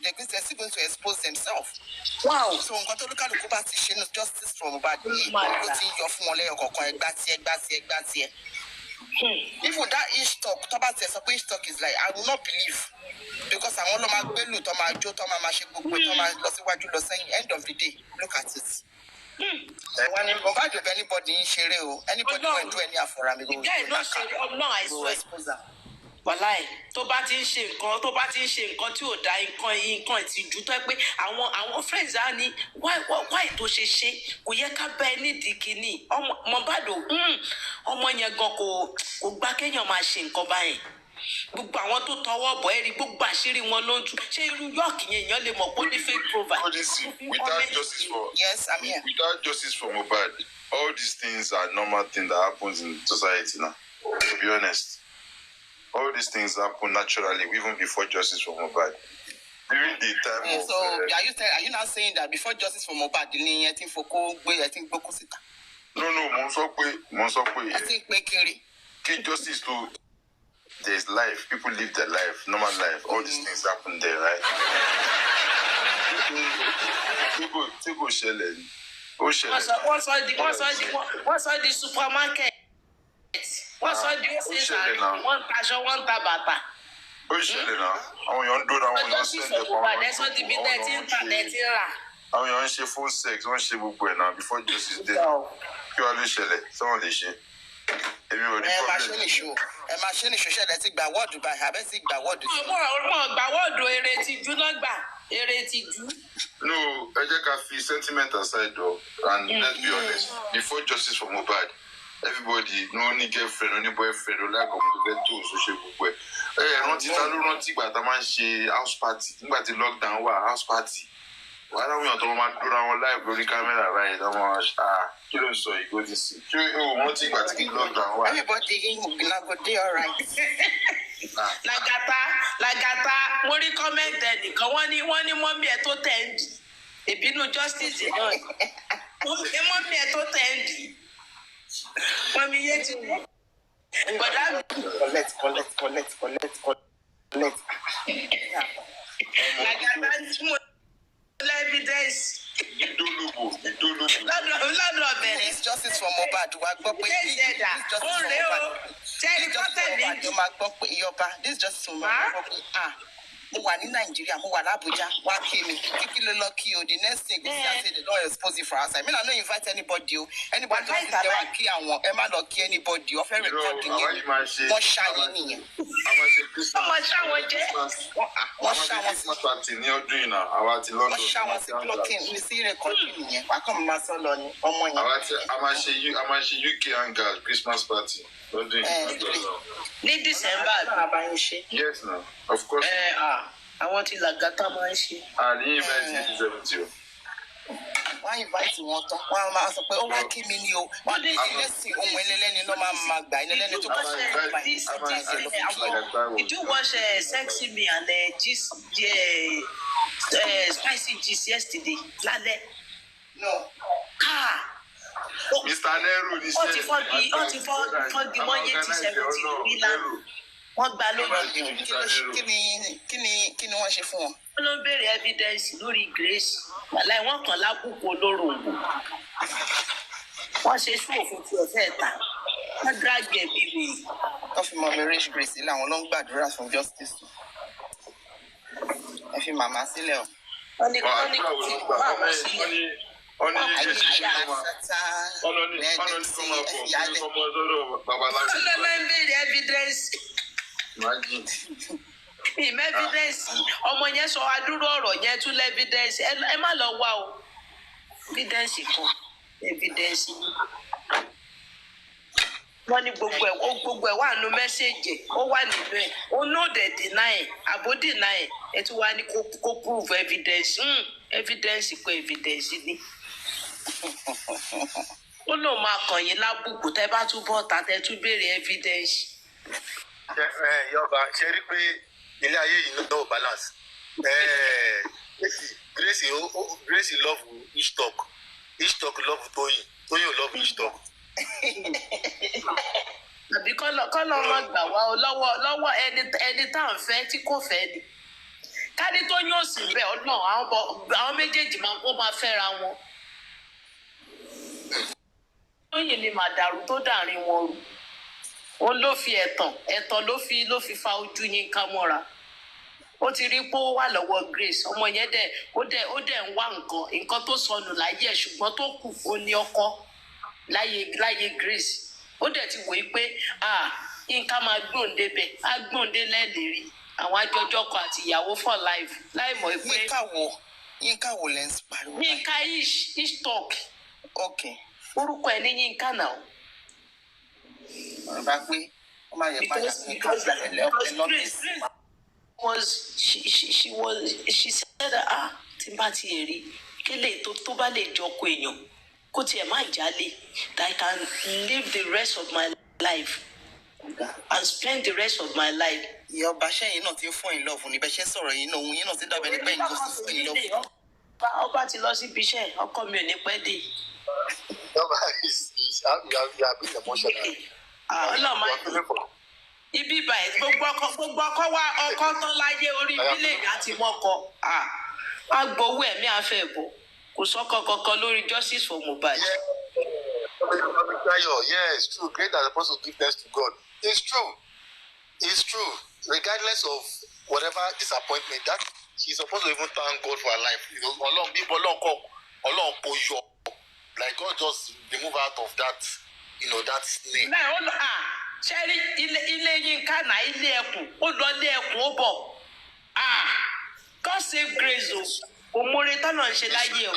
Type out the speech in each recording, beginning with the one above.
they're still going to expose themselves. Wow. So nǹkan tó lókàlù kó bá ti ṣe ní justice from Mohbad yìí ló ti yọ fún wọn lẹ́yọ̀ kọ̀ọ̀kan ẹgbá tiẹ̀. Even that ish talk, Toba says, ish talk is like, I will not believe. Because I want to make belu, to my jo, to my mashi, to my lossy, what you saying, end of the day, look at it. When you provide with anybody in Shereo, anybody will do any for me. No, I swear. Wàláì tó bá ti ń ṣe nǹkan tí ò dá nǹkan ìtìjú tó pé àwọn friends á ní why tó ṣe kò yẹ ká bá ẹ nídìí kínní Mohbad ọmọ yẹn gan kò gbà kéèyàn máa ṣe nǹkan báyìí gbogbo àwọn tó tọwọ́ bọ̀ ẹ́ rí gbogbo àṣírí wọn ló ń tú ṣé irú yọ́ọ̀kì yẹn èèyàn lè mọ̀ pé ó ní fake profile. Without justice for Mohbad, all these things are normal things that happens in society now, to be honest. All these things happen naturally, even before justice for Mohbad. During the time of... So, are you not saying that before justice for Mohbad, I think Bokusita? No, Monsokwe. I think justice to... There's life. People live their life, normal life. All these things happen there, right? People shell. What's all the supermarket? What's all this? One passion, one tabata. Ó ṣẹlẹ̀ náà. Àwọn èèyàn ń dúró àwọn èèyàn send ẹ̀kọ́ àwọn èèyàn ń ṣe phone sex, wọ́n ṣe gbogbo ẹ̀ náà before justice day. Kí wàá ló ṣẹlẹ̀? Sọ́wọ́n lè ṣe. Èmi ò ní problem. Ẹ máa ṣe ní ṣoṣẹ́ ẹ̀ ti gba wọ́ọ̀dù báyìí, àbẹ́ sì gba wọ́ọ̀dù. Mo gba wọ́ọ̀dù eré ti jú náà gbà. Eré ti jú. No, ẹ jẹ́ ká fi sentiment aside though, and let's be honest, before justice for Mohbad, everybody no ní girlfriend, no ní boyfriend, no like ọmọ tó tó social gbogbo ẹ̀. Rántí ta ló rántí ìgbà tá a máa ń ṣe house party nígbà tí lockdown wà house party. Wàá láwọn èèyàn tó máa dúró àwọn live lórí kámẹ́rà báyìí tó máa kí ló ń sọ ìgò ti sí. Ṣé o rántí ìgbà tí lockdown wà? Everybody in Agode alright. Lagata, mo rí comment ẹnìkan wọ́n ní mọ́mí ẹ̀ tó tẹ̀ǹdì. Ìbínú justice náà. Mọ́mí ẹ̀ tó tẹ̀ǹdì. Mọ́mí yé ti ní. Collect. Lagata tí mo evidence. Lọ́dọ̀ bẹ̀rẹ̀. This justice for Mohbad wa gbọ́ pé this justice for Mohbad. This justice for Mohbad. Mo wà ní Nàìjíríà, mo wà l'Abuja, wá kí mi. Kíkí ló lọ kí o. The next thing go say they don't expose it for outside. Me no invite anybody o. Anybody tó fi jẹ́ wá kí àwọn ẹ má lọ kí anybody. Ó fẹ́ record yẹn. Wọ́n ṣáyé nìyẹn. Wọ́n ṣáwọn jẹ́. Wọ́n ṣáwọn sí. Wọ́n ṣáwọn sí blocking mi sí recording nìyẹn. Wà á kàn máa sọ lọ ní ọmọ yẹn. A máa ṣe UK hangers Christmas party. Ní December. Yes, no. Of course. Àwọn tí Lagata máa ń ṣe. Ní invite ní 70. Wọ́n invite wọn tán. Wọ́n máa sọ pé ó wá kí mi ní o. Wọ́n dé ilé sí ohun ẹlẹ́ni ló máa gbà ẹlẹ́ni tó bá Did you watch Sexy Me and Spicy G's yesterday? Lálẹ́. No. Mr. Nero ní ṣe. Ó ti fọ́gi mọ́ yé ti 70 Milan. Wọ́n gba lórí. Kí ni wọ́n ṣe fún wọn? Wọ́n ló ń béèrè evidence lórí Grace. Wàláì wọ́n kàn lábùkù olóròǹgbò. Wọ́n ṣe sú òfin tí ọ̀fẹ́ ta. Wọ́n drag ẹ̀ bíbí. Wọ́n fi mọ̀ mi rich Grace ilé àwọn ló ń gbàdúrà fún justice. Ẹ fi màmá sílẹ̀ o. Wọ́n ní kí màmá sílẹ̀. Evidence. Evidence. Ọmọ yẹn sọ adúrú ọ̀rọ̀ yẹn tún evidence. Ẹ má lọ wá o. Evidence kan. Evidence. Wọ́n ní gbogbo ẹ̀ wà nínú mẹ́sẹ̀gì. Ó wà nínú ẹ̀. Ó no dey deny. Àbó deny. Ẹ tún wá ní kó prove evidence. Evidence kò evidence ni. Ó lóun máa kàn yín lábùkù tẹ́ bá tún bọ́ ta tẹ́ tún béèrè evidence. Yọba ṣe rí pé ilé ayé yìí no balance. Grace love Ishtok love Tóyìn love Ishtok. Àbí kọ́ lọ́ máa gbà wá o lọ́wọ́ ẹni tá à ń fẹ́ tí kò fẹ́ ni. Kádé tó yàn sí bẹ́ẹ̀ Ọlọ́run àwọn méjèèjì máa fẹ́ra wọn. Tóyìn ni màdàrú tó dàrin wọn rú. Òun ló fi ẹ̀tàn ló fi fa ojú Yínká mọ́ra. Ó ti rí pé ó wà lọ́wọ́ Grace ọmọ yẹn ó dẹ̀ ń wá nǹkan tó sọnù láyé ẹ̀ ṣùgbọ́n tó kù ó ní ọkọ láyé Grace. Ó dẹ̀ ti wòye pé Yínká máa gbòǹde bẹ̀ á gbòǹde lẹ́ẹ̀lérí àwọn àjọjọ́ kan àti ìyàwó for life láì mọ̀ pé. Yínká wo lẹ́ ń pariwo. Yínká ish talk. Okay. Orúkọ ẹ̀ ní Yínká náà. Ọ̀rọ̀ bá pé ó máa yẹ padà Yínká ẹ̀lọ́ she said that tí n bá ti rí kílè tó bá lè jọkọ èèyàn kó tiẹ̀ má jálè that I can live the rest of my life and spend the rest of my life. Ìyá ọba sẹ́yìn náà ti ń fún in love ní bẹ́ẹ̀ ṣe ń sọ̀rọ̀ yìí náà òun yìí náà ti dábẹ́ ní pẹ́yìn tó sì fún in love. Ọba ti lọ síbi iṣẹ́ ọkọ mi ò ní pẹ́ dé. Ọba you are being emotional. Ọlọ́mọ ibi báyìí gbogbo ọkọ wá ọkọ tán láyé orí village àti mọ́kọ á gbowó ẹ̀mí àfẹ́ bọ̀ kò sọ́kọ kankan lórí justice for Mohbad. Yeah, it's true. Great as a person to give thanks to God. It's true. Regardless of whatever disappointment, that she's supposed to even thank God for her life. You know, Ọlọ́run kò yọ. Like God just remove out of that, that snake. Ṣẹ́rí ilé Yínká náà ilé ẹkùn ó lọ ilé ẹkùn ó bọ̀. God save Grace o òmòrè tọ́nà ń ṣe láyé o.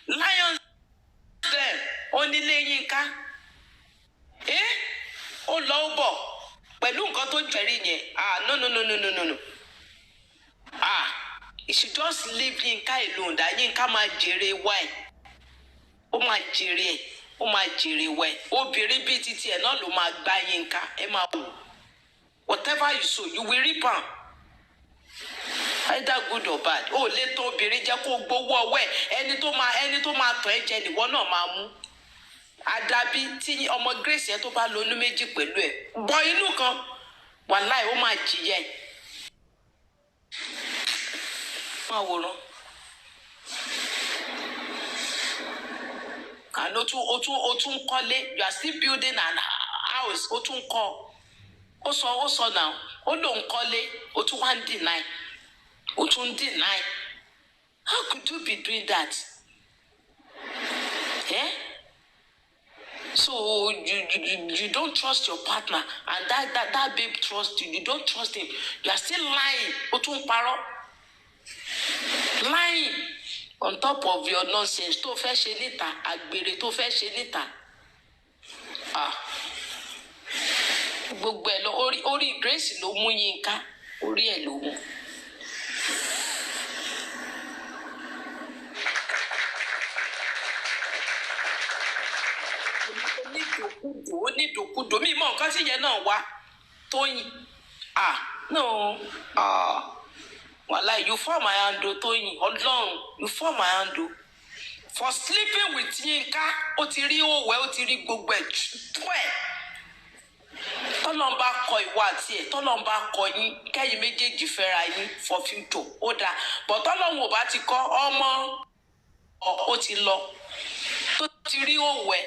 Lions dem onílé Yínká ó lọ ó bọ̀ pẹ̀lú nǹkan tó jẹ̀rí yẹn no. You should just leave Yínká alone that Yínká máa jèrè wáì ó máa jèrè ẹ̀. Ó máa jèrè wẹ̀ obìnrin bíi títí ẹ̀ náà ló máa gbá Yínká ẹ máa wò whatever you sow you will reap am either good or bad ó lè tó obìnrin jẹ́ kó gbowó ọwọ́ ẹ̀ ẹni tó máa tọ̀ ẹ́ jẹ nìwọ náà máa mú àdàbí tí ọmọ Grace yẹn tó bá lónú méjì pẹ̀lú ẹ̀ bọ inú kan wàláì ó máa jìyà ẹ̀ máa wòran. And o tún kọ́lé you are still building an house o tún kọ́ ó sọ náà ó lòun kọ́lé o tún wá ń deny o tún deny how could you be doing that? So you don't trust your partner and that babe trust you don't trust him you are still lying o tún parọ́ lying. On top of your nonsense tó fẹ́ ṣe níta àgbèrè tó fẹ́ ṣe níta gbogbo ẹ̀ lọ orí Grace ló mú Yínká orí ẹ̀ ló mú. Onídòkúdò mi mọ nǹkan tí yẹn náà wá Tóyìn no. Wallahi, you fall my hand, Tóyìn, Ọlọ́run, you fall my hand. For sleeping with Yínká, ó ti rí òwẹ́, ó ti rí gbogbo ẹ̀ tó ẹ̀. Tọ́lọ́n bá kọ ìwà àti ẹ̀, tọ́lọ́n bá kọ yín, kẹ́yìn méjèèjì fẹ́ra yín for future, ó dáa. But tọ́lọ́run ò bá ti kọ́ ọmọ ó ti lọ. Tó ti rí òwẹ́,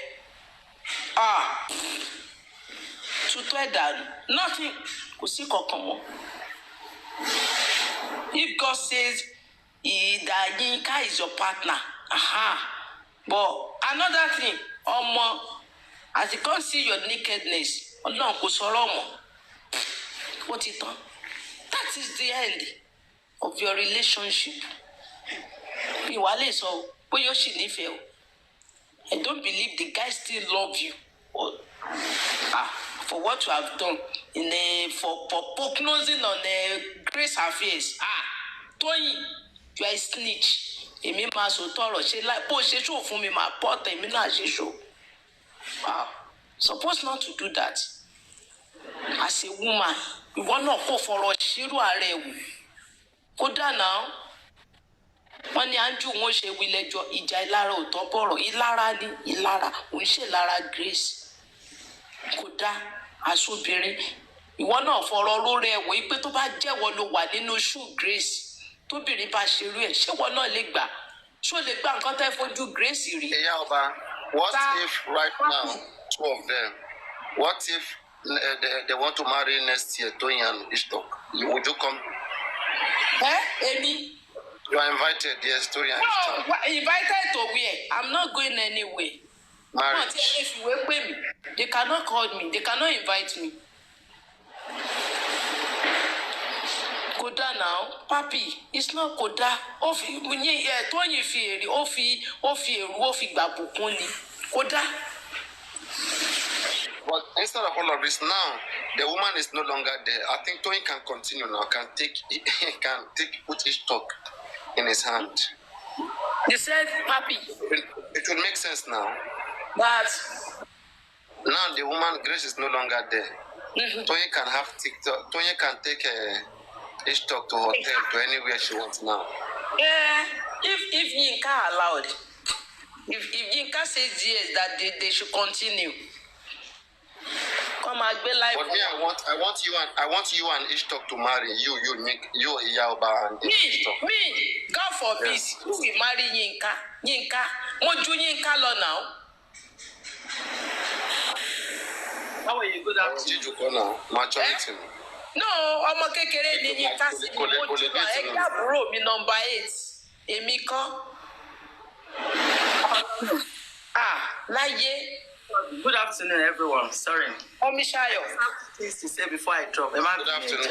tutọ́ ẹ̀ dànù, nothing, kò sí kankan mọ́. If God says that Yínká is your partner, but another thing, as you can't see your nakedness, Ọlọ́run kò sọ̀rọ̀ mọ́, ó ti tán. That is the end of your relationship. Ìwà lè sọ bóyá ó sì nífẹ̀ẹ́ o. I don't believe the guy still love you. For what you have done for prognosing on Grace affairs. Tóyìn, you are a snitch. Èmi máa sọ tọrọ ṣe bó ṣe ṣó fún mi máa pọ̀ tẹ̀ èmi náà ṣe ṣó. Supposed not to do that. As a woman, ìwọ náà kò fọ̀rọ̀ ṣírò ààrẹ wò. Kódà náà, wọ́n ní Andrew wọn ṣe wí lẹ́jọ́ ìjà ìlara ò tọ́ bọ̀rọ̀ ìlara ní ìlara òun ṣe lára Grace. Kódà aṣọ́bìnrin ìwọ náà fọ̀rọ̀ lórí ẹ̀ wò pé tó bá jẹ́wọ́ ló wà nínú shoe Grace tóbìnrin bá ṣerú ẹ̀ ṣé ìwọ náà lè gbà ṣó lè gbà nǹkan tẹ́ fojú Grace rí. Ìyá ọba, what if right now, two of them, what if they want to marry next year, Toyin and Ishtok? Would you come? Èmi. You are invited, yes, Toyin and Ishtok. No, invited to where? I'm not going anywhere. Marriage. They cannot call me. They cannot invite me. Koda now, Papi, it's not Koda. Toyin fi èrè, ó fi gbàbùkún ni. Koda. But instead of all of this, now the woman is no longer there. I think Toyin can continue now. Put Ishtok in his hand. They said, Papi. It would make sense now. But now the woman Grace is no longer there. Toyin can have TikTok. Toyin can take Ishtok to hotel, to anywhere she wants now. Yeah, if Yinka allowed, if Yinka says yes, that they should continue. Come and be like. But me, I want you and Ishtok to marry. You Iyaoba and Ishtok. Me, God forbid, yes. Who will marry Yinka? Yinka, Moju Yinka lo now. How are you? Good afternoon. Maturity. No, ọmọ kékeré ni Yinka sí ni mo jù lọ. Ẹgbẹ́ àbúrò mi nọmba 8. Èmi kọ́. Láyé. Good afternoon, everyone. Sorry. Omishayo. I have things to say before I drop. Good afternoon.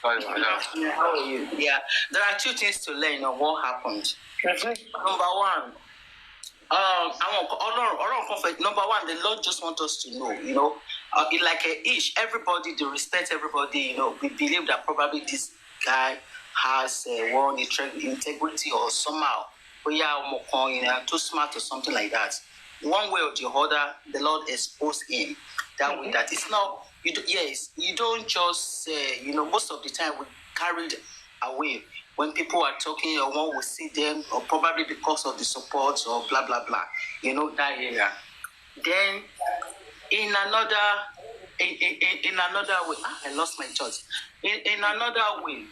Good afternoon. How are you? Yeah. There are 2 things to learn of what happened. Number 1. Number 1, the Lord just wants us to know, like each, everybody, they respect everybody, we believe that probably this guy has one integrity or somehow, too smart or something like that. One way or the other, the Lord exposed him that way. That it's not, you don't just, most of the time we carried away when people are talking or one will see them or probably because of the support or blah, blah, blah, that area. Then in another way, I lost my thoughts. In another way,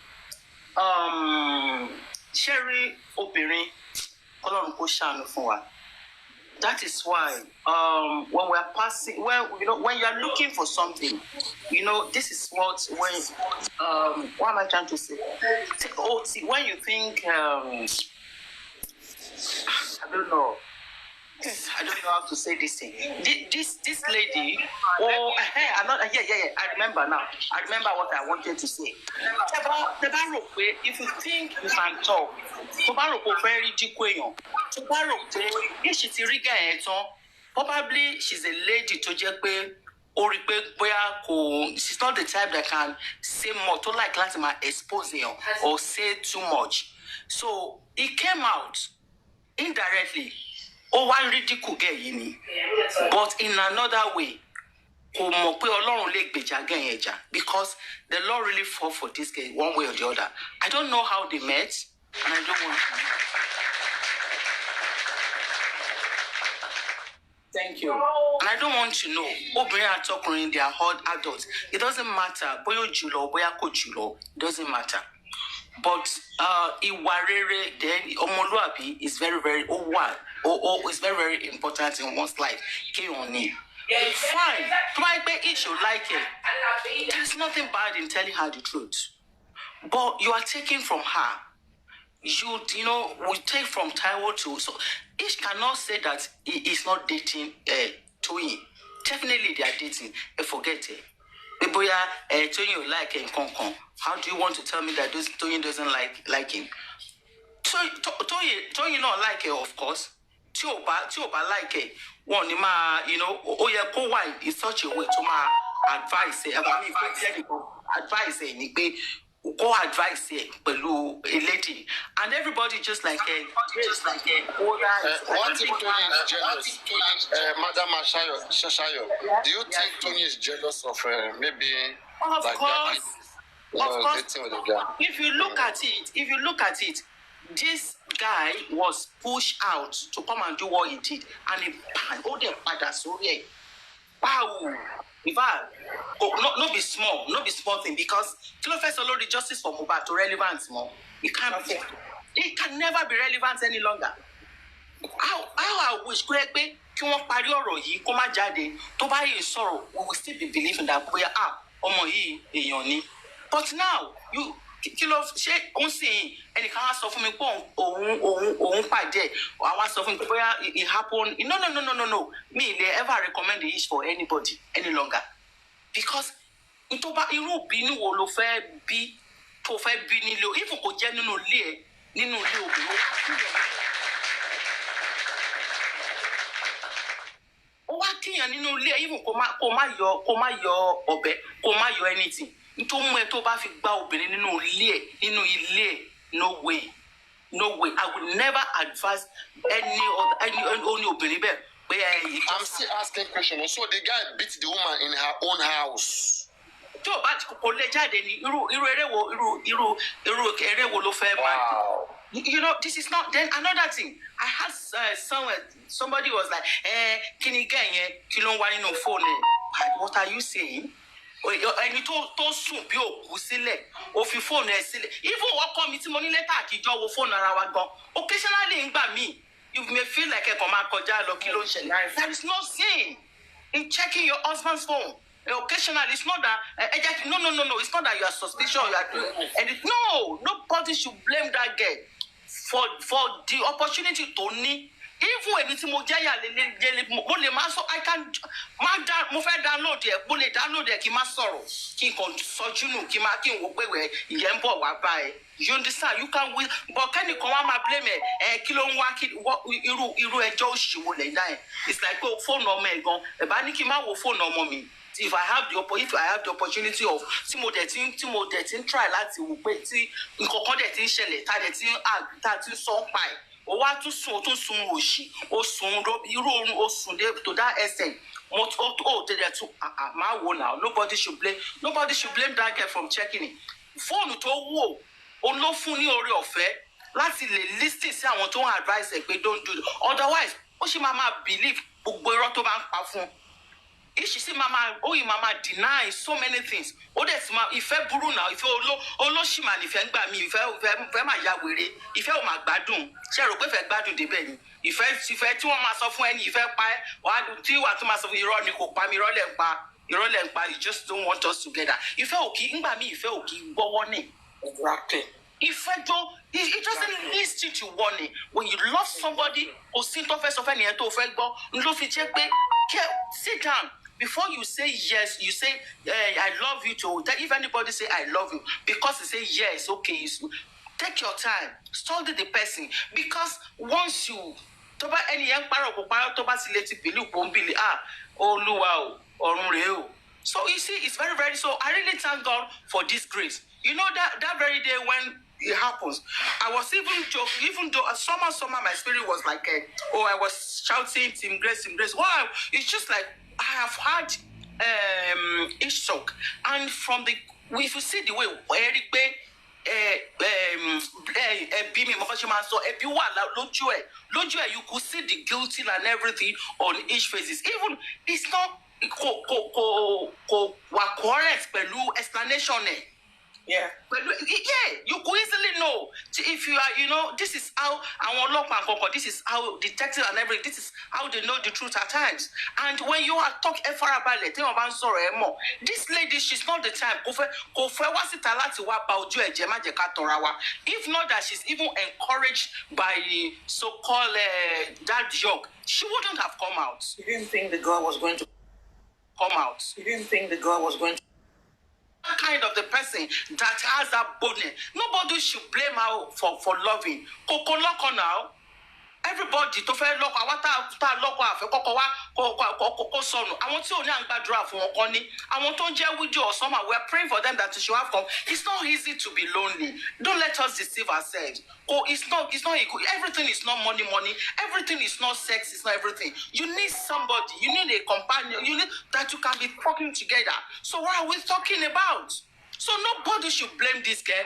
Sherry Opiri, that is why when we are passing, when you are looking for something, this is what am I trying to say? See, when you think, I don't know how to say this thing. This lady, I remember now. I remember what I wanted to say. If you think you can talk, probably she's a lady to she's not the type that can say more, to like expose him or say too much. So it came out indirectly. One ridicule girl but in another way, because the Lord really fought for this girl one way or the other. I don't know how they met, and I don't want to know. Thank you. And I don't want to know. They are hard adults. It doesn't matter. It doesn't matter. But Iwarere then Omoluabi is very, very is very, very important in one's life. Fine. If you like it, there's nothing bad in telling her the truth. But you are taking from her. We take from Taiwo to, so each cannot say that he is not dating Toyin. Definitely they are dating. Forget it. Toyin you like him, how do you want to tell me that Toyin doesn't like him? Toyin not like her, of course. Tioba like her. One, in such a way to my advice. Go advise Belu a lady, and everybody just like what if Toyin is jealous? Madam Shashayo, do you think Toyin is jealous of maybe? Of like course. Dating with a guy? If you look at it, this guy was pushed out to come and do what he did, and he banned all the fathers. Wow. In fact, no be small thing, because kilo first already justice for Mohbad to relevant more. It can never be relevant any longer. How I wish kí wọ́n parí ọ̀rọ̀ yìí kó má jáde tó bá yìí sọ̀rọ̀, we will still be believing that bóyá ọmọ yìí èèyàn ni. But now kí ló ṣe òun sì yìn ẹnìkan wá sọ fún mi pé òun pàdé àwọn wá sọ fún mi pé bóyá it happen. No. Me they ever recommend the issue for anybody any longer, because nítorí irú ìbínú wo ló fẹ́ bí tó fẹ́ bí nílé o, even kò jẹ́ nínú ilé obìnrin. Ó wá kíyàn nínú ilé even kó má yọ ọ̀bẹ, kó má yọ anything. Nítorí mú ẹ tó bá fi gbá obìnrin nínú ilé, no way. I will never advise any obìnrin bẹ́ẹ̀. I'm still asking question. So the guy beat the woman in her own house. Tí o bá kò lè jáde ní irú eré wo ló fẹ́ máa. You know, this is not. Then another thing, I had somebody was like, kí ni gẹ́ yẹn kí ló ń wá nínú fóònù ẹ̀? What are you saying? Ẹni tó sùn bí òkú sílẹ̀ ó fi fóònù ẹ̀ sílẹ̀. Even ọkọ mi tí mo ní lẹ́tà àkìjọ wo fóònù ara wa gan. Occasionally ń gbà mí, you may feel like ẹ̀kan máa kọjá lọ kí ló ń ṣẹlẹ̀. There is no sin in checking your husband's phone. Occasionally, it's not that no. It's not that you are suspicious. You are doing anything. No, nobody should blame that girl for the opportunity to need. Even anything mo jaya mo le ma so I can mo fẹ́ download ẹ, mo lè download ẹ kí n má sọ̀rọ̀ kí n kàn sọjú nù kí n wò pé wẹ ìyẹn ń bọ̀ wá bá ẹ. You understand? You can win, but kẹ́nìkan wá máa blame ẹ kí ló ń wá irú ẹjọ́ òṣìwò lẹ̀ dá ẹ. It's like pé fóònù ọmọ ẹ̀ gan ẹ̀ bá ní kí n má wo fóònù ọmọ mi. If I have the opportunity of tí mo dẹ̀ ti ń try láti wò pé tí nǹkan kan dẹ̀ ti ń ṣẹlẹ̀ tá ti ń sọ pa ẹ̀. Ó wá tún sun òṣì, ó sun irú oorun, ó sun to that extent. Tẹ̀lé tún máa wò now. Nobody should blame that girl from checking it. Fóònù tó wò òun ló fún ní oore ọ̀fẹ́ láti lè listen sí àwọn tó ń advise ẹ̀ pé don't do it. Otherwise ó sì máa believe gbogbo irọ́ tó bá ń pa fún. Ishi si mama deny so many things. O de si ma ìfẹ́ burú náà, ìfẹ́ olóṣìmà ni ìfẹ́ ń gbà mí, ìfẹ́ máa ya wèrè, ìfẹ́ ò máa gbádùn. Ṣé rò pé ìfẹ́ gbádùn débẹ̀ ni? Ìfẹ́ tí wọ́n máa sọ fún ẹni ìfẹ́ pa ẹ́, wàá tí wàá tún máa sọ fún irọ́ ni kò pa mi, irọ́ lẹ̀ ń pa, you just don't want us together. Ìfẹ́ ò kí ńgbà mí ìfẹ́ ò kí gbọ́wọ́ ní. Exactly. Ìfẹ́ tó it doesn't listen to warning. When you love somebody, o sí tó fẹ́ sọ fẹ́ nìyẹn tó fẹ́ gbọ́, ló fi jẹ́ pé sit down. Before you say yes, you say, I love you too. If anybody say, I love you, because they say yes, okay, take your time, study the person. Because once you, toba any young parent, toba sileti believe, bombili, Oluwa, Orunreo. So you see, it's very, very, so I really thank God for this grace. You know that very day when it happens, I was even though somehow my spirit was like, I was shouting, Team Grace. Wow, it's just like, I have had shock, and from if you see the way Eric you could see the guilty and everything on each faces. Even it's not correct explanation. Yeah, you could easily know if you are, this is how this is how detective and everything, this is how they know the truth at times. And when you are talking about it, this lady, she's not the type. If not that she's even encouraged by the so-called that joke, she wouldn't have come out. You didn't think the girl was going to come out? You didn't think the girl was going to kind of the person that has that boldness. Nobody should blame her for loving. Koko loko now. Everybody to fẹ́ lọ́kọ àwọn tá lọ́kọ àfẹ́ kọ́kọ́ wá kọ́kọ́ sọnù. Àwọn tí ò ní àgbàdúrà fún wọn kọ́ ni. Àwọn tó ń jẹ́ widow or someone, we're praying for them that they should have come. It's not easy to be lonely. Don't let us deceive ourselves. It's not equal. Everything is not money. Everything is not sex. It's not everything. You need somebody. You need a companion. You need that you can be talking together. So what are we talking about? So nobody should blame this girl.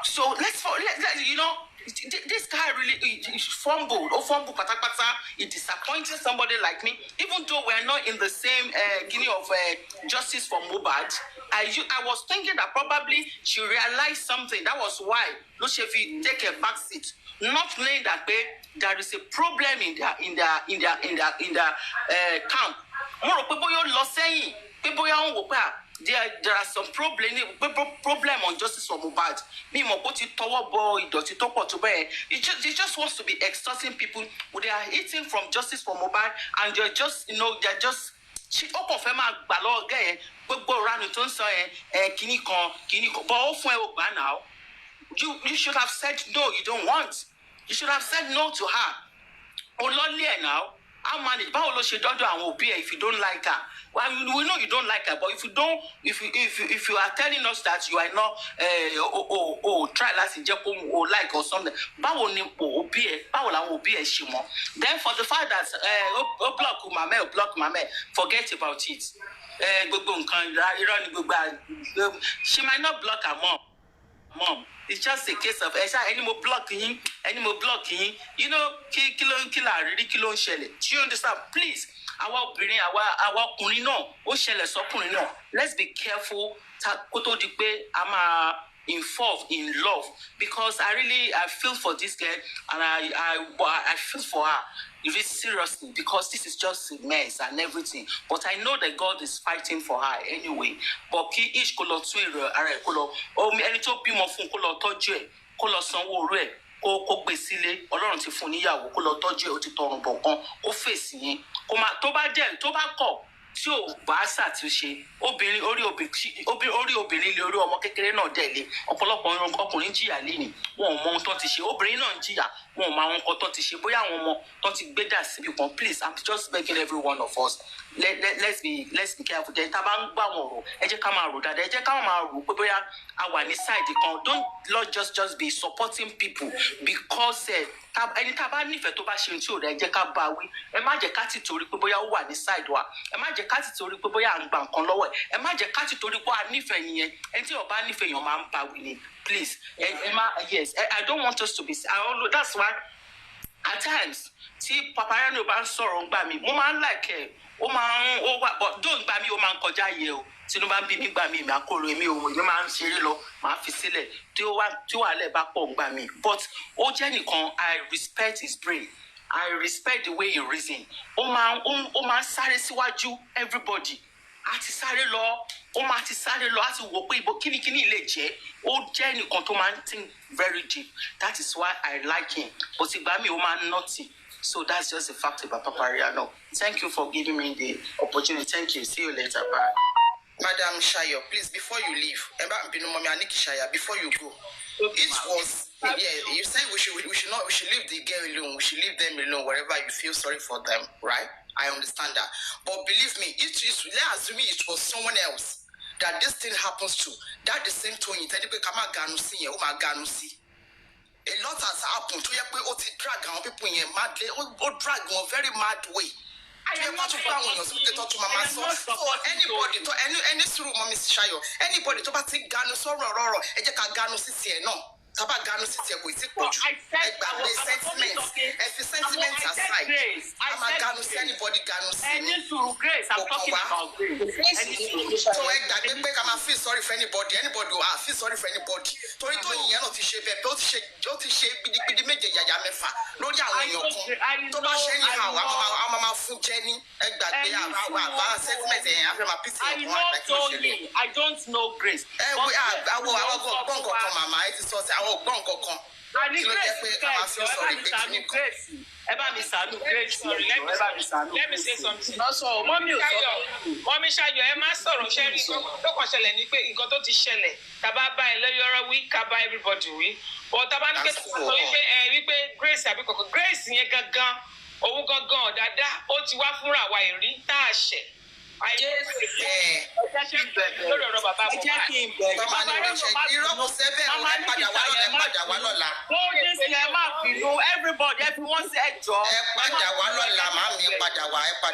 So let's this guy really fumbled. Patapata. It disappointed somebody like me. Even though we're not in the same guinea of justice for Mohbad, I was thinking that probably she realized something. That was why Lushefi take a back seat, not knowing that there is a problem in their camp. There are some problem on justice for Mohbad. He just wants to be extorting people. They are eating from justice for Mohbad, and they're just, they're just. She up of them but now. You should have said no, you don't want. You should have said no to her. Only now. I'll manage. If you don't like her, well, we know you don't like her. But if you don't, if you are telling us that you are not, try last or like or something, then for the fact that block my man, forget about it. She might not block her mom. It's just a case of any more blocking. You know, kill shell. Do you understand? Please, let's be careful. I'm involved in love, because I feel for this girl, and I feel for her really seriously, because this is just a mess and everything. But I know that God is fighting for her anyway. But each color kó gbé sílé Ọlọ́run ti fún níyàwó kó lọ tọ́jú ẹ̀ ó ti tọrùn bọ̀ kan kó fèsì yín kó máa tó bá kọ̀ tí ò bá ṣàtúnṣe obìnrin orí obìnrin lé orí ọmọ kékeré náà dẹ̀lé ọ̀pọ̀lọpọ̀ ọkùnrin jìyà lénìí wọn ò mọ ohun tó ti ṣe obìnrin náà ń jìyà wọn ò mọ àwọn nǹkan tó ti ṣe bóyá àwọn ọmọ tó ti gbé dà síbi kan. Please, I'm just begging every one of us, let's be careful. Then tá a bá ń gbà wọn rò ẹ jẹ́ ká máa rò dáadáa, ẹ jẹ́ ká máa rò pé bóyá a wà ní side kan. Don't just be supporting people because ẹni tá a bá nífẹ̀ẹ́ tó bá ṣe ohun tí ò rẹ̀ ẹ jẹ́ ká bá wí. Ẹ má jẹ́ ká ti torí pé bóyá ó wà ní side wa, ẹ má jẹ́ ká ti torí pé bóyá à ń gba nǹkan lọ́wọ́ ẹ má jẹ́ ká ti torí pé a nífẹ̀ẹ́ yẹn ẹni tí ó bá nífẹ̀ẹ́ yẹn máa ń bá wí ni. Please, yes, I don't want us to be. That's why at times tí Papariano bá ń sọ̀rọ̀ ń gbà mí mo máa ń like but don't gbà mí ó máa ń kọjá yẹ o. Tinubu bí mi gbà mí mi àkóró èmi òun èmi máa ń ṣeré lọ máa fi sílẹ̀ tí wàá lẹ̀ bá pọ̀ ń gbà mí. But ó jẹ́ nìkan, I respect his brain, I respect the way he reason. Ó máa ń sáré síwájú everybody. A ti sáré lọ á ti wò pé ibo kíníkíní lè jẹ́. Ó jẹ́ nìkan tó máa ń think very deep. That is why I like him. But ìgbà mi ó máa ń naughty. So that's just a fact about Papariano. Thank you for giving me the opportunity. Thank you. See you later. Bye. Madam Shayo, please, before you leave, before you go, it was, you said we should leave the girl alone, we should leave them alone wherever you feel sorry for them, right? I understand that. But believe me, let's assume it was someone else that this thing happens to. That the same tone, a lot has happened to drag on people in a mad way, drag on very mad way. Anybody to any through Mommy Shayo, anybody to take Ganu Sororo, and you can Ganu Sisi, no. Taba Ganu Sisi, we take what sentiments. If the sentiments aside, I'm a Ganu, anybody Ganu Sini. Grace, I'm talking about Grace. So I feel sorry for anybody who feel sorry for anybody. Tori to yin no ti se be o ti se bidi meje yaya mefa lórí àwọn èyàn kan tó bá ṣe ní àwọn ama fún jẹ ní ẹgbàgbé àwọn settlement yẹn afẹ́ máa pity ọkàn I don't know Grace. Àwọn gbọ́n kankan màmá ẹ ti sọ sí àwọn gbọ́n kankan. Kí ló jẹ́ pé a máa feel sorry pé kí ni kan. Let me say something. Mommy Shayo, ẹ má sọ̀rọ̀ ṣẹ́rí tó kàn ṣẹlẹ̀ ní pé nǹkan tó ti ṣẹlẹ̀ tàbá bá ẹ lọ́yọ́rọ́ wí ká bá everybody wí. But tàbá ní pé sọ wípé Grace àbí kọ̀ọ̀kan Grace yẹn gangan òun gangan dáadáa ó ti wá fúnra wa ìrí tá a ṣẹ̀. Lórí ọ̀rọ̀ bàbá mo bá. Irọ́ kò sẹ́bẹ̀ ò padà wá lọ́lẹ̀ padà wá lọ́la. Bóyá sí ẹ má bínú everybody ẹ fi wọ́n sí ẹjọ́. Ẹ padà wá lọ́la màámi ẹ padà wá ẹ má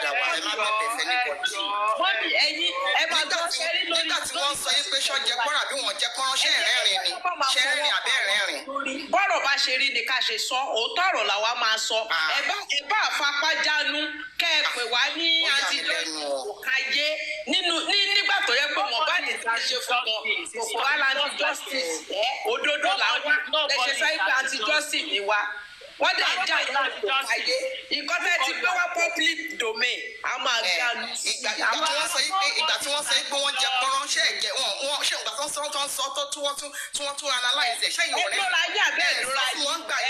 bẹ̀bẹ̀ fẹ́ ní bọ̀dì. Mọ́mí ẹ̀yin ẹ máa gbọ́ ṣẹ́rí lórí. Nígbà tí wọ́n sọ yín pé ṣọ́ jẹ kọ́ra bí wọ́n jẹ kọ́rán ṣẹ́ ẹ̀rẹ́rìn ni ṣẹ́ ẹ̀rìn àbẹ́ ẹ̀rẹ́rìn. Bọ́rọ̀ bá ṣe rí ni ká ṣe sọ òótọ́ ọ̀rọ̀ làwa máa sọ ẹ bá àfapájánu kẹ́ ẹ pè wá ní àtijọ́ káyé nígbà tó yẹ pé Mohbad ti ṣe fún wọn kò wá la ní justice òdodo làwọn ẹ ṣe sáyé pé anti justice ni wa wọ́n dẹ̀ já ìlànà káyé nǹkan tẹ́ ti gbé wá public domain a máa gbá lu sí i. Ìgbà tí wọ́n sọ yìí pé wọ́n jẹ kọ́rán ṣẹ́ ẹ̀jẹ̀ wọn ṣé ìgbà tó ń sọ tí wọ́n tún analyze ẹ̀ ṣé ìwọ̀n rẹ̀ ẹ̀dúrà yín àbẹ́ ẹ̀dúrà yín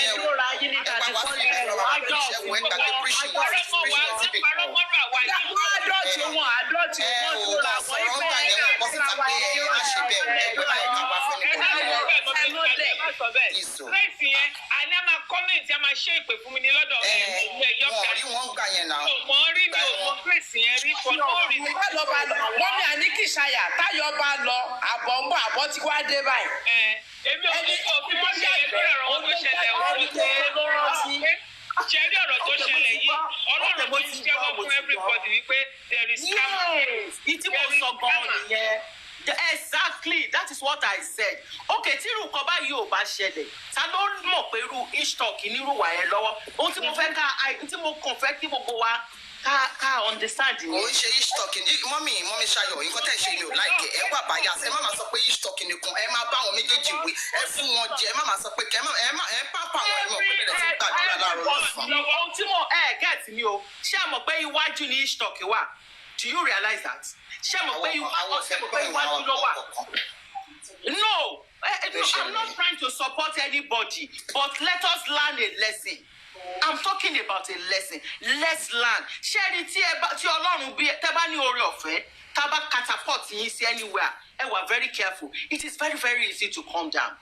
ẹ̀dúrà yín ní tàbí fọ́ọ̀lì àdọ́tì wọn tó ra wọn ìfẹ́ Grace yẹn, àní a máa kọ́mẹ̀ntì, a máa ṣe ìpè fún mi ní lọ́dọ̀ ilé ẹ̀yọ́ wọn rí wọn gbà yẹn náà. Mo rí mi ò mọ Grace yẹn rí fún ọ́ọ̀rì mi. Mọ́mí àní Kìsáyà táyọ̀ bá lọ àbọ̀ ń bọ̀ àbọ̀ tí wàá dé báyìí. Èmi ò ní kó bí wọ́n ṣe lè lórí ọ̀rọ̀ wọn tó ṣẹlẹ̀ ṣe rí ọ̀rọ̀ tó ṣẹlẹ̀ yìí Ọlọ́run ti jẹ́wọ́ fún everybody wípé there is karimo. Ìtí mo sọ gan-an nìyẹn. Exactly, that is what I said. Okay, tí irú kan báyìí ò bá ṣẹlẹ̀, ta ló mọ̀ pé irú ishtok nírú wà yẹn lọ́wọ́? Ohun tí mo fẹ́ tí mo kàn fẹ́ kí gbogbo wa ká understand ni. Òun ṣe ishtok ní mọ́mí Ṣayọ̀ nǹkan tẹ̀ ṣe mi ò láìkẹ́ ẹ wà bias ẹ má máa sọ pé ishtok nìkan ẹ máa bá àwọn méjèèjì wé ẹ fún wọn jẹ ẹ má máa sọ pé kẹ ẹ pápá àwọn ẹ̀mọ́ pé bẹ̀rẹ̀ sí gbàdúrà láàárọ̀ lọ́sàn-án. Ohun tí mo get mi o, ṣé ẹ mọ̀ pé iwájú ni ishtok wà? Do you realize that? Ṣé mọ̀ pé iwájú ló wà? No, I'm not trying to support anybody, but let us learn a lesson. I'm talking about a lesson. Let's learn. Ṣé ẹni tí Ọlọ́run bí tẹ́ bá ní oore ọ̀fẹ́, tá a bá catapult yín sí anywhere, ẹ wà very careful. It is very, very easy to calm down.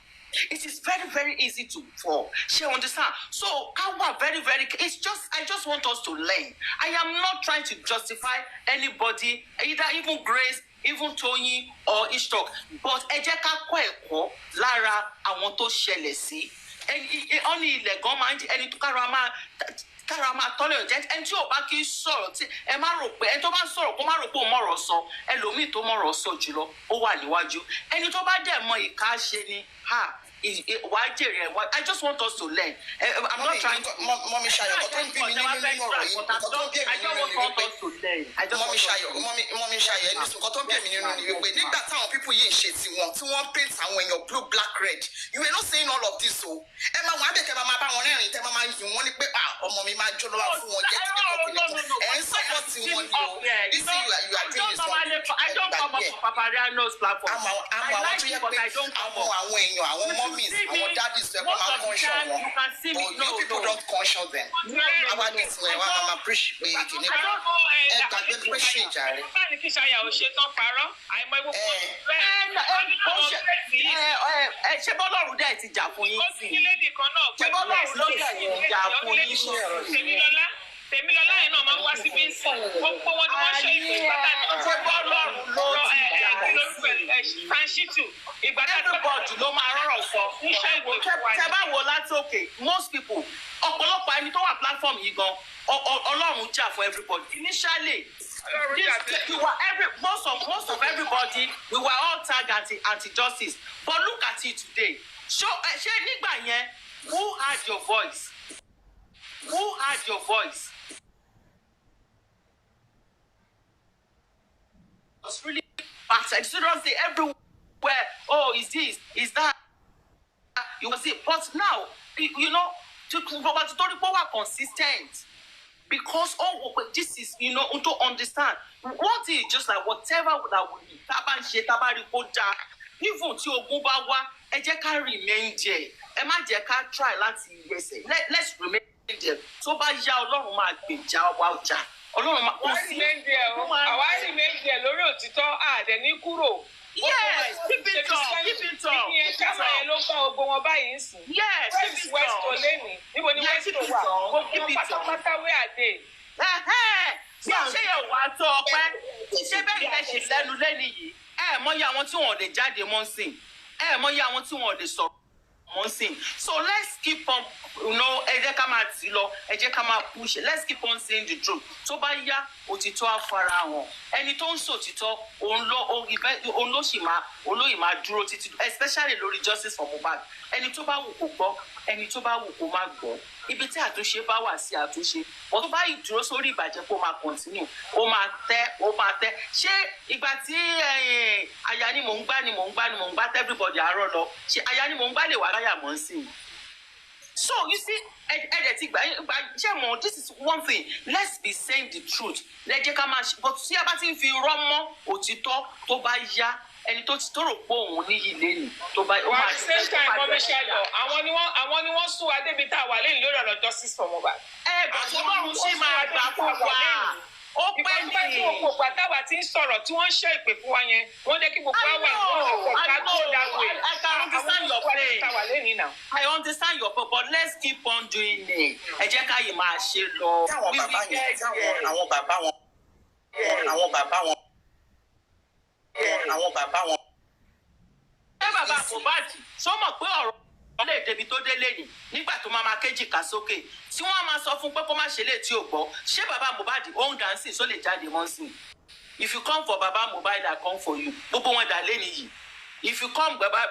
It is very, very easy to fall. She understand. So, very, very. I just want us to learn. I am not trying to justify anybody, even Grace, even Tony or Ishtok. But ẹ jẹ́ ká kọ́ ẹ̀kọ́ lára àwọn tó ṣẹlẹ̀ sí. Only ilẹ̀ gan máa ń di ẹni tó kára máa tọ́lẹ̀ ọ̀jẹ́ ẹni tí ò bá kí ń sọ̀rọ̀ tí ẹ má rò pé ẹni tó bá ń sọ̀rọ̀ kó má rò pé òun mọ̀rọ̀ sọ ẹlòmíì tó mọ̀rọ̀ sọ jùlọ ó wà níwájú ẹni tó bá dẹ̀ mọ ìka ṣe ni wàá jèrè ẹ̀ wá. I just want us to learn. I'm not trying to. Mọ́mí Ṣayọ̀ kò tó ń bí mi nínú ọ̀rọ̀ yìí kò tó ń bí mi nínú ni wípé Mọ́mí Ṣayọ̀ ẹni sùn kò tó ń bí mi nínú ni wípé nígbà táwọn pípù yìí ń ṣe tiwọn tí wọ́n paint àwọn èèyàn blue black red you were not saying all of this o ẹ máa wọn abẹ́kẹ́ máa bá wọn rẹ́rìn tẹ́ máa yìn wọ́n ní pé ọmọ mi máa jó lọ́wọ́ fún wọn jẹ́ tí kò ẹ̀ ń support wọn ni o this thing you are doing is wrong. I don't come up for Papariano's platform. àwọn tó yẹ pé àwọn èèyàn àwọn mummies àwọn daddies ẹ̀ kọ́ máa caution wọn but you people don't caution them. àwa ní tiwọn wa máa preach pé kìnìún ẹ gbàgbé pé ṣe ìjà rẹ. báyìí kí Ṣayọ̀ ò ṣe tán parọ́ àìmọ̀ ìwé ṣé bọ́lọ́run dẹ̀ ti jà fún yín sí i ṣé bọ́lọ́run ló dẹ̀ ti jà fún yín sí i. Tèmilọ́lá yẹn náà máa ń wá sí bíńsì gbogbo wọn ni wọ́n ṣe ìpè ìgbàdàn ṣé bọ́lọ́run ló ti jà fún sí i. everybody ló máa rọrọ̀ sọ. tẹ bá wo láti òkè most people ọ̀pọ̀lọpọ̀ ẹni tó wà platform yìí gan Ọlọ́run jà fún everybody initially. Most of everybody, we were all tagged anti-justice. But look at it today. So, nígbà yẹn, who had your voice? Who had your voice? It was really bad. Seriously, everywhere. Oh, is this? Is that? You will see. But now, you know, to be consistent. Because this is, you know, to understand what is just like whatever that would be. Even tí ogun bá wá, ẹ jẹ́ ká remain there. Ẹ má jẹ́ ká try láti yẹsẹ̀. Let's remain there. Tó bá yá Ọlọ́run máa gbèjà wa ọjà. Ọlọ́run máa kó sí. Àwa remain there lórí òtítọ́ àdẹ̀ ní kúrò. Yes, keep it up, keep it up. Ibi yẹn kámá yẹn ló bá ogun wọn báyìí sìn. Yes, keep it up. West Oleni. Níbo ni West wà? Gbogbo pátápátá wé àdé. Bí ṣé yẹ wà tó ọpẹ́, ṣé bẹ́ẹ̀ yẹn ṣe lẹ́nu lẹ́nu yìí? Mọyì àwọn tí wọn ò lè jáde mọ́ sìn. Mọyì àwọn tí wọn ò lè sọ̀rọ̀ So let's keep on, ẹ jẹ́ ká máa tì lọ, ẹ jẹ́ ká máa push it. Let's keep on saying the truth. Tó bá yá òtítọ́ á fara hàn. Ẹni tó ń sòtítọ́ òun ló sì máa dúró títí, especially lórí justice for Mohbad. Ẹni tó bá wù kó gbọ́, ẹni tó bá wù kó má gbọ́. Ibi tí àtúnṣe bá wà sí àtúnṣe. Wọ́n tó bá dúró sórí ìbàjẹ́ kó máa continue, ó máa tẹ́. Ṣé ìgbà tí aya ni mò ń gbá everybody àárọ̀ lọ, ṣé aya ni mò ń gbá lè wá láyà mọ́ sí i? So you see, this is one thing. Let's be saying the truth. But tí a bá ti ń fi rọ́mọ́ òtítọ́ tó bá yá, ẹni tó rò pé òun níyì lẹ́yìn tó bá. Wà á ṣe ká ẹ̀kọ́ mi ṣayọ̀, àwọn ni wọ́n sún wa débi tá a wà lẹ́yìn lórí ọ̀rọ̀ justice for Mohbad. Bàtà Ọlọ́run sì máa gbà fún wa. Ó pẹ́ ní. Ìgbà tí gbogbo pàtàwà ti ń sọ̀rọ̀ tí wọ́n ń ṣe ìpè fún wa yẹn, wọ́n jẹ́ kí gbogbo wa wà ní ọ̀ká tó dáwé. I can understand your pain. I understand your pain, but let's keep on doing it. Ẹ jẹ́ ká yìí máa ṣe lọ. Àwọn bàbá wọn. Ṣé bàbá Mohbad sọ́mọ̀ pé ọ̀rọ̀ lè débi tó dé lẹ́yìn nígbà tó máa kéjì ká sókè tí wọ́n máa sọ fún pé kó má ṣe lè tí ò gbọ́? Ṣé bàbá Mohbad ó ń dánsì só lè jáde wọ́n sìn? If you come for baba Mohbad, I come for you. Gbogbo wọn dà lé nìyí. If you come baba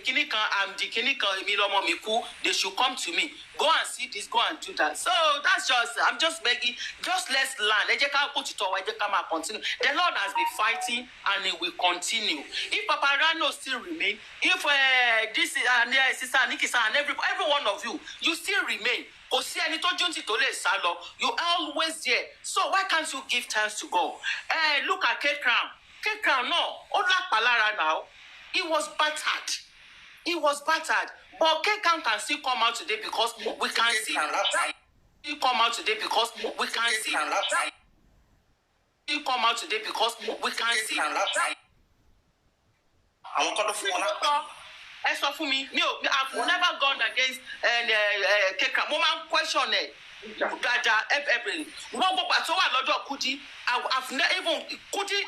kini kan amdi kini kan èmi lọmọ mi kú, they should come to me. Go and see this, go and do that. So that's I'm just begging, just let's learn. Ẹ jẹ́ ká put it on, ẹ jẹ́ ká máa continue. The Lord has been fighting and it will continue. If Papariano still remain, if this sister Nikisa and every one of you still remain. Kò sí ẹni tó jóǹtì tó lè sá lọ. You always there. So why can't you give thanks to God? Look at K-Crown. K-Crown, no. Ó lápá lára now. He was battered. But K-Crown can still come out today because we can see. He come out today because we can see. He come out today because we can see. Àwọn kan ló fún wọn lápá. Ẹ sọ fún mi, I've never gone against K-Crown. Mo máa ń question ẹ̀ dáadáa every. Wọ́n gbogbo àti wà lọ́dọ̀ Kudi. I've never even Kudi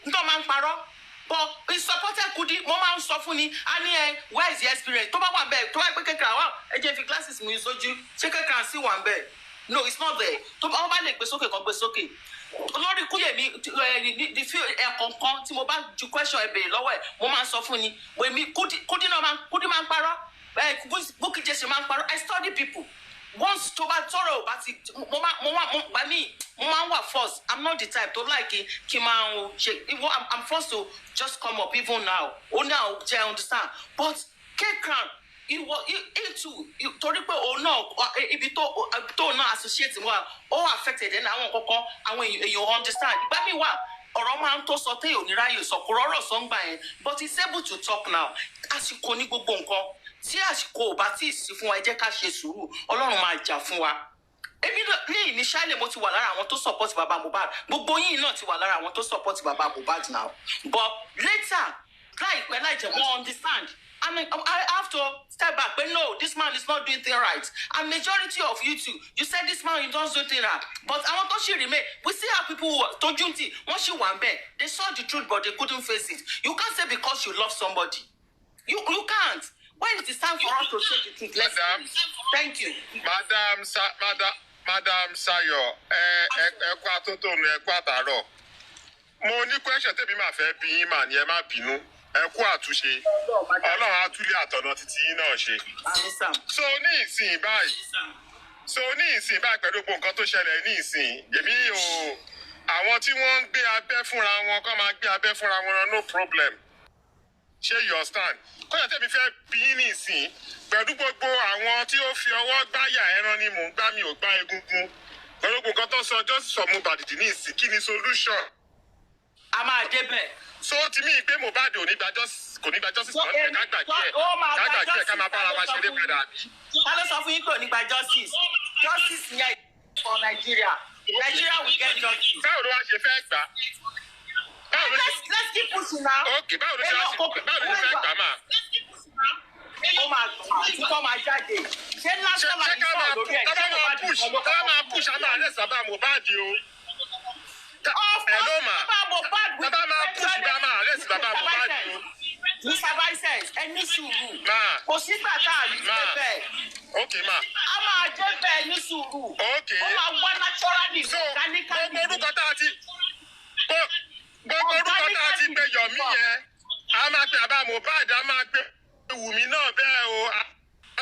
náà máa ń parọ́. But he supported Kudi. Mo máa ń sọ fún ni, a ní where is the experience? Tó bá wà bẹ́ẹ̀, tó bá gbé K-Crown wá, ẹ jẹ́ fi glasses mi sójú. Ṣé K-Crown sì wà bẹ́ẹ̀? No, it's not there. Tó bá lè gbé sókè kan gbé sókè. Lórí Kúyèmí ẹ̀kọ̀ọ̀kan tí mo bá ju question ẹ̀bẹ̀rẹ̀ lọ́wọ́ ẹ̀, mo máa ń sọ fún ni, wèmí Kudi máa ń parọ́, Bukky Jesse máa ń parọ́. I study people. Once tó bá tọrọ bá ti mo máa ń wà forced. I'm not the type to like kí n máa ṣe. I'm forced to just come up even now. Ó now jẹ́ understand. But K-Crown, torí pé òun náà ibi tó náà associate wa ó affected ẹ̀ ní àwọn kọ̀ọ̀kan àwọn èèyàn understand. Ìgbà mi wà ọ̀rọ̀ máa ń tó sọ téèyàn oníráyè sọ kò rọ́rọ̀ sọ́ngbà yẹn, but he's able to talk now. Àsìkò ní gbogbo nǹkan tí àsìkò ò bá tí ì sí fún wa, ẹ jẹ́ ká ṣe sùúrù, Ọlọ́run máa jà fún wa. Èmi ní initially mo ti wà lára àwọn tó support baba Mohbad, gbogbo yín náà ti wà lára àwọn tó support baba Mohbad now, but later láìpẹ́ láìjẹ́ wọ́n understand. I mean, I have to step back, but no, this man is not doing things right. And majority of you too, you said this man, you don't do things right. But I want to remain. We see how people told you, once you were bed, they saw the truth, but they couldn't face it. You can't say because you love somebody. You can't. When it is time for us to say the truth, let's thank you. Madam Sayo, mo ní question tẹ́bi máa fẹ́ bí yín mà ní ẹ má bínú, ẹ kú àtúnṣe, Ọlọ́run á túlé àtọ̀nà títí yín náà ṣe. So ní ìsìn báyìí pẹ̀lú gbogbo nǹkan tó ṣẹlẹ̀ ní ìsìn, èmi àwọn tí wọ́n ń gbé abẹ́ fúnra wọn kọ́ máa gbé abẹ́ fúnra wọn, no problem. Ṣé you understand? Kọ́yọ̀ tẹ́mi fẹ́ bí yín ní ìsìn pẹ̀lú gbogbo àwọn tí ó fi ọwọ́ gbáyà ẹran ni mò ń gbá mi ò gbá egungun. Pẹ̀lú gbogbo nǹkan tó sọ justice for Mohbad ní ìsìn, kí ni solution? A máa débẹ̀. So ti mí pé Mohbad kò ní gba justice lọ́dún ká gbàgbé ẹ̀ ká máa bára wa ṣeré padà. Ta ló sọ fún yín pé ò ní gba justice? Justice yẹn for Nigeria. Nigeria will get justice. Báwo ló wá ṣe fẹ́ gbà? Let's keep pushing now. Okay, báwo ló ṣe fẹ́ gbà máa? Ó máa tún kọ́ máa jáde. Ṣé national is not lórí ẹ̀? Ká máa push àmà àlẹ́ sábà Mohbad o. Hello ma. Bàbá máa push bá máa arrest bàbá Mohbad o. Mr. Vincent, ẹni sùúrù. Ma. Kò sí gbàtà àmì bẹ́ẹ̀. Okay, ma. A máa jẹ́ bẹ́ẹ̀ ní sùúrù. Okay. Ó máa wá naturally. So, gbogbo orúkọ tá a ti pe Yọ̀mí yẹn, a máa pe àbá Mohbad, a máa pe Wùmí náà bẹ́ẹ̀ o. Ẹ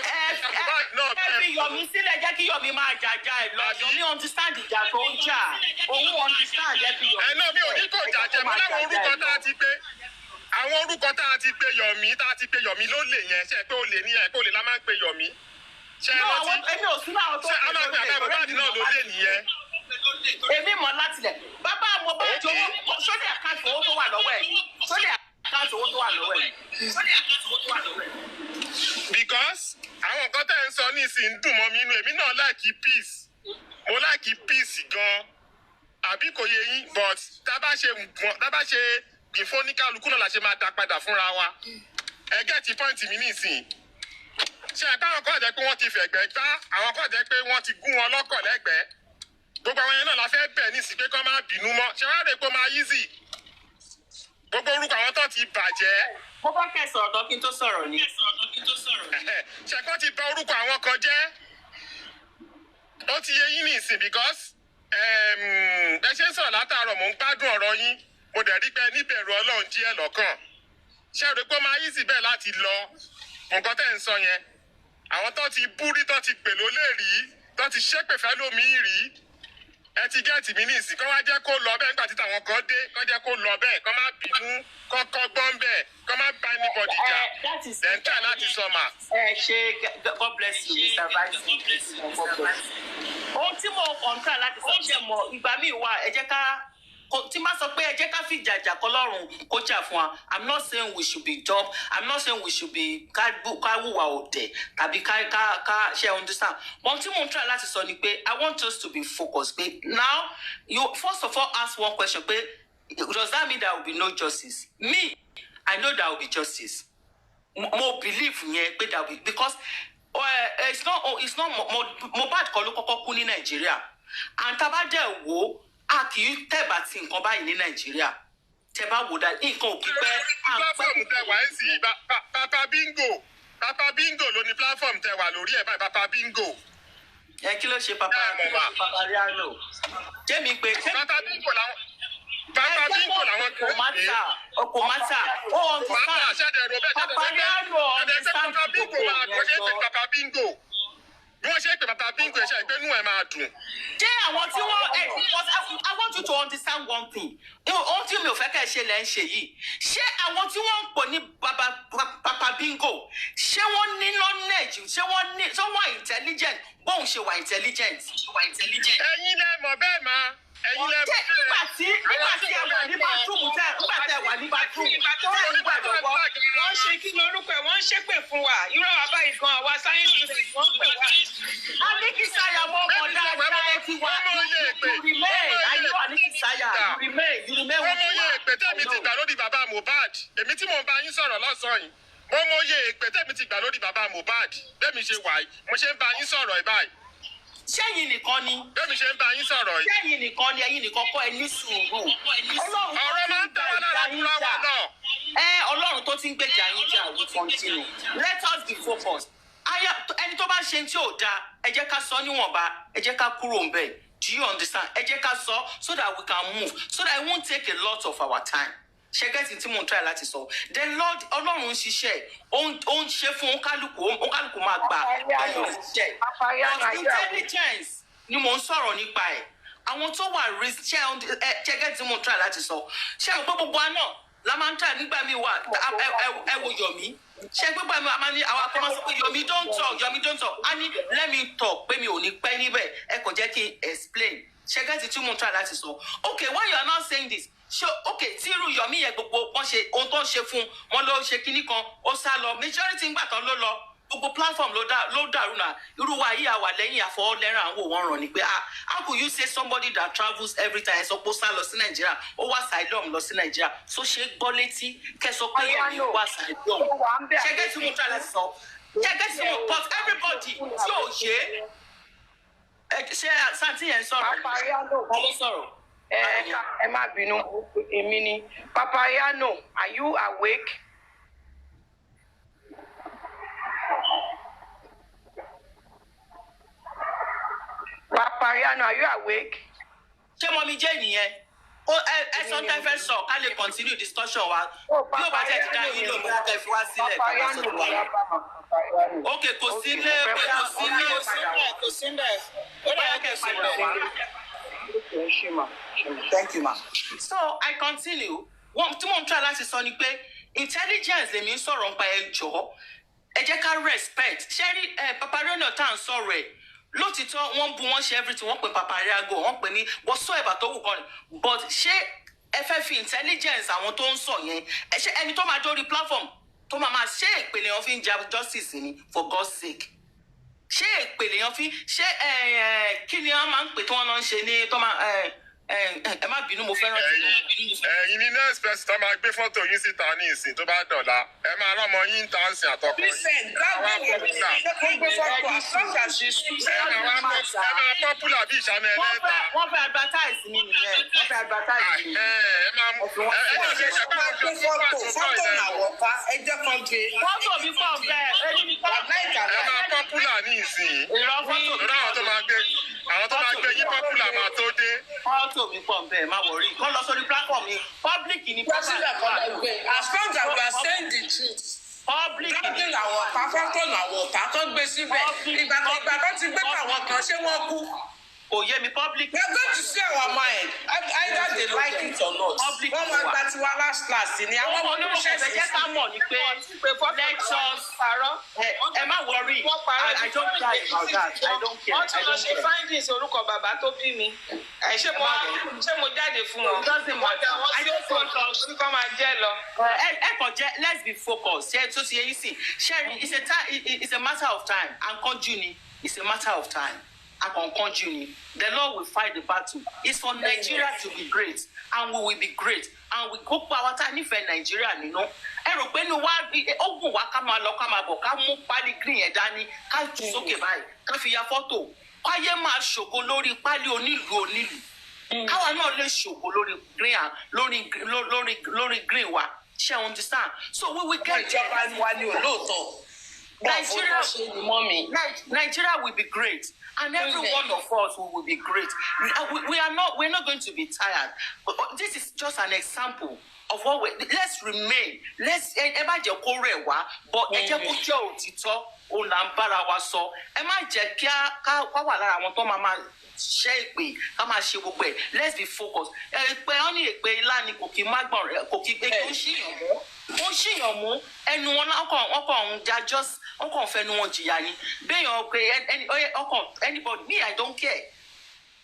fi Yọ̀mí sílẹ̀ jẹ́ kí Yọ̀mí máa jàjà ẹ̀ lọ. Yọ̀mí understand ìjà tó ń jà. Òun understand ẹ fi Yọ̀mí. Ẹ náà mi ò ní kò jàjẹ́ mọ́ láwọn orúkọ tá a ti pe. Àwọn orúkọ tá a ti pe Yọ̀mí, tá a ti pe Yọ̀mí ló lè yẹn. Ṣé pé ó lè ní ẹ̀ pé ó lè la máa ń pe Yọ̀mí? Ṣé ẹ rántí? Èmi ò sí láwọn tó ṣé a máa pe àbá Mohbad náà ló lè nìyẹn? Èmi mọ̀ láti lẹ̀. Bàbá Mohbad owó sórí àkáǹtì owó tó wà lọ́wọ́ ẹ̀. Sórí àkáǹtì owó tó wà lọ́wọ́ ẹ̀. Because àwọn nǹkan tẹ́ ń sọ nísìnyí ń dùn mọ́ mi inú èmi náà láìkí peace. Mo láìkí peace gan. Àbí kò yẹ yín but tá a bá ṣe ìfọ́níkálukú náà la ṣe máa dá padà fúnra wa. Ẹ gẹ́ẹ̀tì pọ́ìntì mi nísìnyí. Ṣé àtàwọn kan jẹ́ pé wọ́n ti fẹ̀gbẹ́ gbá àwọn kan jẹ́ pé wọ́n ti gún wọn lọ́kọ̀ lẹ́gbẹ̀ẹ́. Gbogbo àwọn yẹn náà la fẹ́ bẹ̀ nísìnyí pé kọ́ máa bínú mọ́. Ṣé wàá rè pé ó máa easy? Gbogbo orúkọ àwọn tó ti bàjẹ́. Mo bá kẹ́ sọ̀rọ̀ tán kí n tó sọ̀rọ̀ ni. Ṣé kán ti bà orúkọ àwọn kan jẹ́? Ó ti yé yín nísìn because ẹ ṣe ń sọ̀rọ̀ látàárọ̀ mò ń gbádùn ọ̀rọ̀ yín. Mo dẹ̀ rí pé níbẹ̀rù Ọlọ́run jí ẹ lọ́kàn. Ṣé rè pé ó máa easy bẹ́ẹ̀ láti lọ? Nǹkan tẹ́ ń sọ yẹn. Àwọn tó ti bú rí tó ti pè lólè rí tó ti ṣépè fẹ́ lómi rí. Ẹ ti gẹ́ẹ̀tì mi nísìn kọ́ wá jẹ́ kó lọ bẹ́ẹ̀ nígbà tí tàwọn kan dé kọ́ jẹ́ kó lọ bẹ́ẹ̀ kọ́ má bínú kọ́ gbọ́n bẹ́ẹ̀ kọ́ má bá anybody jà then try láti sọ mà. Ẹ ṣe God bless you Mr. Vice. Ohun tí mo kàn ń tà láti sọ ṣe mọ ìgbà míì wà ẹ jẹ́ ká tí má sọ pé ẹ jẹ́ ká fi ìjàjà kọ́ lọ́rùn kó jà fún wa. I'm not saying we should be dumb. I'm not saying we should be ká wùwà òdẹ̀ tàbí ká ṣe understand. Ohun tí mo ń tà láti sọ ni pé I want us to be focused pé now you first of all ask one question pé does that mean there will be no justice? Me, I know there will be justice. Mo believe yẹn pé there will be because it's not Mohbad kọ́ ló kọ́kọ́ kú ní Nàìjíríà and tá a bá dẹ̀ wò a kì í tẹ̀bà tí nǹkan báyìí ní Nàìjíríà tẹ́ bá wò dá nǹkan ò kí pẹ́ platform tẹ wà ẹ́ sì Papa Bingo ló ní platform tẹ wà lórí ẹ̀ báyìí Papa Bingo. Ẹ kí ló ṣe Papariano? Jẹ́mi pé Papa Bingo làwọn kan ń pè é. Ọkọ̀ mátà ó understand. Papariano understand Papa Bingo wà kó ṣe pé Papa Bingo. Bí wọ́n ṣe pé Papa Bingo ẹ̀ṣẹ̀ ìpinnu ẹ̀ máa dùn. Ṣé àwọn tí wọ́n I want you to understand one thing. Ohun tí mi ò fẹ́ kẹ́ ẹ ṣe lẹ́ ń ṣe yìí. Ṣé àwọn tí wọ́n ń pò ní Papa Bingo ṣé wọ́n ní knowledge ṣé wọ́n intelligent bóun ṣe wà intelligent? Ẹ̀yin lẹ mọ̀ bẹ́ẹ̀ máa. Ẹ̀yin lẹ mọ̀ bẹ́ẹ̀. Nígbà tí ẹ wà ní bátúmù nígbà tẹ wà ní bátúmù tẹ ń gbàdọ̀ wọ́. Wọ́n ṣe kí lorúkọ ẹ̀ wọ́n ń ṣépè fún wa. Irú àwọn báyìí gan àwa sáyẹ́nsì wọ́n ń pè wá. A ní kí sáyà mọ́ ọmọ dáadáa ẹ ti wá. You remain. Ayé wà ní kí sáyà. You remain. Wọ́n mọ iye èpè tẹ́mi ti gbà lórí bàbá Mohbad. Èmi tí mò ń bá yín sọ̀rọ̀ lọ́sàn-án yìí. Mo mọ iye èpè tẹ́mi ti gbà lórí bàbá Mohbad. Bẹ́ẹ̀mi ṣe wà yìí. Mo ṣe ń bá yín sọ̀rọ̀ báyìí. Ṣẹ́yìn nìkan ni. Bẹ́ẹ̀mi ṣe ń bá yín sọ̀rọ̀ yìí. Ṣẹ́yìn nìkan ni ẹ̀yin nìkan kọ́ ẹ ní sùúrù. Ọ̀rọ̀ máa ń tẹ̀ wá lára fúnra wa náà. Ọlọ́run tó ti ń gbèjà yín jà we continue. Let us be focused. Ẹni tó bá ṣe tí ò dáa, ẹ jẹ́ ká sọ níwọ̀nba, ẹ jẹ́ ká kúrò ń bẹ̀. Do you understand? Ẹ jẹ́ ká sọ so that we can move, so that it won't take a lot of our time. Ṣé gẹ́tì tí mo ń try láti sọ? The Lord Ọlọ́run ń ṣiṣẹ́, ó ń ṣe fún kálukú máa gbà. But intelligence ni mo ń sọ̀rọ̀ nípa ẹ̀. Àwọn tó wà risk ṣé gẹ́tì tí mo ń try láti sọ. Ṣé àwọn gbogbo àná la máa ń try nígbà míì wà ẹ wo Yọ̀mí. Ṣé gbogbo àmì àmà ni àwọn akọ́mọ́ sọ pé Yomi don't talk. A ní let me talk pé mi ò ní pẹ́ níbẹ̀ ẹ kò jẹ́ kí n explain. Ṣé gẹ́tì tí mo ń try láti sọ? Okay, when you are not saying this, so okay tí irú Yomi yẹn gbogbo wọ́n ṣe ohun tó ń ṣe fún wọn ló ṣe kinní kan ó sá lọ majority ńgbà tán ló lọ gbogbo platform ló dàrú náà irú wa yìí àwà lẹ́yìn àfọwọ́lẹ́rìn àwọn òwò ràn ní pé how could you say somebody that travels every time ẹ sọ pé ó sá lọ sí Nàìjíríà ó wá asylum lọ sí Nàìjíríà so ṣe gbọ́ létí kẹ́ sọ pé Yomi wá asylum ṣẹ́gẹ́ tí mo try láti sọ ṣẹ́gẹ́ tí mo but everybody tí ò ṣe santi yẹn sọ̀rọ̀ ọmọ sọ̀rọ̀. Ẹ má bínú èmi ni Papariano, are you awake? Papariano, are you awake? Ṣé mọ́mí jẹ́ nìyẹn? Ẹ sọ tẹ́ fẹ́ sọ ká lè continue discussion wa. Bí ó bá jẹ́ ti dá yín lò bí wọ́n fi wá sílẹ̀ ká lọ sọ̀rọ̀ wa. Ok, kò sílé, kò sílé. Ó dẹ̀ kẹ́ sọ̀rọ̀ wa. Thank you, ma. So I continue. Tí mò ń try láti sọ ni pé intelligence lèmi ń sọ̀rọ̀ nípa ẹjọ́. Ẹ jẹ́ ká respect. Ṣé rí Papariano tá à ń sọ̀rọ̀ ẹ̀? Lótìtọ́ wọ́n bu wọ́n ṣe everything wọ́n pè Papariano wọ́n pè ní whatsoever tó wù kan but ṣé ẹ fẹ́ fi intelligence àwọn tó ń sọ yẹn ẹ ṣe ẹni tó máa dórí platform tó máa ṣe ìpele yẹn fi ń ja justice ni for God's sake ṣé ìpele yẹn fi ṣé kí ni wọ́n máa ń pè tí wọ́n náà ń ṣe ní tó máa ẹ má bínú mo fẹ́ràn tí ẹ̀yin ní next person tó máa gbé fọ́tò yín síta ní ìsìn tó bá dọ̀la ẹ máa rọ́mọ yín tá à ń sìn àtọkọ yín. ẹ máa popular bí ìṣáná ẹlẹ́ta. wọ́n fẹ́ advertise mi nìyẹn wọ́n fẹ́ advertise mi. ẹ máa mú ẹ náà ṣe ṣe bá wọn gbé fọ́tò làwọ̀ ká ẹ jẹ́ kan gbé. fọ́tò mi pọ̀ bẹ́ẹ̀ ẹ máa popular ní ìsìn. àwọn tó máa gbé yín popular máa tó dé. fọ́tò mi pọ̀ bẹ́ẹ̀ má wọrí kọ́ lọ sórí platform mi public ni President Kọ́lẹ́gbẹ́, as long as we are saying the truth. public ni. Káàdì làwọn ọ̀tá fọ́tò làwọn ọ̀tá tó gbé síbẹ̀. Ìgbà tó ti gbé àwọn kan ṣé wọ́n kú. kò yé mi public. We are going to see our mind either they like it or not. Public wọ́n máa gba tiwa last ni àwọn ọmọ oníṣẹ́ ẹ jẹ́ ká mọ̀ ní pé lectures ẹ má worry I don't care about that I don't care. wọ́n ti lọ ṣe findings orúkọ bàbá tó bí mi. ṣé mo jáde fún wọn. doesn't matter I just want to kọ́ máa jẹ́ lọ. ẹ kàn jẹ́ let's be focused ṣe tó ti yẹ yín sí ṣe it's a matter of time and kánjú ni it's a matter of time. The Lord will fight the battle. It's for Nigeria to be great, and we will be great. And we go power time for Nigeria, you know. Ẹ rò pé inú wa ogun wa ká máa lọ ká máa bọ̀ ká mú pálí green yẹn dání ká jù sókè báyìí ká fi ya fọ́tò káyé máa ṣògo lórí pálí onílù. Káwa náà lè ṣògo lórí green wa. Ṣé o understand? So we will get ìjọba wa ni olóòótọ́. Nigeria will be great. And every one of us will be great. We're not going to be tired. But this is just an example of what let's remain. Let's ẹ má jẹ́ kó rẹ̀ wá, but ẹ jẹ́ kó jẹ́ òtítọ́ òun là ń bára wa sọ. Ẹ má jẹ́ kí ká wà lára àwọn tó máa ṣe ìpè ká máa ṣe gbogbo ẹ̀. Let's be focused. Èpè wọn ní èpè ilá ni kò kí má gbọ̀n rẹ̀ kò kí gbé kí ó ṣìyàn mú. Ó ṣìyàn mú ẹnu wọn ọkàn ń já just ọkàn fẹnu wọn jìyà ni béèyàn pé anybody me I don't care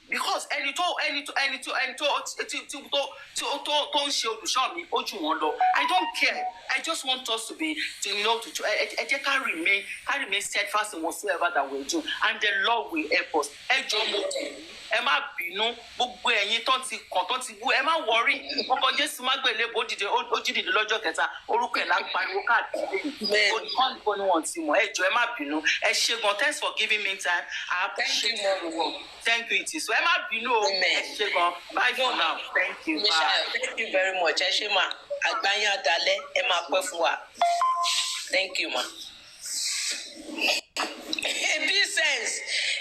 because ẹni tó ń ṣe olùṣọ́ mi ó jù wọ́n lọ I don't care I just want us to be ẹ jẹ́ ká remain steadfast in whatsoever that we do and the Lord will help us ẹ jọ mo ẹ má bínú gbogbo ẹ̀yin tó ti kàn tó ti bú ẹ má wọrí ọkọ Jésù má gbèlè bó dìde ó jí dìde lọ́jọ́ kẹta orúkọ ẹ̀ là ń pariwo káàkiri olùkọ́ ni wọ́n ti mọ̀ ẹ jọ ẹ má bínú ẹ ṣé gan thanks for giving me time I appreciate you thank you it is so ẹ má bínú o ẹ ṣé gan bye for now thank you bye. Thank you very much ẹ ṣé ma àgbáyé àdálẹ́ ẹ máa pẹ́ fún wa thank you ma. Big sense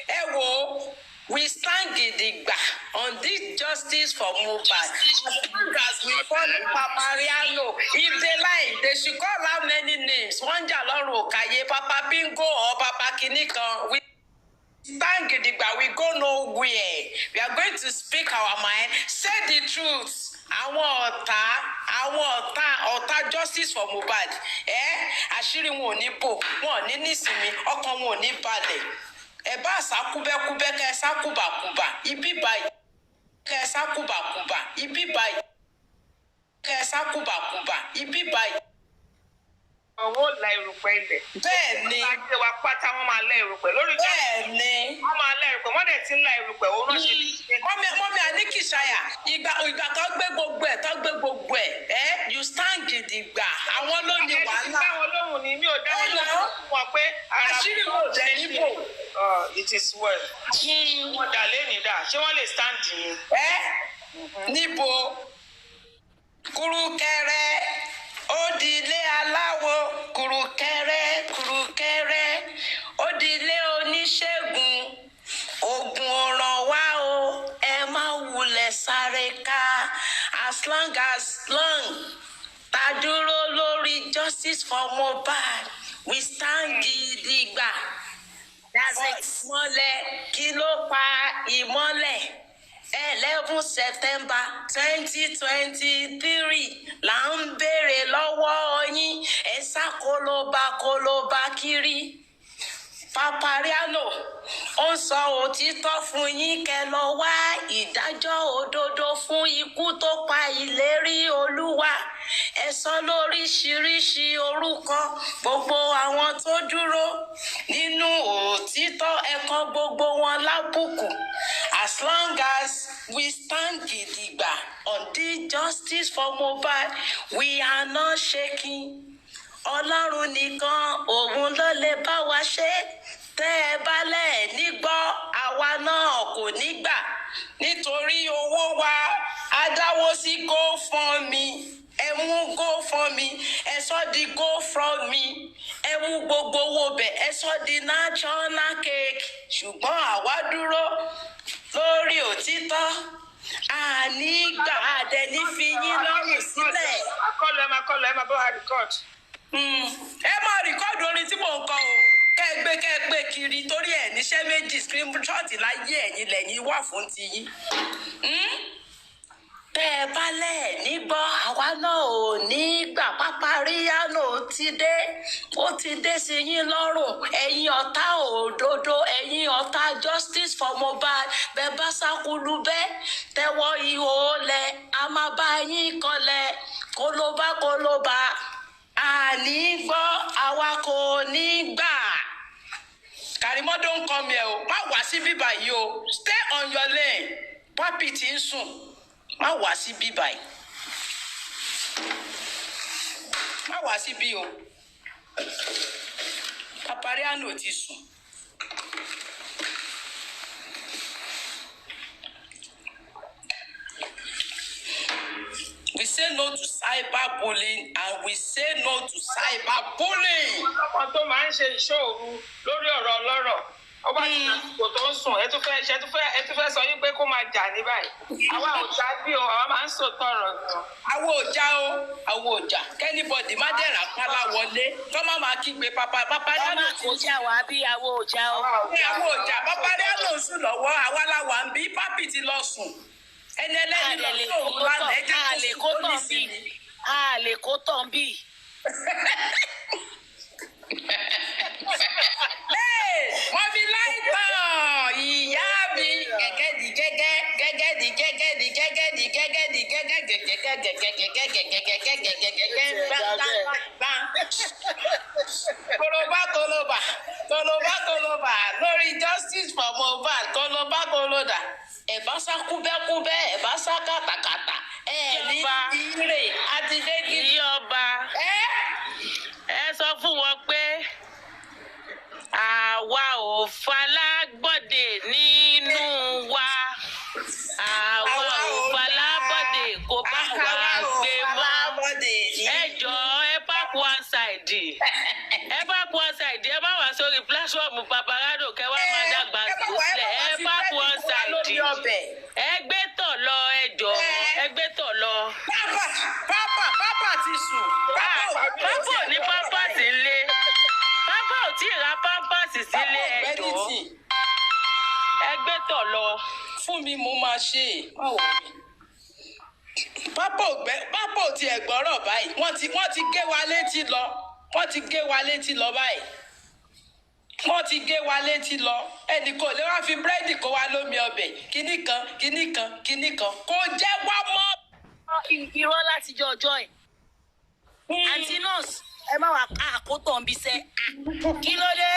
ẹ wo. We stand gidigba on this justice for Mohbad. As long as we follow Papariano, if they lie, they should call out many names. Wọ́n jà lọ́rùn òkàyè Papa Bingo or Papa Kinikan. We stand gidigba, we go nowhere. We are going to speak our mind, say the truth. Àwọn ọ̀tá justice for Mohbad. Àṣírí wọn ò ní bò, wọn ò ní nísinmi, ọkàn wọn ò ní balẹ̀. Ẹ bá sákúbẹ́kúbẹ́ kẹ́ ẹ sákúbàkúbà ibi báyìí kẹ́ ẹ sákúbàkúbà ibi báyìí kẹ́ ẹ sákúbàkúbà ibi báyìí. Owó la erùpẹ̀ ilẹ̀. Bẹ́ẹ̀ ni. Wọ́n máa wa pátá wọ́n máa la erùpẹ̀ lórí ìjọba. Bẹ́ẹ̀ ni. Wọ́n máa la erùpẹ̀ wọ́n dẹ̀ ti ń la erùpẹ̀ òun náà ṣe. Mọ́mí Aníkìsáyà ìgbà tó gbé gbogbo ẹ̀ you stand gidigba àwọn ló ní wàhálà. Báwọn lóhùn ni mi ò dá wọn lóhùn wọn pé àṣírí wọn ò jẹ́ níbò. It is well. Wọ́n dà lẹ́nìí dà ṣé wọ́n lè stand ni. Níbo kúrúkẹrẹ ó di ilé aláwo kúrúkẹrẹ ó di ilé oníṣègùn oògùn ọ̀ràn wá as long ta dúró lórí justice for Mohbad, we stand gidigba. That's it. Ìmọ́lẹ̀ kí ló pa ìmọ́lẹ̀? 11 September 2023 là ń béèrè lọ́wọ́ yín, ẹ sá kólóbá kiri. Papariano ó sọ òtítọ́ fún yín, kẹ́ lọ wá ìdájọ́ òdodo fún ikú tó pa ìlérí Olúwa. Ẹ sọ lóríṣiríṣi orúkọ gbogbo àwọn tó dúró nínú òtítọ́, ẹ kàn gbogbo wọn lábùkù. As long as we stand gidigba on the justice for Mohbad, we are not shaking. Ọlọ́run nìkan òun ló lè bá wa ṣe. Tẹ́ ẹ bá lẹ̀ nígbọ́, àwa náà kò ní gbà. Nítorí owó wa a dáwó sí GoFundMe. Ẹ mú GoFundMe, ẹ sọ di GoFundMe. Ẹ mú gbogbo owó bẹ̀, ẹ sọ di national cake. Ṣùgbọ́n àwa dúró lórí òtítọ́. Àní gbà àdẹ̀ní fi yín lọ́rùn sílẹ̀. Ẹ máa bá wa record. Ẹ máa rìkọ́dù orin tí mò ń kọ o. Kẹ́gbé kiri torí ẹ̀ níṣẹ́ méjì screenshot láyé ẹ̀yin lẹ́yìn wà fún tiyín. Tẹ́ ẹ bá lẹ̀ nígbọ́, àwa náà ò ní gbà. Papariano ti dé, ó ti dé sí yín lọ́rùn. Ẹ̀yin ọ̀tá òdodo, ẹ̀yin ọ̀tá justice for Mohbad, bẹ́ẹ̀ bá sákúlú bẹ́ẹ̀ tẹ́wọ́ ihò lẹ̀, a máa bá yín kọlẹ̀ kólóbá. Àní gbọ́, àwa kò ní gbà. Karimo don't come here o. Má wá sí bíbá yìí o. Stay on your lane. Papi ti ń sùn. Má wá sí bíbá yìí. Má wá sí bí o. Papariano ti sùn. We say no to cyberbullying and we say no to cyberbullying. Ọkàn tó máa ń ṣe ìṣòro lórí ọ̀rọ̀ ọlọ́rọ̀. Ó bá ti àsìkò tó ń sùn, ẹ tún fẹ́ sọ yín pé kó máa jà ní báyìí. Àwa ò já bí o, àwa máa ń sòtọ̀ ọ̀rọ̀ gan. Àwa ò já. Kẹ́nìbọ̀dì má dẹ̀rà pálá wọlé. Kọ́ máa kígbe Papariano. Ọmọ kò já wá bí àwa ò já o. Àwa ò já. Papariano sùn lọ́wọ́, àwa la wà ń bí. Papi ti lọ sùn. Ẹni ẹlẹ́ni lọ tó òun lánàá ẹjẹ́ kó ní sí ni. A lè kó tán bí. Wọ́n fi láìpẹ́ ìyá mi gẹ́gẹ́dì kólóbá lórí justice for Mohbad kólóbá. Ẹ̀bá sá kúbẹ́kúbẹ́, ẹ̀bá sá kàtàkàtà, ní ire àti dégí. Ìyá ọba, ẹ sọ fún wọn pé àwa ò falágbọ́dé nínú wa. Àwa ò falágbọ́dé kó bá wa gbé mọ́. Ẹ jọ̀ọ́, ẹ park one side. Ẹ bá wà sórí platform Papariano kẹwàá máa dàgbà sílẹ̀. Ẹ park one side. Ẹ gbé tọ̀ lọ, ẹ jọ̀ọ́, ẹ gbé tọ̀ lọ. Pápá ti sùn. Pápá ò ní pápá sí ilé. Pápá ò tí ì ra pampers sílé, ẹ jọ̀ọ́. Ẹ gbé tọ̀ lọ. Fún mi mo máa ṣe é. Pápá ò tiẹ̀ gbọ́rọ̀ báyìí. Wọ́n ti gé wa létí lọ. Wọ́n ti gé wa létí lọ. Ẹnì kò lè wá fi búrẹ́dì kó wa lómi ọbẹ̀. Kíní kan. Kò jẹ́ wá mọ́. Irọ́ látijọ́ ọjọ́ ẹ̀. Àǹtí nọ́ọ̀sì, ẹ má wà àkótọ̀ ń bí sẹ́. Kí ló dé?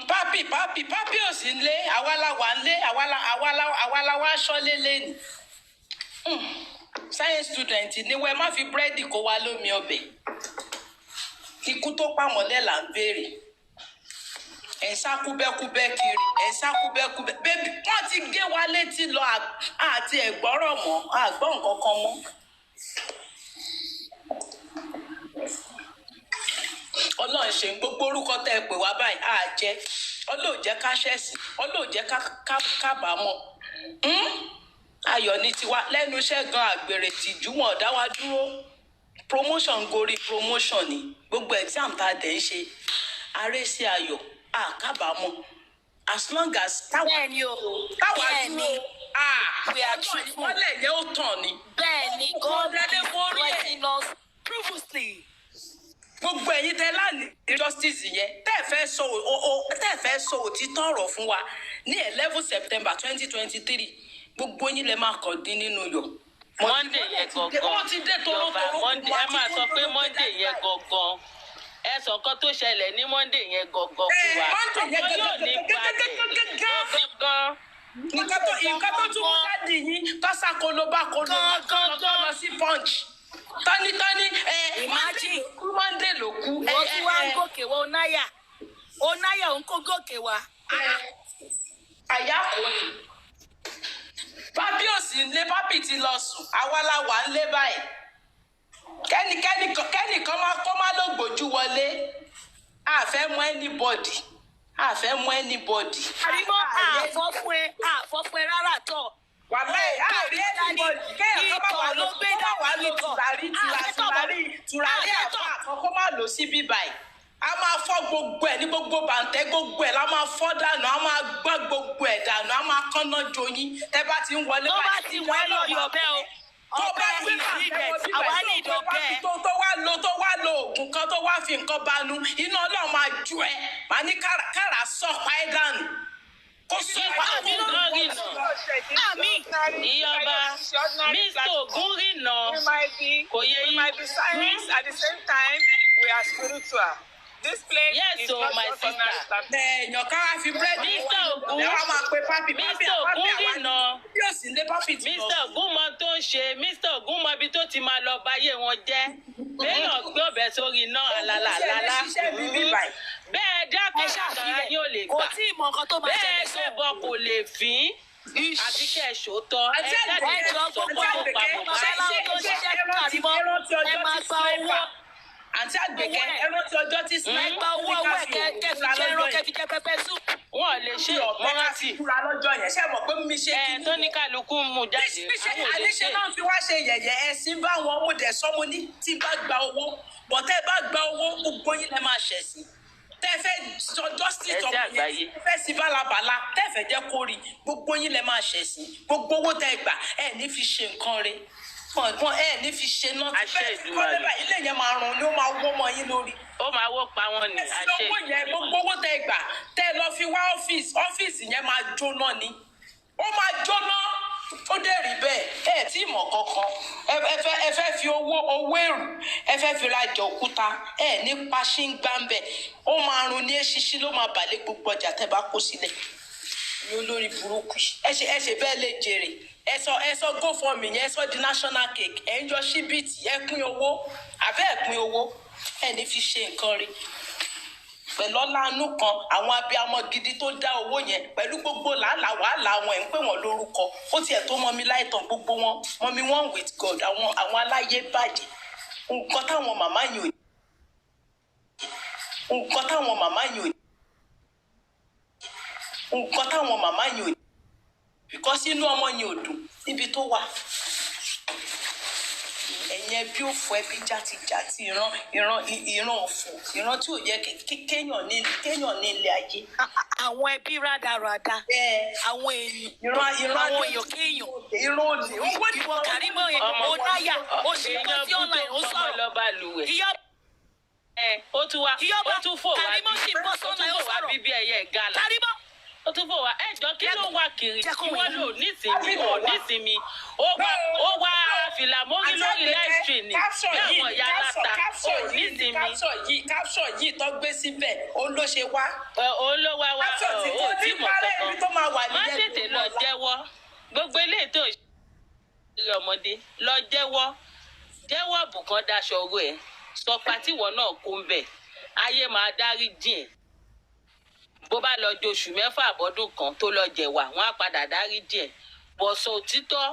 Papi ò sí nlé. Àwa la wà nlé. Àwa la wá ṣọ́lé lẹ́nu. Science student ni wẹ́ẹ́ má fi búrẹ́dì kó wa lómi ọbẹ̀. Ikú tó pàmọ́lẹ̀ là ń béèrè. Ẹ sá kúbẹ́kúbẹ́ kiri. Bébí wọ́n ti gé wa létí lọ àti ẹ̀gbọ́rọ̀ mọ́. Àgbọ̀ nǹkan kan mọ́. Ọlọ́run ṣe gbogbo orúkọ tẹ́ ẹ pè wá báyìí á jẹ́. Ọlọ́run jẹ́ ká ṣẹ̀sìn. Ọlọ́run jẹ́ ká kábàámọ̀. ayọ̀ ní tiwa lẹ́nu iṣẹ́ gan àgbèrè tìjú wọn dá wa dúró promotion gorí promotion ni gbogbo exam tá a dẹ̀ ń ṣe aré sí ayọ̀ àkábàámọ̀ as long as táwa dúró ìmọ́lẹ̀ yẹn ó tàn ní. bẹ́ẹ̀ni God is working us previously. gbogbo ẹ̀yin tẹ́ láàní justice yẹn tẹ́ fẹ́ sọ òtítọ́ ọ̀rọ̀ fún wa ní 11 September 2023 gbogbo yín lè máa kàn dín nínú yọ. Monday yẹn gangan Yorùbá ẹ máa sọ pé Monday yẹn gangan ẹ sọ kan tó ṣẹlẹ̀ ní Monday yẹn gangan fún wa ọkọ yóò ní balẹ̀ gangan. nǹkan tó tún mú dáàdì yín tọ́sà kolobá lọ sí punch tọ́nítọ́ní imagine Monday ló kú. wọ́n tún wá ń gòkè wá onáyà òun kó gòkè wá. àyà kò ní pápí òsì ńlé pápí ti lọ sùn àwa la wà ńlé báyìí kẹ́nìkan kó má ló gbójú wọlé àfẹ́ mú anybody. àrímọ́ àfọ́ fún ẹ rárá tọ̀. wàláì àrí anybody kéèyàn kọ́ bá wà ló gbé dá wà ló tùràrí àkọ́kọ́ má lò sí bíbáyìí a máa fọ́ gbogbo ẹ̀ ní gbogbo bàǹtẹ́ gbogbo ẹ̀ la máa fọ́ dànù a máa gbọ́ gbogbo ẹ̀ dànù a máa kọ́nà joyin tẹ́ bá ti ń wọlé tó bá ti wọ́n lọ yọ̀ bẹ́ẹ̀ o ọbẹ̀ ìrìnlẹ̀ àwa ní ìdọ̀bẹ́. tó wá lo oògùn kan tó wá fi nǹkan banu iná Ọlọ́run máa ju ẹ màá ní kára sọ̀pá ẹ̀ dànù kó sọ̀pá àmì ìyọba Mr. Ogunrina kò yẹ yín. We might be science at the same time we are spiritual. This place yes, is so not my just sister. Èèyàn ká wá fi búrẹ́dì lẹ́wọ̀n máa pe pápí Mr. Ogunrina yóò sì lé pápí tí lọ. Mr. Ogun mọ tó ń ṣe Mr. Ogun mọ ibi tó ti máa lọ báyé wọn jẹ́ léèyàn gbé ọ̀bẹ sórí iná àlàlàlà bẹ́ẹ̀ dákẹ́ ṣàkàrà yóò lè gbà kò tí ì mọ nǹkan tó máa ṣẹlẹ̀ bẹ́ẹ̀ gbẹ́bọ kò lè fín àti kẹ́ ẹ̀ ṣòótọ́ ẹ jáde ẹ jọ gbogbo àwọn babaláwo tó ṣiṣẹ́ kàrímọ́ ẹ máa gba owó. àǹtí àgbẹ̀kẹ́ ẹran tí ọjọ́ tí sinmi gba owó ẹ̀ kẹfì jẹ ẹran kẹfì jẹ pẹpẹ soup. wọn lè ṣe mọ́rántì ìfura lọ́jọ́ yẹn ṣé mọ̀ pé mi ṣe kí ni. tó ní kálukú mú jáde àwọn ò lè ṣe. àníṣe náà fi wá ṣe yẹ̀yẹ́ ẹ̀sìn bá wọn mú dẹ̀ sọ́mu ní tí bá gba owó bọ̀tẹ́ bá gba owó gbogbo yín lẹ máa ṣẹ̀ sí. tẹ́fẹ́ sọ justice ọmọ yẹn tẹ́fẹ́ sí bálabàla tẹ́fẹ́ jẹ́ kó rí gbogbo yín lẹ máa ṣẹ̀ sí. gbogbo owó tẹ́ gbà ẹ̀ ní fi ṣe nǹkan rẹ̀ wọn ẹ ní fi ṣe náà tí bẹ́ẹ̀ fi kọ́ lẹ́bàá ilé yẹn máa rùn ni ó máa wọ́ mọ́ yín lórí. ó máa wó pa wọn ní àṣẹ ìdúró yẹn gbogbo owó tẹ gbà tẹ lọ fi wá ọ́fíìsì yẹn máa jóná ni ó máa jóná ó dẹ̀ rí bẹ́ẹ̀ ẹ tí mọ̀ kankan ẹ fẹ́ fi owó èrú ẹ fẹ́ fi rajà òkúta ẹ ní paṣíngbá ń bẹ̀ ó máa rùn ní eṣiṣi ló máa bàlẹ́ gbogbo ọjà tẹ bá kó sílẹ̀ ní olórí burúkú ẹ ṣe bẹ́ẹ̀ lè jèrè ẹ sọ GoFundMe yẹn ẹ sọ di national cake ẹ ń yọ ṣíbìtì ẹ pín owó àbẹ́ ẹ pín owó ẹ ní fi ṣe nǹkan rí pẹ̀lú ọ̀làánú kan àwọn abiyamọ gidi tó dá owó yẹn pẹ̀lú gbogbo làálàá wàhálà wọn ẹ̀ ń pè wọ́n lórúkọ ó tiẹ̀ tó mọ́mí láìtàn gbogbo wọn mọ́mí one with God àwọn aláyé bàjẹ́ nǹkan táwọn màmá yìí ò because inú ọmọ yẹn ò dùn níbi tó wà ẹ̀yin ẹbí òfò ẹbí játijàti ìran òfò ìran tí ò yẹ kéèyàn ní ilé ayé. àwọn ẹbí rádaràda àwọn èèyàn àwọn èèyàn kéèyàn ìran òní ìwọ Karimo yẹn ó náyà ó ṣe nǹkan tí online ó sọ̀rọ̀ ó tún fò wá bíbí ẹyẹ gàlà. Karimo ó tún fò wá ẹjọ́ kí ló wà kiri kí wọ́n lò nísìnyí ó wá fìlà mórí lórí live stream ni bí àwọn ìyá aláta ó nísìnyí. caption yìí tó gbé síbẹ̀ òun ló ṣe wá. òun ló wá ó tí mọ̀ kankan má tètè lọ jẹ́wọ́ gbogbo eléyìí tó ṣe ọmọdé lọ jẹ́wọ́ bùkán daṣọ owó ẹ̀ sọ pàtíwọ̀ náà kó ń bẹ̀ ayé máa dárí jìn bó bá lọ di oṣù mẹ́fà àbọ̀dún kan tó lọ jẹ̀wà wọ́n á padà dárí díẹ̀ bọ̀sọ̀ òtítọ́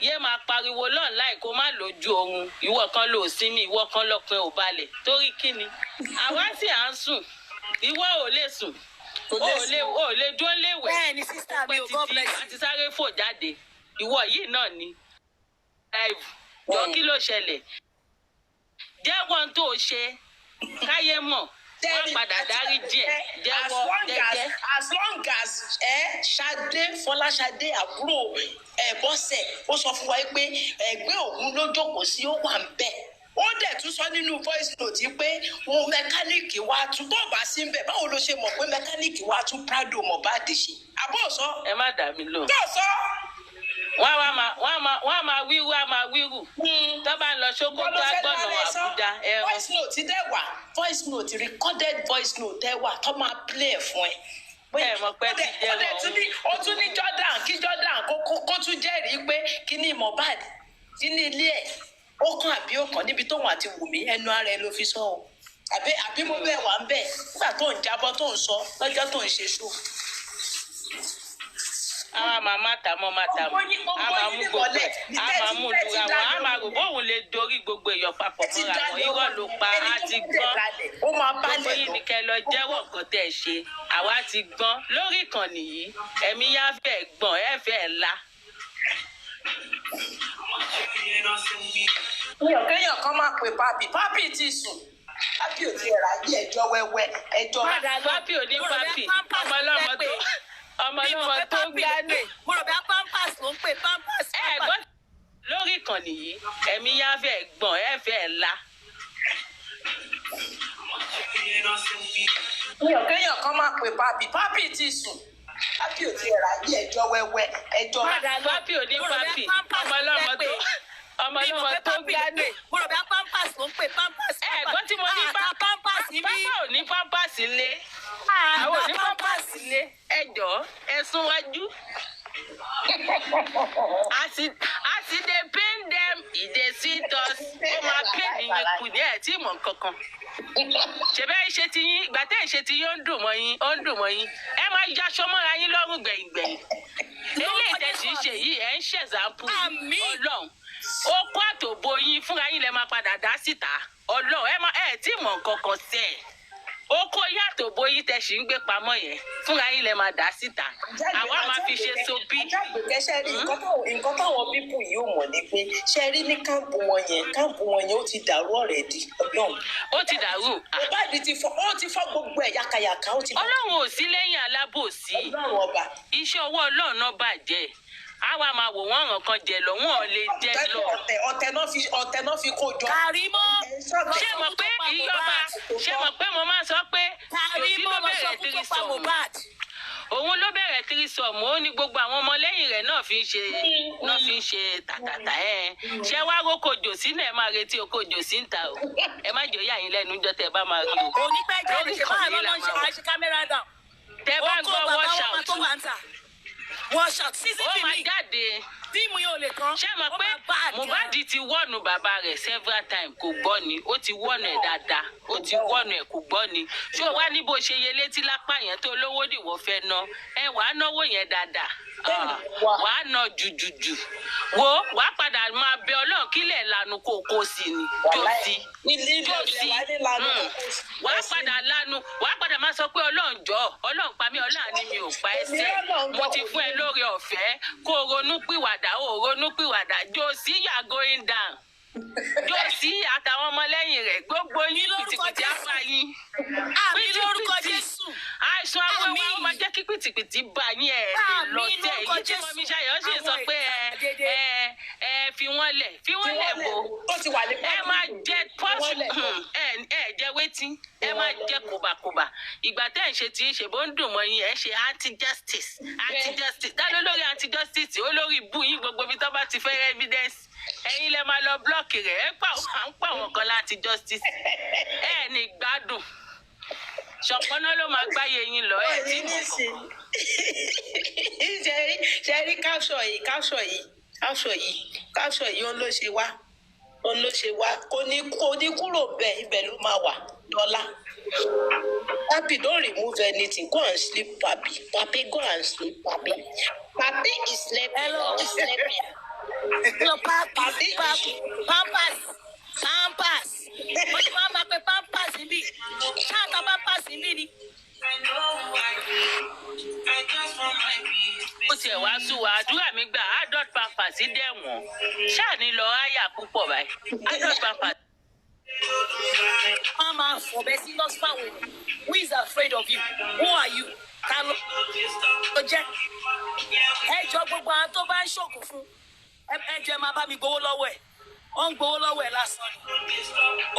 yé máa pariwo lọ́nláì kó má lójú oorun ìwọ kan lò sinmi ìwọ kan lọ́pin ò balẹ̀ torí kíni àwa sì à ń sùn ìwọ ò lè sùn ó lè dúró léwẹ̀. bẹ́ẹ̀ ni sísá mi ò God bless you. àti sáré fò jáde ìwọ yìí náà ni jọ kí ló ṣẹlẹ̀ jẹ́wọ́ tó ṣe káyé mọ̀ wọ́n padà dárí díẹ̀ jẹ́wọ́ jẹ́jẹ́. as long as Ṣadé Fọláṣadé àbúrò Bọ́sẹ̀ ó sọ fún wa pé ẹgbẹ́ òun ló jókòó sí ó wà ń bẹ̀ ó dẹ̀ tún sọ nínú voice note pé òun mẹkáníìkì wa tún tó bá sí ń bẹ̀ báwo ló ṣe mọ̀ pé mẹkáníìkì wa tún Prado Mohbad ṣe àbọ̀ sọ. ẹ má dà mí lò. tó sọ. wọ́n á máa wíru tó bá ń lọ Sókótó agbọ́nà Àbújá. voice note dẹ̀ wà voice note recorded voice note dẹ̀ wà tó máa play ẹ̀ fún ẹ. ẹ mọ̀ pé ti jẹ́ wọn. ó tún ní Jordan kí Jordan kó tún jẹ́rìí pé kí ni Mohbad kí ni ilé ẹ̀ ó kàn àbí ó kàn níbi tóun àti Wùmí ẹnu ara ẹ ló fi sọ ọ àbí mo bẹ́ẹ̀ wà ń bẹ̀ nígbà tó ń jábọ́ tó ń sọ lọ́jọ́ tó ń ṣe ṣó. àwọn màmá tàmọ́ a máa mú gbogbo ẹ̀ a máa mú lura wọn a máa rò bóun lè dorí gbogbo èèyàn papọ̀ mọ́ra wọn irọ́ ló pa á ti gbọ́n gbogbo yìí ni kẹ́ lọ jẹ́wọ́ nǹkan tẹ́ ẹ ṣe àwa ti gbọ́n lórí ìkànnì yìí ẹ̀mí yá fẹ́ gbọ́n ẹ fẹ́ la. kéèyàn kan máa pè pápì ti sùn pápì ò ti rà yí ẹjọ́ wẹ́wẹ́ ẹjọ́. pápì ò ní pápì ọmọlọ́mọ tó ń gbádùn. mo rò bí a pampers ló ń pè pampers. ẹ gbọ́ lórí ìkànnì yìí ẹ̀mí yá fẹ́ gbọ́n ẹ fẹ́ la. kéèyàn kan máa pè pápì ti sùn pápì ò ti rà yí ẹjọ́ wẹ́wẹ́ ẹjọ́. pápì ò ní pápì ọmọlọ́mọ tó ń gbádùn. mo rò bí a pampers ló ń pè pampers. ẹ gbọ́ tí mo ní pampers ní bí. pápá ò ní pampers lé. àwọn ò ní pampers lé. ẹ jọ̀ọ́ ẹ sún wájú. as e dey pain dem e dey sweet us ó máa pain yín kù ní ẹ̀ tí mọ̀ kankan. ṣèbẹ́ ṣe ti yín ìgbà tẹ́ ẹ̀ ṣe ti yín ó ń dùn mọ́ yín ẹ máa yaṣọ mọ́ra yín lọ́rùn gbẹ̀yìngbẹ̀yìn. eléyìí tẹ́ sì ń ṣe yìí ẹ̀ ń ṣẹ̀zámpù Ọlọ́run ó kó àtòbó yín fúnra yín lẹ máa padà dá síta Ọlọ́run ẹ tí mọ̀ kankan sẹ́ ẹ̀ ó kó yàtọ̀ bóyí tẹ ṣì ń gbé pamọ́ yẹn fúnra yín lẹ máa dá síta àwa máa fi ṣe sobí. ṣe rí nǹkan táwọn pípù yìí ò mọ̀ ni pé ṣe rí ní káàmpù wọn yẹn ó ti dàrú ọ̀rẹ́dì Ọlọ́run. ó ti dàrú. Mohbad ti fọ́ gbogbo ẹ̀ yàkàyàkà ó ti dàrú. Ọlọ́run ò sí lẹ́yìn alábòsí iṣẹ́ ọwọ́ Ọlọ́run náà bàjẹ́ àwa máa wò wọ́n ràn kan jẹ lọ wọn ò lè jẹ lọ. ọ̀tẹ̀ náà fi kó jọ. Karimo ṣé mo pé ìjọba ṣé mo pé mo máa sọ pé òsì ló bẹ̀rẹ̀ tírísọ̀mù òun ló bẹ̀rẹ̀ tírísọ̀mù ó ní gbogbo àwọn ọmọlẹ́yìn rẹ̀ náà fi ń ṣe tàtàtà ẹ̀ ṣé wàá rókò jòsí náà ẹ máa retí okò jòsí ń ta o ẹ má jòyè àyín lẹ́nu jọ tẹ bá máa rí o. onípẹ̀jẹ̀ ṣe máa lọ́nà ṣe kámẹ́rà dàn. tẹ bá ń gbọ́ wash out season ó máa jáde. fíìmù yóò lè tán. ṣé mo pé Mohbad ti wọ́ọ̀nù bàbá rẹ̀ several times kò gbọ́ ni ó ti wọ́ọ̀nù ẹ̀ dáadáa ó ti wọ́ọ̀nù ẹ̀ kò gbọ́ ni ṣé o wá ní bó ṣe yẹ létí lápá yẹn tó lówó dìwọ́ fẹ́ ná ẹ wàá náwó yẹn dáadáa wàá ná jùjùjù wo wàá padà máa bẹ Ọlọ́run kílẹ̀ lanu kó kó sí ni tó sí wàá padà lanu wàá padà máa sọ pé Ọlọ́run jọ̀ọ́ Ọlọ́run pa mí Ọlọ́run ni mi ò pa ẹsẹ̀ mo ti fún ẹ lórí ọ̀fẹ́ kó ronú pìwàdà ronú pìwàdà Josie you are going down Josie àtàwọn ọmọlẹ́yìn rẹ̀ gbogbo yín pìtìpìtì àpá yín pìtìpìtì àìsàn àwọn ọmọ máa jẹ́ kí pìtìpìtì bá yín ẹ̀ lè lọ tẹ̀ èyí tí mọ́mí Ṣayọ̀ sì sọ pé ẹ fi wọ́n lẹ̀ bò ẹ máa jẹ pọ́sù ẹ jẹ wétí ẹ máa jẹ kòbàkòbà ìgbà tẹ́ ẹ̀ ṣe tí ń ṣe bó ń dùn mọ́ yín ẹ ṣe anti-justice dáló lórí anti-justice olórí ibú yín gbogbo ibi tó bá ti fẹ́ evidence ẹ̀yin lẹ máa lọ blọọkì rẹ̀ ẹ pa àwọn kan láti justice ẹ ní gbádùn ṣọ̀pọ̀nà ló máa gbáyé yín lọ ẹ tí mọ̀ kọ̀ọ̀kan. ṣe rí káṣọ yìí ó ló ṣe wá kò ní kúrò bẹ́ẹ̀ ibẹ̀ ló máa wà dọ́là. Papi, don't remove anything. Go and sleep, Papi. Papi, go and sleep, Papi. Papi is sleeping. Hello. He's sleeping. No, Papi. Pampers. Mo ti máa ma pe pampers níbí. Ṣáàtà pampers níbí ni. tiẹ̀ wá sùn wá àdúrà mi gbà adult pampers sí dẹ̀wọ̀n ṣáà ní lọ áyà púpọ̀ báyìí adult pampers. Mama, for Bessie lost power. Who is afraid of you? Who are you? Carlo. Ẹ jọ gbogbo àwọn tó bá ń ṣògùn fún. Ẹ jẹ́ máa bá mi gbowó lọ́wọ́ ẹ̀. Ó ń gbowó lọ́wọ́ ẹ̀ lásán ni.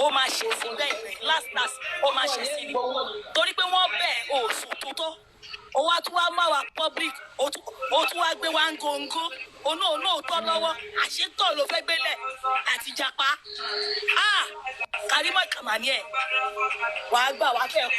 Ó máa ṣe sí bẹ́ẹ̀ last ó máa ṣe sí ni. Torí pé wọ́n bẹ̀ òòsùn tó tó. Ó wá tún wá máa wà public. Ó tún wá gbé wá ń góńgó. Òun tọ́ lọ́wọ́. Àṣetọ̀ ló fẹ́ gbélẹ̀ àti japa. Karimo kàmání ẹ̀. Wàá gbà wá fẹ́ kú.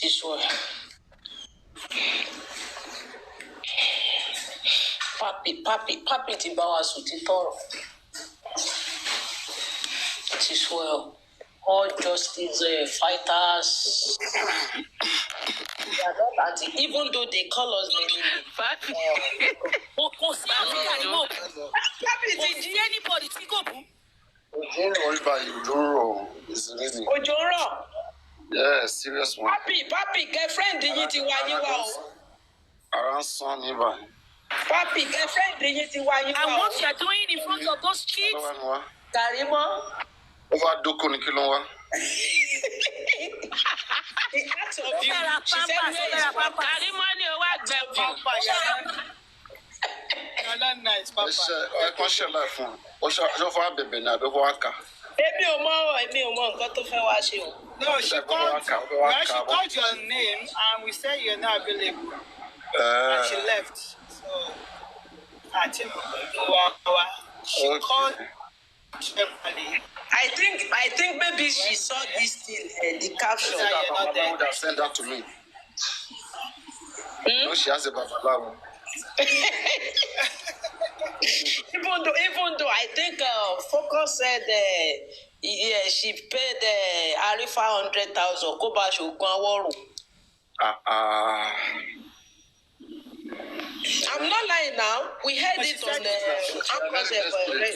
This one. Papi ti bá wa sùn ti tọrọ. It is well. All justice fighters. They are not anti, even though they call us Papi. Kò sí Áfíríkà ní mọ̀. Kò sí anybody tí kò bú. Ojo ń rọ ibà ìdúró ìsinmi. Ojo ń rọ. Yeah, serious one. Papi, girlfriend yìí ti wá yín wá o. Ara ń sán ní ibà. Papi, girlfriend yìí ti wá yín wá o. And what you are doing in front of those kids? Karimo. Ó wá dókò ní kí ló ń wá. The act of you. She said, Karimo ni o wá gbẹ̀bù. Ẹ̀kan ṣẹlẹ̀ fún un. Ó fọ́ àbẹ̀bẹ̀ ní àbẹ̀bọ̀ wá kà. Èmi ò mọ nǹkan tó fẹ́ wá ṣe o. No, she called your name and we said you're not available. And she left. So, I think she called everybody. I think maybe she saw this thing, the caption. Mama would have sent that to me. No, she has a babalawo. Even though I think Focus said she paid Arifa 100,000 kó bá ṣògùn awọ́rò. I'm not lying now. We heard it on the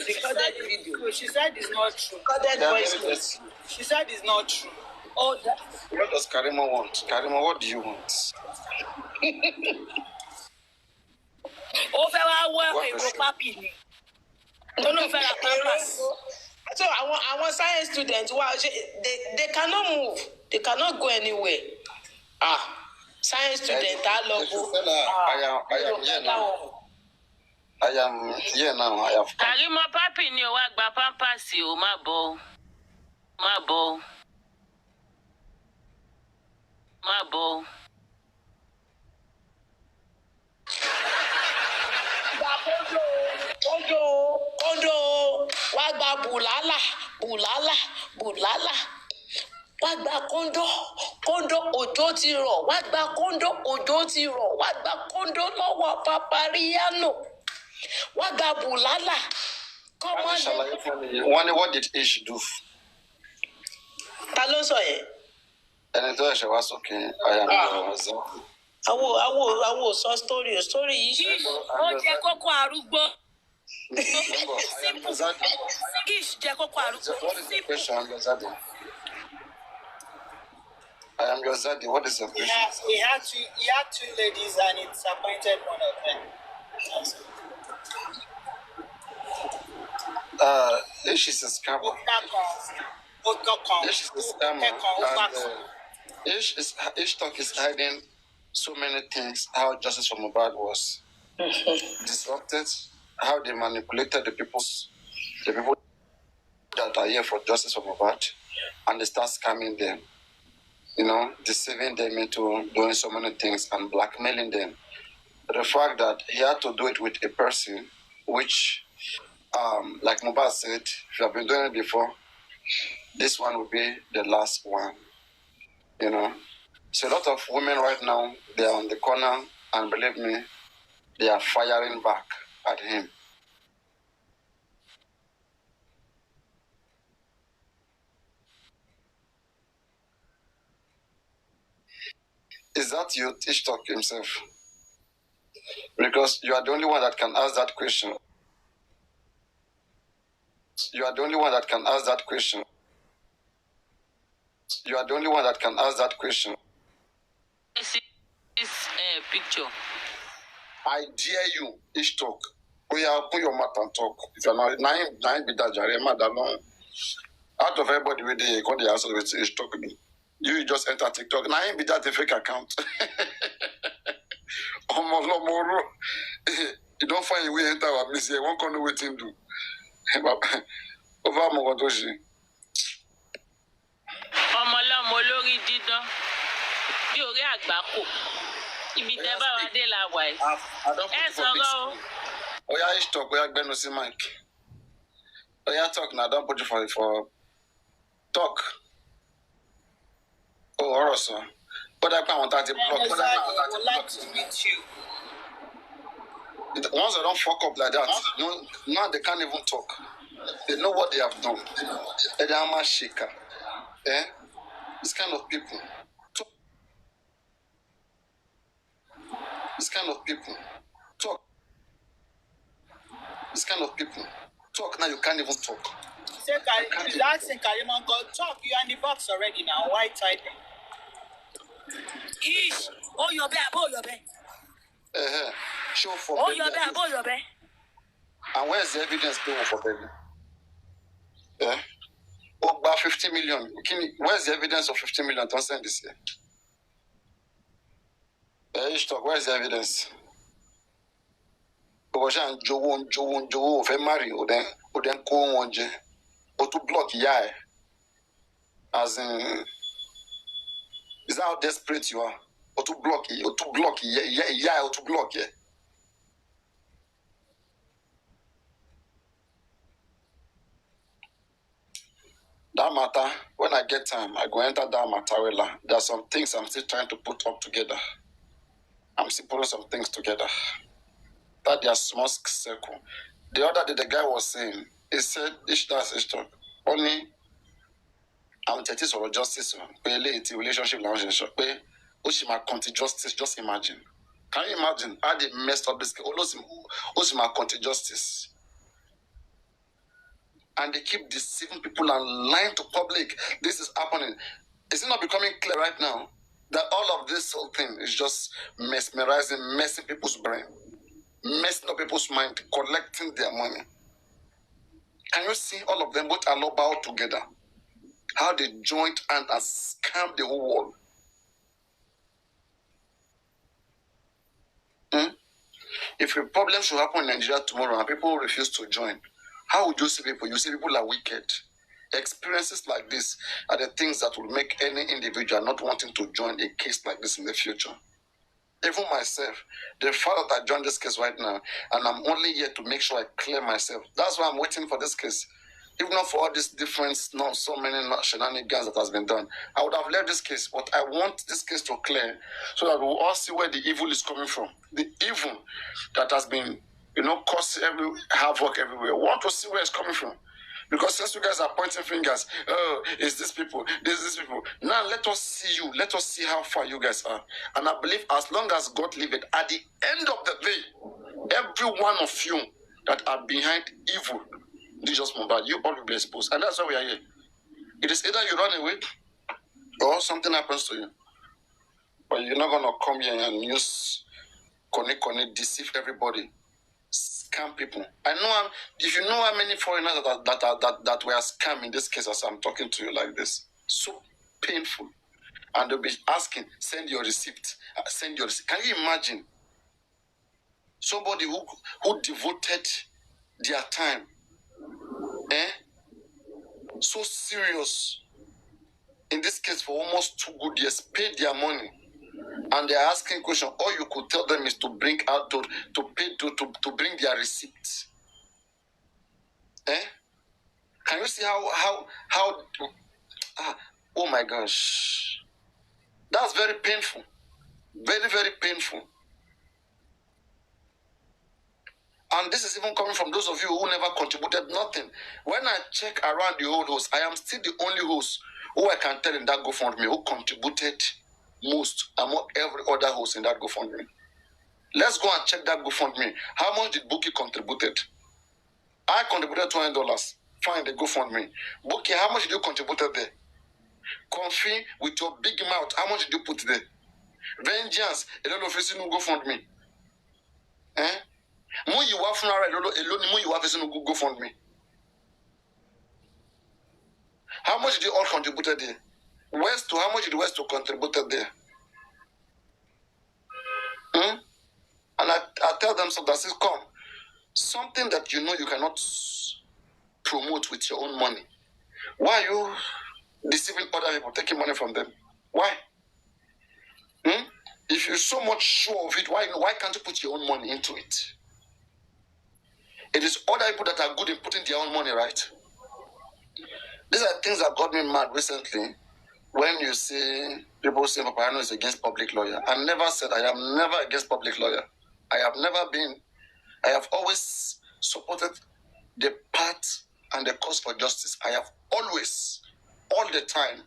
recorded video. She said it's not true. Recorded voice note. She said it's not true. Oh, What does Karimo want? Karimo, what do you want? Ó fẹ́ wá wọ èrò pápì ni. Ó ló fẹ́ ra pampers. So our science students, they cannot move. They cannot go anywhere. Science student, I am here now. I have come. Karimo papi ni o wá gba pampers o má bọ̀. Má bọ̀. Má bọ̀. Kondo, wá gba bulala. Wá gba kondo òjò ti rọ̀. Wá gba kondo òjò ti rọ̀. Wá gba kondo lọ́wọ́ Papariano. Wá gba bulala. Come on. What did Ish do? Ta ló sọ yẹn? Ẹni tó ẹ̀ṣẹ̀ wá sókè, I am your Àwo sọ story yìí. Ó jẹ́ kókó arúgbó. Ish jẹ́ kókó arúgbó. What is the question, Zadi? I am your Zadi. What is the question? He had two ladies and it disappointed one of them. Ish is a scammer. Ish is a scammer. And Ish talk is hiding so many things. How justice for Mohbad was disrupted. How they manipulated the people that are here for justice for Mohbad, and they start scamming them. Deceiving them into doing so many things and blackmailing them. But the fact that he had to do it with a person which, like Mohbad said, if you have been doing it before, this one will be the last one. You know, so a lot of women right now, they are on the corner, and believe me, they are firing back at him. Is that you, Ishtok himself? Because you are the only one that can ask that question. You are the only one that can ask that question. You are the only one that can ask that question. See this picture. I dare you, Ishtok. Open your mouth and talk. If you're not nine be that jare, madam. Out of everybody with the call the answer with Ishtok. You just enter TikTok. Nine be that a fake account. You don't find a way enter our place here. One corner waiting do. Over Mogodoshi. Ọmọlọ́mọ olórí dídán bí orí àgbákò ibi tẹ́ bá wa dé la wà yìí. Ẹ sọ̀rọ̀ o. Oya Ishtok, oya gbẹ́nu sí mic. Oya talk now, don't put you for talk. Oh, ọ̀rọ̀ sọ. But I can't want that to block. I would like to meet you. Once they don't fuck up like that, now they can't even talk. They know what they have done. They are shaker. Eh? This kind of people. This kind of people. Talk. This kind of people. Talk now, you can't even talk. Say, that's in Karimo. Go talk. You're in the box already now. Why typing? Ish. Oh, your bad. Oh, your bad. Show for Oh, baby. your bad. Oh, your bad. And where's the evidence going for baby? Yeah. Oh, about 50 million. Where's the evidence of 50 million? Don't send this here. Ishtok, where's the evidence? Ojan Jowo, if marry, or then go on, or to block yeah. As in, is that how desperate you are? Or to block it, or to block it, yeah, or to block it. That matter, when I get time, I go enter that matter. There are some things I'm still trying to put up together. I'm still putting some things together. That they are small circle. The other day, the guy was saying, he said, that's Ishtok. Only, I'm 30 or justice. Relationship, Oshima County Justice, just imagine. Can you imagine how they messed up this? Oshima County Justice. And they keep deceiving people and lying to public. This is happening. Is it not becoming clear right now that all of this whole thing is just mesmerizing, messing people's brain, messing up people's mind, collecting their money? Can you see all of them, both are not bound together? How they joined and scammed the whole world. If a problem should happen in Nigeria tomorrow and people refuse to join, how would you see people? You see people are wicked. Experiences like this are the things that will make any individual not wanting to join a case like this in the future. Even myself, the fact that I joined this case right now, and I'm only here to make sure I clear myself. That's why I'm waiting for this case. If not for all these different, not so many shenanigans that has been done, I would have left this case. But I want this case to clear so that we'll all see where the evil is coming from. The evil that has been, causing havoc everywhere. We want to see where it's coming from. Because since you guys are pointing fingers, oh, it's these people, these people. Now let us see you. Let us see how far you guys are. And I believe as long as God leave it, at the end of the day, every one of you that are behind evil, Jesus Mohbad, you all will be exposed. And that's why we are here. It is either you run away or something happens to you. But you're not going to come here and use deceive everybody. Scam people. I know if you know how many foreigners that were scammed in this case as I'm talking to you like this, so painful. And they'll be asking, send your receipt. Send your receipt. Can you imagine somebody who devoted their time, so serious in this case for almost 2 good years, paid their money, and they're asking questions. All you could tell them is to bring out to pay to bring their receipts. Can you see how oh my gosh. That's very painful. Very, very painful. And this is even coming from those of you who never contributed nothing. When I check around the whole host, I am still the only host who I can tell in that GoFundMe who contributed most among every other host in that GoFundMe. Let's go and check that GoFundMe. How much did Buki contributed? I contributed $20. Fine, the GoFundMe. Buki, how much did you contribute there? Comfy, with your big mouth, how much did you put there? Vengeance, a lot of us no GoFundMe. Eh? Mo you have from alone, mo you have no GoFundMe. How much did you all contributed there? West to how much did West to contributed there? Hmm? And I tell them so that says, come, something that you know you cannot promote with your own money. Why are you deceiving other people, taking money from them? Why? Hmm? If you're so much sure of it, why can't you put your own money into it? It is other people that are good in putting their own money, right? These are things that got me mad recently. When you see people say Papariano is against public lawyer, I never said I am never against public lawyer. I have always supported the path and the cause for justice. I have always, all the time,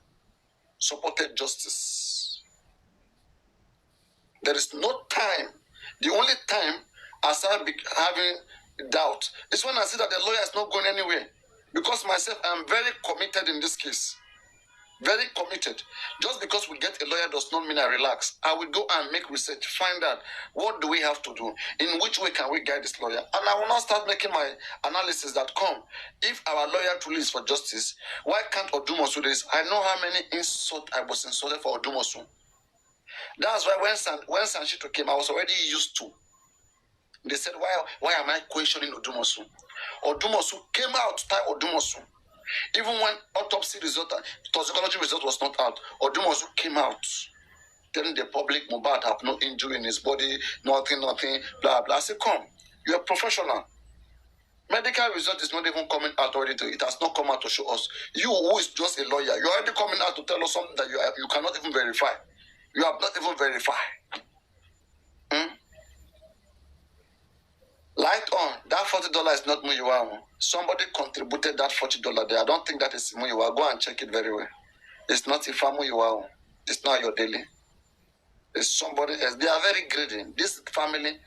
supported justice. There is no time. The only time I start having doubt is when I see that the lawyer is not going anywhere. Because myself, I'm very committed in this case. Very committed. Just because we get a lawyer does not mean I relax. I will go and make research, find out what do we have to do, in which way can we guide this lawyer. And I will now start making my analysis that if our lawyer truly is for justice, why can't Odumosu do this? I know how many insults I was insulted for Odumosu. That's why when Sanchito came, I was already used to. They said, why am I questioning Odumosu? Odumosu came out to tie Odumosu. Even when autopsy result, toxicology result was not out, Odumosu came out telling the public Mohbad have no injury in his body, nothing, blah, blah. I said, come, you're a professional. Medical result is not even coming out already. It has not come out to show us. You who is just a lawyer, you're already coming out to tell us something that you cannot even verify. You have not even verified. Light on, that $40 is not Muyiwa. Somebody contributed that $40 there. I don't think that is Muyiwa. Go and check it very well. It's not Ifa Muyiwa. It's not your daily. It's somebody else. They are very greedy. This family,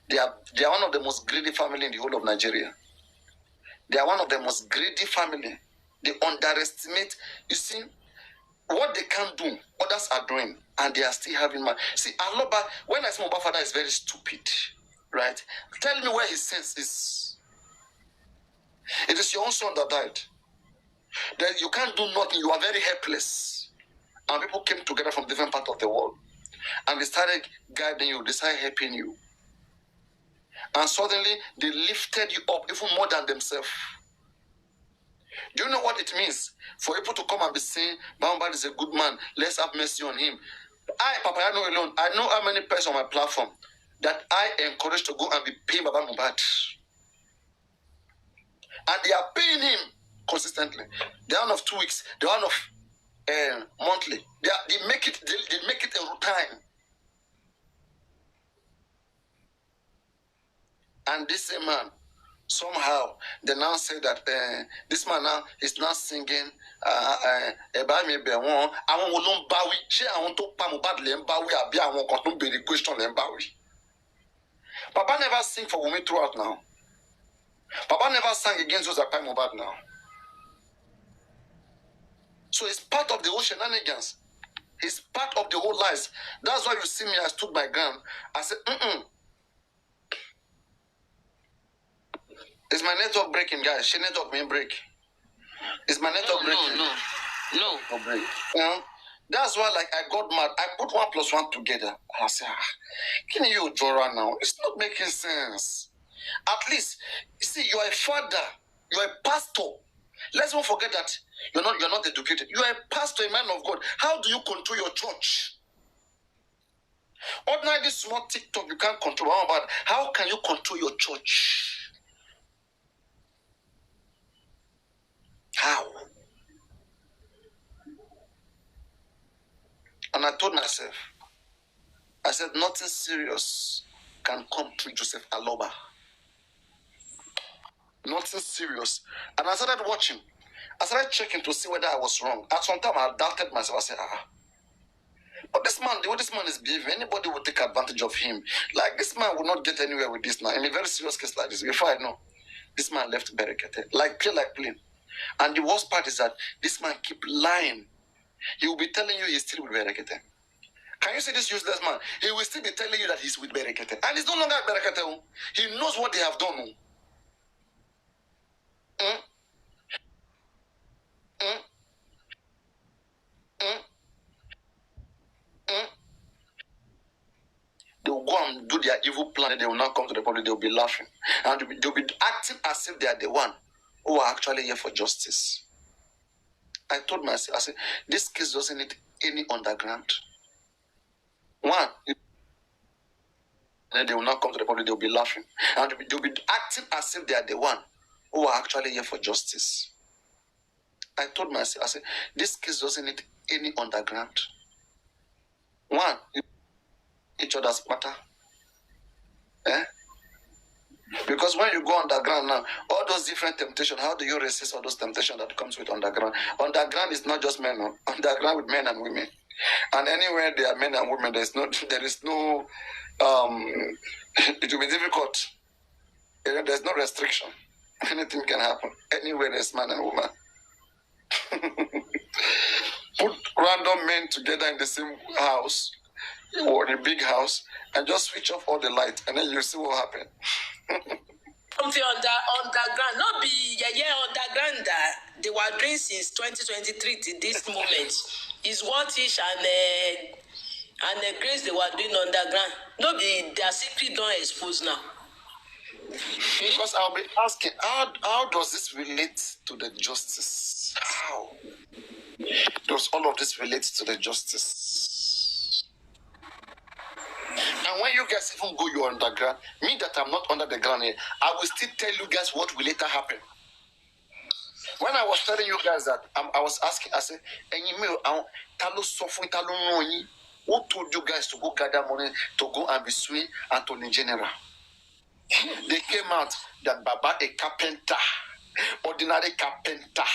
they are one of the most greedy family in the whole of Nigeria. They are one of the most greedy family. They underestimate. You see, what they can do, others are doing, and they are still having money. See, Aloba, when I say my father is very stupid, right? Tell me where his sense is. It is your own son that died. Then you can't do nothing. You are very helpless. And people came together from different parts of the world. And they started guiding you. They started helping you. And suddenly, they lifted you up even more than themselves. Do you know what it means for people to come and be saying, Mohbad is a good man, let's have mercy on him? I, Papariano alone, I know how many persons on my platform that I encourage to go and be paying Baba Mohbad. And they are paying him consistently. The one of 2 weeks, the one of monthly. They make it a routine. And this same man, somehow, they now say that this man now is not singing about me. I want to bawi. She I want to Mohbad lembawi. Abi I want to be the question lembawi. Papa never sing for women throughout now. Papa never sang against those that pay Mohbad now. So it's part of the whole shenanigans. It's part of the whole lies. That's why you see me, I stood my ground. I said, Is my network breaking, guys? She network may break. Is my network breaking? No. Break. You know? That's why, like, I got mad. I put 1 + 1 together. And I said, can you draw now? It's not making sense. At least, you see, you are a father. You are a pastor. Let's not forget that you're not educated. You are a pastor, a man of God. How do you control your church? Ordinarily, this small TikTok you can't control. But how can you control your church? told myself, I said, nothing serious can come through Joseph Aloba. Nothing serious. And I started watching. I started checking to see whether I was wrong. At some time, I doubted myself. I said, but this man, the way this man is behaving, anybody would take advantage of him. Like, this man will not get anywhere with this now. In a very serious case like this, before I know, this man left Berekete. Like plain. And the worst part is that this man keep lying. He will be telling you he's still with Berekete. Can you see this useless man? He will still be telling you that he's with Berekete. And he's no longer at Berekete. He knows what they have done. They will go and do their evil plan and they will not come to the public. They will be laughing. And they'll be acting as if they are the one who are actually here for justice. I told myself, I said, this case doesn't need any underground. One, and they will not come to the public. They will be laughing. And they'll be acting as if they are the one who are actually here for justice. I told myself, I said, this case doesn't need any underground. One, each other's matter. Because when you go underground now, all those different temptations, how do you resist all those temptations that comes with underground? Underground is not just men, no. Underground with men and women. And anywhere there are men and women, there is no it will be difficult. There's no restriction. Anything can happen. Anywhere there's man and woman. Put random men together in the same house or in a big house and just switch off all the light and then you see what happens. Something underground, not be underground that they were doing since 2023 to this moment is what Ish and Grace they were doing underground. No be their secret don't expose now. Because I'll be asking, how does this relate to the justice? How does all of this relate to the justice? And when you guys even go your underground, me that I'm not under the ground here, I will still tell you guys what will later happen. When I was telling you guys that, I was asking, I said, who told you guys to go gather money to go and be suing Anthony General? They came out that Baba, a carpenter, ordinary carpenter,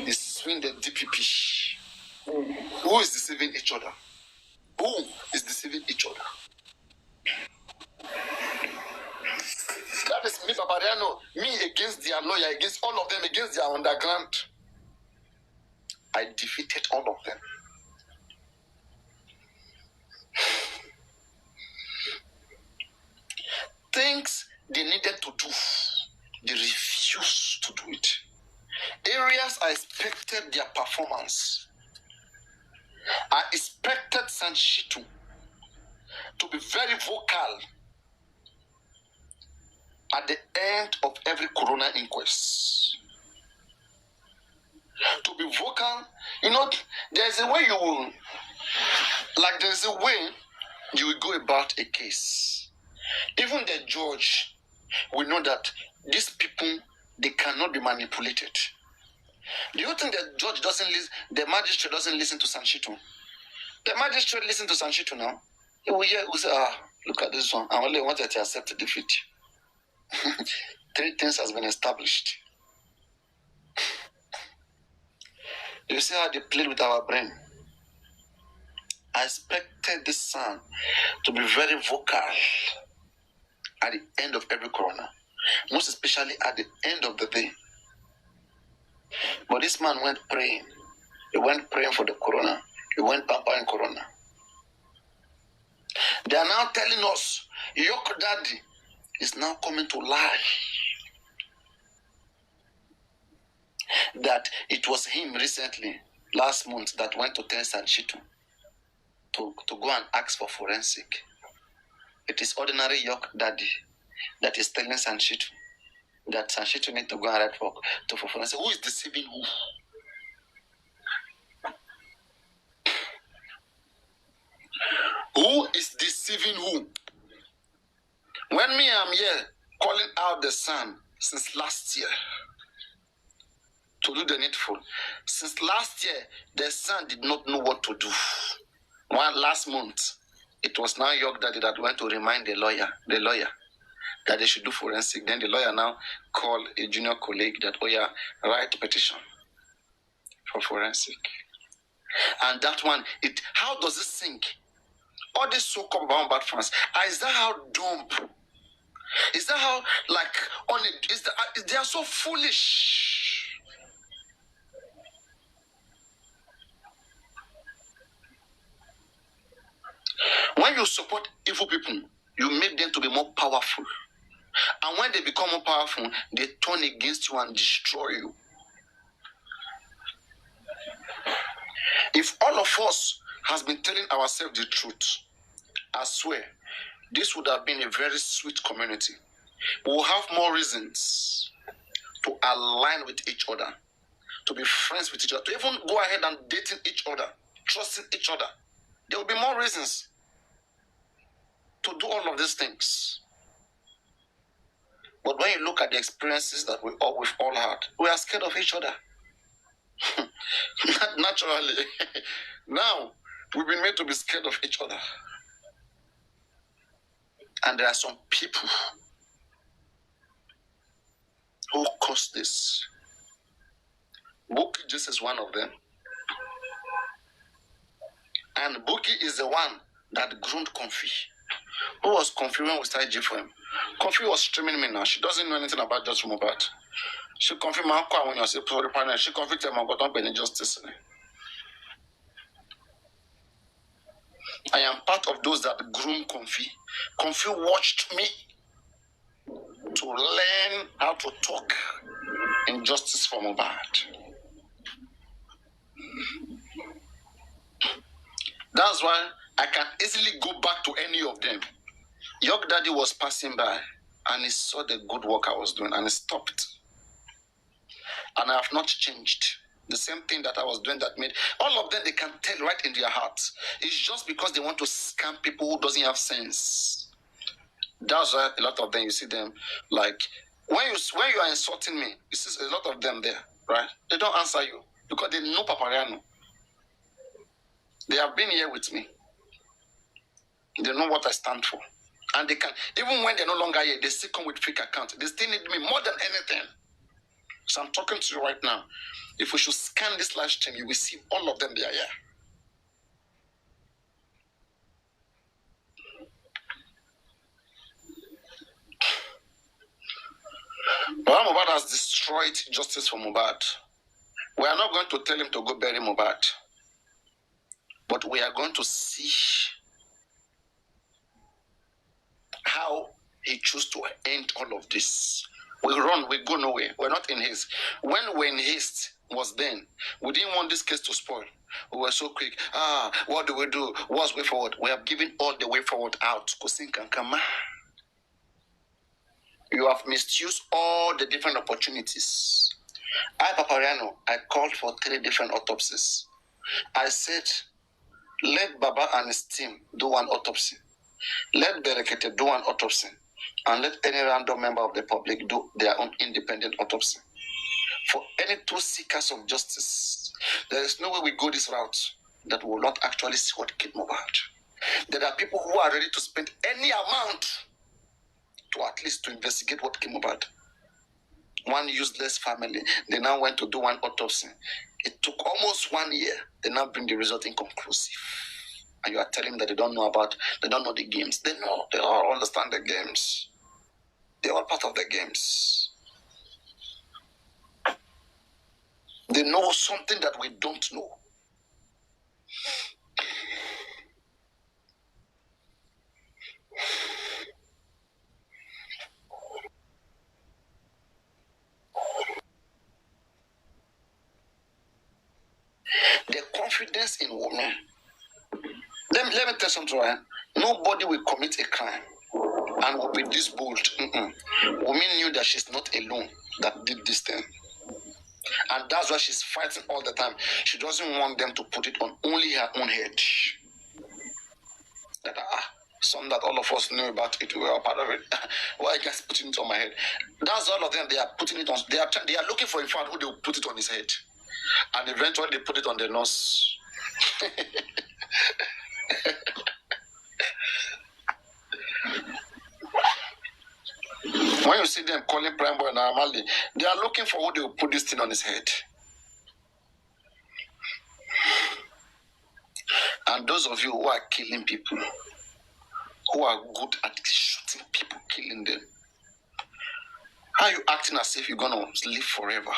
is suing the DPP. Who is deceiving each other? Who is deceiving each other? That is me, Papariano, me against their lawyer, against all of them, against their underground. I defeated all of them. Things they needed to do, they refused to do it. Areas I expected their performance. I expected Sanshitu to be very vocal at the end of every corona inquest. To be vocal, there's a way there's a way you will go about a case. Even the judge will know that these people, they cannot be manipulated. Do you think the judge doesn't listen, the magistrate doesn't listen to Sanshitu? The magistrate listen to Sanshitu now. He will say, look at this one. I only wanted to accept defeat. 3 things has been established. You see how they played with our brain? I expected this son to be very vocal at the end of every corona, most especially at the end of the day. But this man went praying. He went praying for the corona. He went pampering corona. They are now telling us, your daddy is now coming to lie. That it was him recently, last month, that went to tell Sanshitu to go and ask for forensic. It is ordinary York daddy that is telling Sanshitu that Sanshitu need to go and write for forensic. Who is deceiving who? Who is deceiving who? When I'm here calling out the sun since last year to do the needful. Since last year, the son did not know what to do. Last month, it was now York Daddy that went to remind the lawyer that they should do forensic. Then the lawyer now called a junior colleague that, oh yeah, write petition for forensic. And that one, how does it sink? All this so-called bad fans, is that how dumb? Is that how, they are so foolish? When you support evil people, you make them to be more powerful. And when they become more powerful, they turn against you and destroy you. If all of us has been telling ourselves the truth, I swear, this would have been a very sweet community. We will have more reasons to align with each other, to be friends with each other, to even go ahead and dating each other, trusting each other. There will be more reasons to do all of these things. But when you look at the experiences that we've all had, we are scared of each other. Naturally. Now, we've been made to be scared of each other. And there are some people who cause this. Buki just is one of them. And Buki is the one that groomed Comfy. Who was Comfy when we started G for him? Comfy was streaming me now. She doesn't know anything about Just Mohbad. She Comfy my uncle when you say partner. She Comfy tell me got any justice. I am part of those that groomed Comfy. Comfy watched me to learn how to talk in justice for Mohbad. That's why I can easily go back to any of them. York Daddy was passing by and he saw the good work I was doing and he stopped. And I have not changed. The same thing that I was doing that made all of them, they can tell right in their hearts. It's just because they want to scam people who doesn't have sense. That's why a lot of them, you see them like when you are insulting me, you see a lot of them there, right? They don't answer you because they know Papariano. They have been here with me. They know what I stand for. And they can, even when they're no longer here, they still come with fake accounts. They still need me more than anything. So I'm talking to you right now. If we should scan this live stream, you will see all of them, they are here. Mohbad has destroyed justice for Mohbad. We are not going to tell him to go bury Mohbad. But we are going to see how he chose to end all of this. We run, we go nowhere. We're not in haste. When we're in haste was then. We didn't want this case to spoil. We were so quick. What do we do? What's way forward? We have given all the way forward out. You have misused all the different opportunities. Papariano, I called for 3 different autopsies. I said, let Baba and his team do one autopsy. Let Berekete do one autopsy. And let any random member of the public do their own independent autopsy. For any 2 seekers of justice, there is no way we go this route that will not actually see what killed Mohbad. There are people who are ready to spend any amount to at least to investigate what killed Mohbad. One useless family, they now went to do one autopsy. It took almost 1 year. They now bring the result inconclusive. And you are telling them that they don't know the games. They know, they all understand the games. They're all part of the games. They know something that we don't know. The confidence in women. Let me tell you something, right? Nobody will commit a crime and will be this bold. Women knew that she's not alone that did this thing. And that's why she's fighting all the time. She doesn't want them to put it on only her own head. That, some that all of us knew about it. We were part of it. Why are you guys putting it on my head? That's all of them. They are putting it on. They are looking for, in fact, who they will put it on his head, and eventually they put it on their nose. When you see them calling Prime Boy and Amali, they are looking for who they will put this thing on his head. And those of you who are killing people, who are good at shooting people, killing them, how are you acting as if you're going to live forever?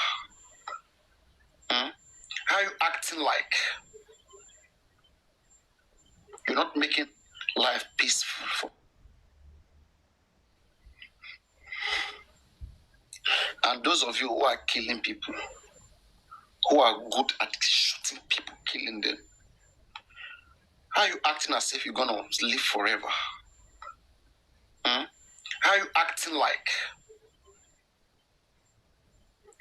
How are you acting like you're not making life peaceful? And those of you who are killing people, who are good at shooting people, killing them, how are you acting as if you're going to live forever? How are you acting like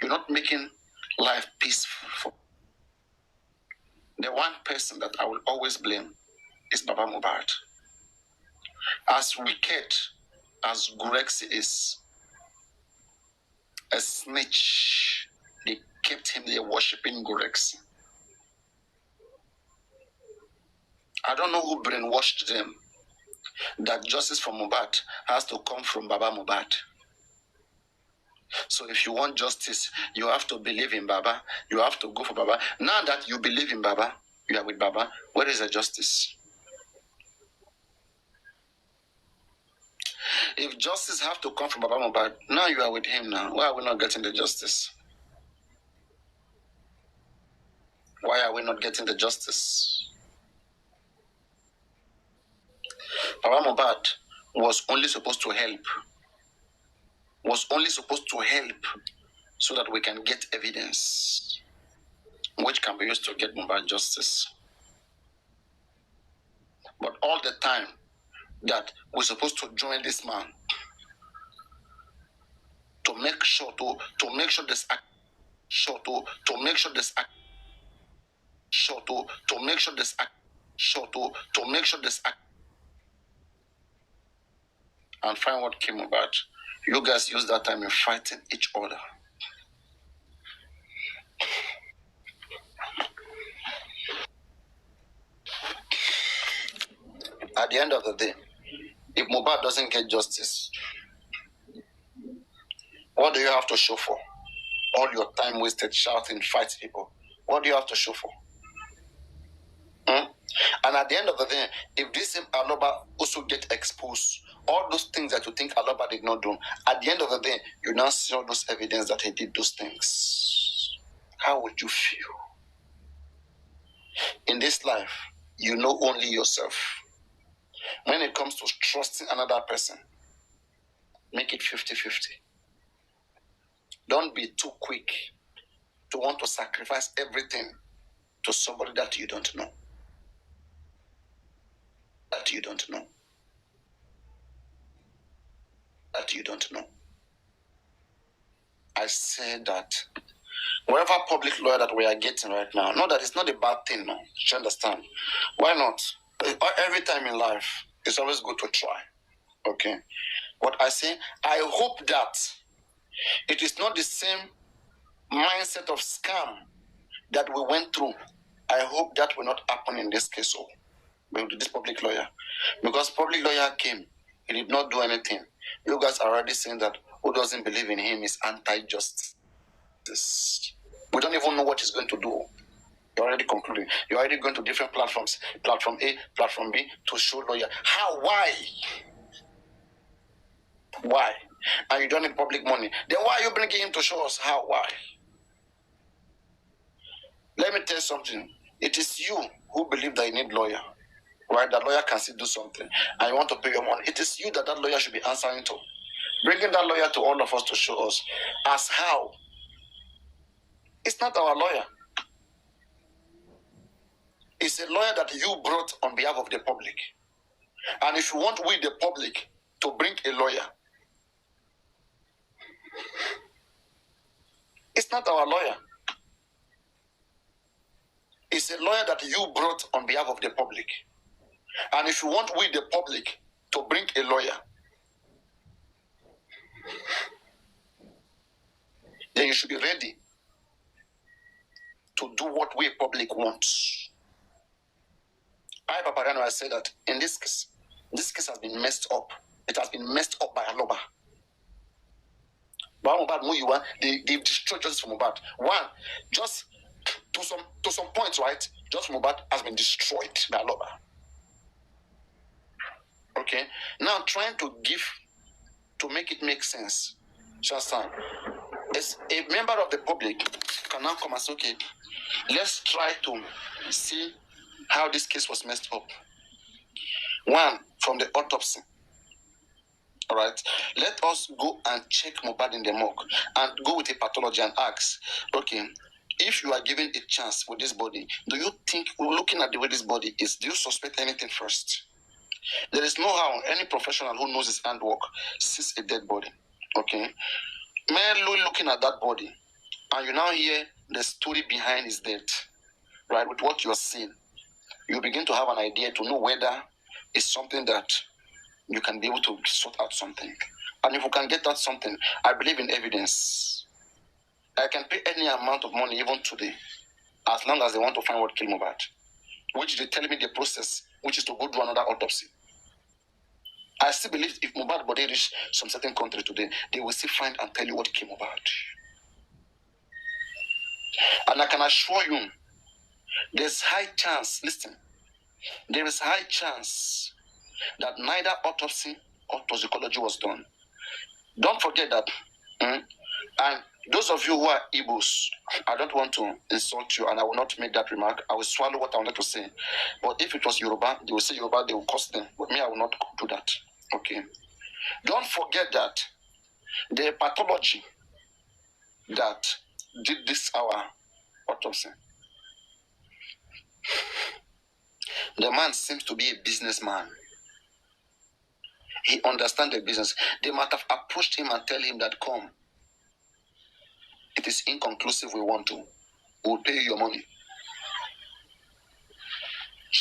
you're not making life peaceful? The one person that I will always blame is Baba Mohbad. As wicked as Gurexi is, a snitch, they kept him there worshipping Gurexi. I don't know who brainwashed them that justice for Mohbad has to come from Baba Mohbad. So if you want justice, you have to believe in Baba. You have to go for Baba. Now that you believe in Baba, you are with Baba, where is the justice? If justice have to come from Baba Mohbad, now you are with him now. Why are we not getting the justice? Why are we not getting the justice? Baba Mohbad was only supposed to help. Was only supposed to help so that we can get evidence which can be used to get Mohbad justice. But all the time that we're supposed to join this man to make sure this and find what came about. You guys use that time in fighting each other. At the end of the day, if Mohbad doesn't get justice, what do you have to show for? All your time wasted shouting, fighting people. What do you have to show for? And at the end of the day, if this same Aloba also get exposed, all those things that you think Aloba did not do, at the end of the day, you now see all those evidence that he did those things. How would you feel? In this life, you know only yourself. When it comes to trusting another person, make it 50-50. Don't be too quick to want to sacrifice everything to somebody that you don't know. That you don't know. I say that whatever public lawyer that we are getting right now, no, that it's not a bad thing, no. You understand? Why not? Every time in life, it's always good to try. Okay? But I say, I hope that it is not the same mindset of scam that we went through. I hope that will not happen in this case, with this public lawyer. Because public lawyer came, he did not do anything. You guys are already saying that who doesn't believe in him is anti-justice. We don't even know what he's going to do. You're already concluding. You're already going to different platforms. Platform A, platform B, to show lawyer. How? Why? Why? And you don't need public money. Then why are you bringing him to show us how? Why? Let me tell you something. It is you who believe that you need lawyer. Right? That lawyer can still do something. And you want to pay your money. It is you that lawyer should be answering to. Bringing that lawyer to all of us to show us. As how? It's not our lawyer. It's a lawyer that you brought on behalf of the public. And if you want we, the public, to bring a lawyer, it's not our lawyer. It's a lawyer that you brought on behalf of the public. And if you want we, the public, to bring a lawyer, then you should be ready to do what we public wants. I, Papariano, I said that in this case has been messed up. It has been messed up by Aloba. But Mohbad, Muyiwa, they've destroyed justice for Mohbad. One, just to some points, right? Justice for Mohbad has been destroyed by Aloba. Okay? Now trying to make it make sense. Just as a member of the public can now come and say, okay, let's try to see how this case was messed up. One, from the autopsy. All right, let us go and check Mohbad in the morgue and go with a pathology and ask, okay, if you are given a chance with this body, do you think, looking at the way this body is, do you suspect anything first? There is no how any professional who knows his handwork sees a dead body. Okay, merely looking at that body, and you now hear the story behind his death, right? With what you are seeing, you begin to have an idea to know whether it's something that you can be able to sort out something. And if you can get out something, I believe in evidence. I can pay any amount of money even today, as long as they want to find what killed Mohbad, which they tell me the process, which is to go do another autopsy. I still believe if Mohbad body reach some certain country today, they will still find and tell you what killed Mohbad. And I can assure you, there's high chance, listen, there is high chance that neither autopsy or toxicology was done. Don't forget that. And those of you who are Igbos, I don't want to insult you, and I will not make that remark. I will swallow what I wanted to say. But if it was Yoruba, they will say Yoruba, they will curse them. But me, I will not do that. Okay. Don't forget that the pathology that did this our autopsy, the man seems to be a businessman. He understands the business. They might have approached him and tell him that, come, it is inconclusive, we want to. We'll pay you your money.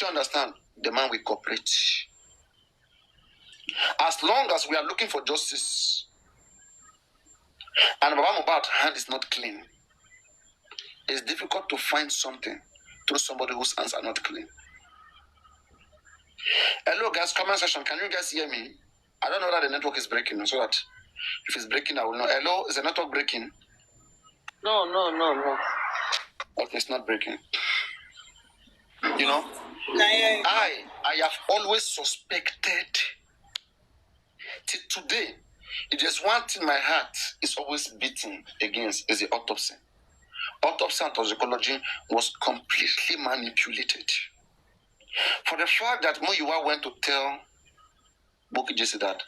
You understand? The man will cooperate. As long as we are looking for justice, and Baba Mohbad's hand is not clean, it's difficult to find something through somebody whose hands are not clean. Hello guys, comment section. Can you guys hear me? I don't know that the network is breaking, so that if it's breaking, I will know. Hello, is the network breaking? No. Okay, it's not breaking. You know, I have always suspected till today. If there's one thing my heart is always beating against, is the autopsy. Autopsy and toxicology was completely manipulated. For the fact that Muyiwa went to tell Bukky Jesse that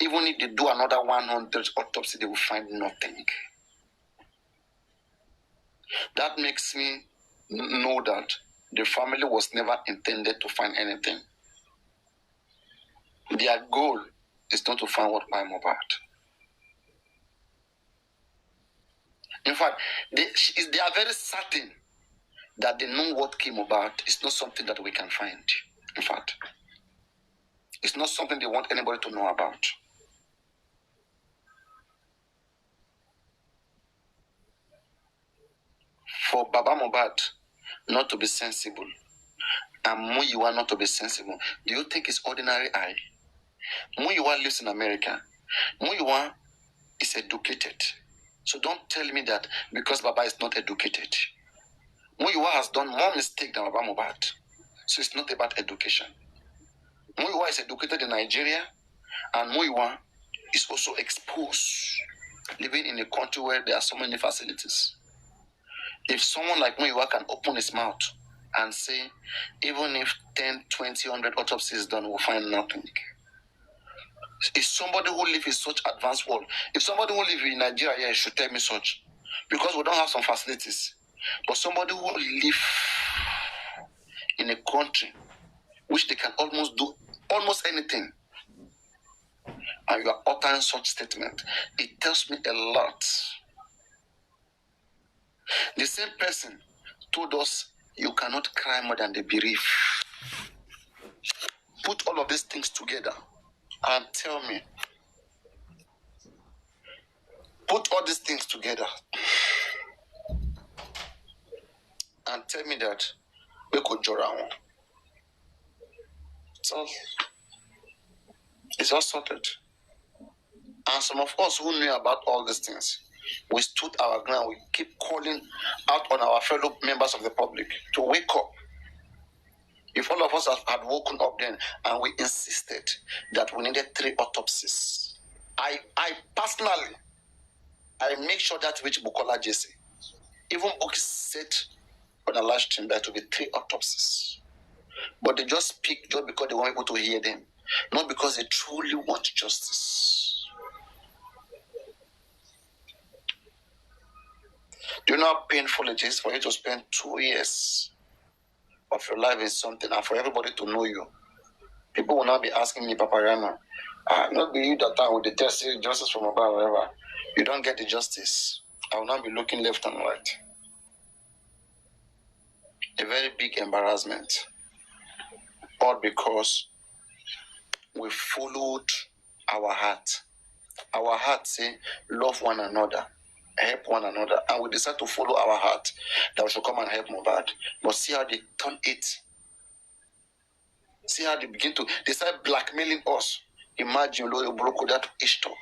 even if they do another 100 autopsy, they will find nothing. That makes me know that the family was never intended to find anything. Their goal is not to find what by Mohbad. In fact, they are very certain that they know what came about. It's not something that we can find. In fact, it's not something they want anybody to know about. For Baba Mohbad not to be sensible and Muyiwa not to be sensible, do you think it's ordinary eye? Muyiwa lives in America. Muyiwa is educated. So don't tell me that because Baba is not educated. Muyiwa has done more mistake than Baba Mohbad. So it's not about education. Muyiwa is educated in Nigeria, and Muyiwa is also exposed, living in a country where there are so many facilities. If someone like Muyiwa can open his mouth and say, even if 10, 20, 100 autopsies done, we'll find nothing. If somebody who lives in such advanced world, if somebody who lives in Nigeria here should tell me such, because we don't have some facilities, but somebody who lives in a country which they can almost do almost anything, and you are uttering such statement, it tells me a lot. The same person told us you cannot cry more than the bereaved. Put all of these things together. and tell me, put all these things together and tell me that we could draw around. So it's all sorted. And some of us who knew about all these things, we stood our ground. We keep calling out on our fellow members of the public to wake up. If all of us had woken up then and we insisted that we needed 3 autopsies, I personally, I make sure that reached Bukola Jesse. Even Book said on a live stream that will be 3 autopsies. But they just speak just because they want people to hear them, not because they truly want justice. Do you know how painful it is for you to spend 2 years of your life in something and for everybody to know you? People will now be asking me, Papariano, not be you that time with the test justice from above, whatever. You don't get the justice. I will now be looking left and right. A very big embarrassment. All because we followed our heart. Our heart say, love one another, help one another. And we decide to follow our heart that we should come and help Mohbad. But see how they turn it. See how they begin to, they start blackmailing us. Imagine Lawyer broke that ish talk.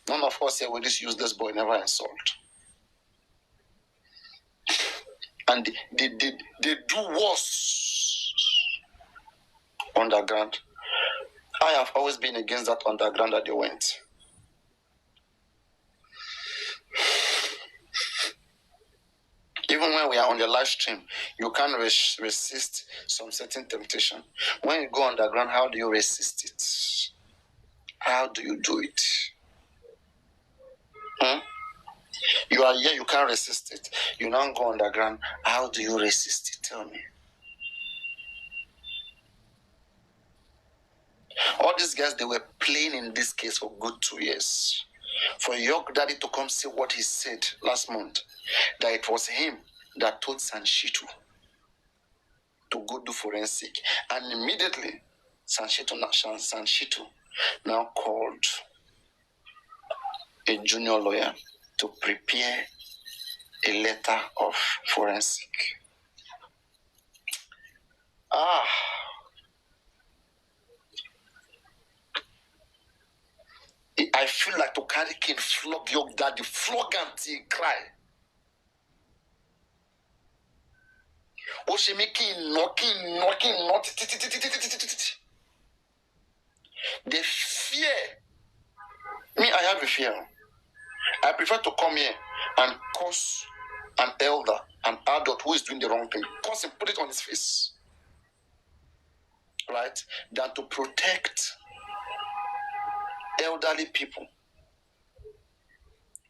None of us here with this useless boy never insult. And they do worse underground. I have always been against that underground that they went. Even when we are on the live stream, you can't resist some certain temptation. When you go underground, how do you resist it? How do you do it? You are here, you can't resist it. You now go underground, how do you resist it? Tell me. All these guys, they were playing in this case for good 2 years. For York Daddy to come say what he said last month, that it was him that told Sanshitu to go do forensic. And immediately, Sanshitu now called a junior lawyer to prepare a letter of forensic. I feel like to carry King flog York Daddy, flog until he cry. Oshimiki knocking. The fear. Me, I have a fear. I prefer to come here and curse an elder, an adult who is doing the wrong thing. Curse him, put it on his face. Right? Than to protect elderly people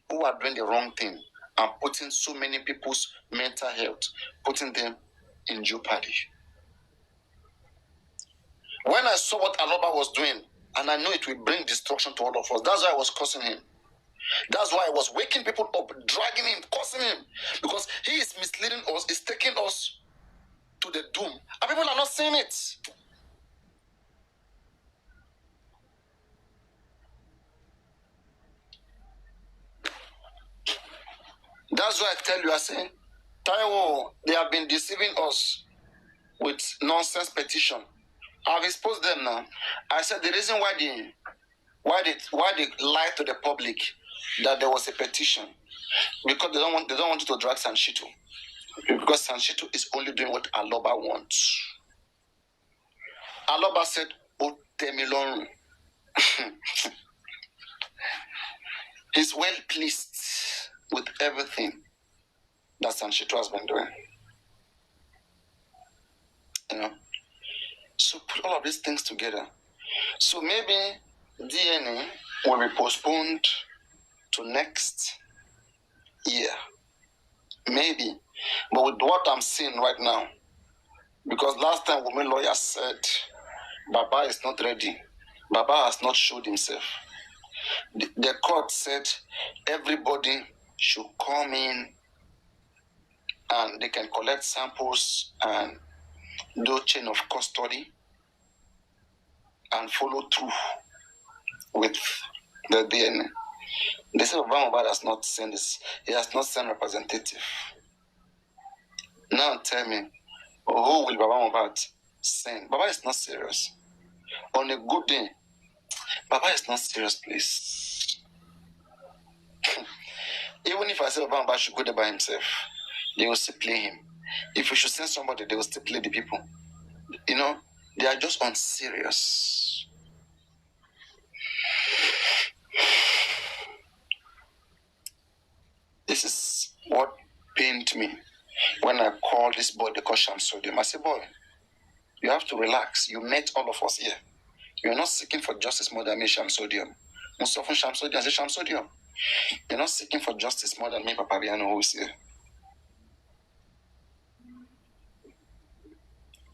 who are doing the wrong thing and putting so many people's mental health, putting them in jeopardy. When I saw what Aloba was doing, and I know it will bring destruction to all of us, that's why I was cursing him. That's why I was waking people up, dragging him, cursing him. Because he is misleading us, he's taking us to the doom. And people are not seeing it. That's why I tell you, I say, Taiwo, they have been deceiving us with nonsense petition. I've exposed them now. I said the reason why they lied to the public that there was a petition, because they don't want you to drag Sanshitu. Because Sanshitu is only doing what Aloba wants. Aloba said, "Oh, Temilon." He's well pleased with everything that Sanshitu has been doing. You know? So put all of these things together. So maybe DNA will be postponed to next year. Maybe. But with what I'm seeing right now, because last time women lawyer said Baba is not ready. Baba has not showed himself. The court said everybody should come in and they can collect samples and do chain of custody and follow through with the DNA. They say Baba Mohbad has not sent this. He has not sent representative. Now tell me, who will Baba Mohbad send? Baba is not serious. On a good day, Baba is not serious, please. Even if I say Baba Mohbad should go there by himself, they will still play him. If we should send somebody, they will still play the people. You know, they are just unserious. This is what pained me when I called this boy, the caution sodium. I said, boy, you have to relax. You met all of us here. You're not seeking for justice more than me, Shamsodium. Most often, Shamsodium, I say Shamsodium. You're not seeking for justice more than me, Papariano, who is here.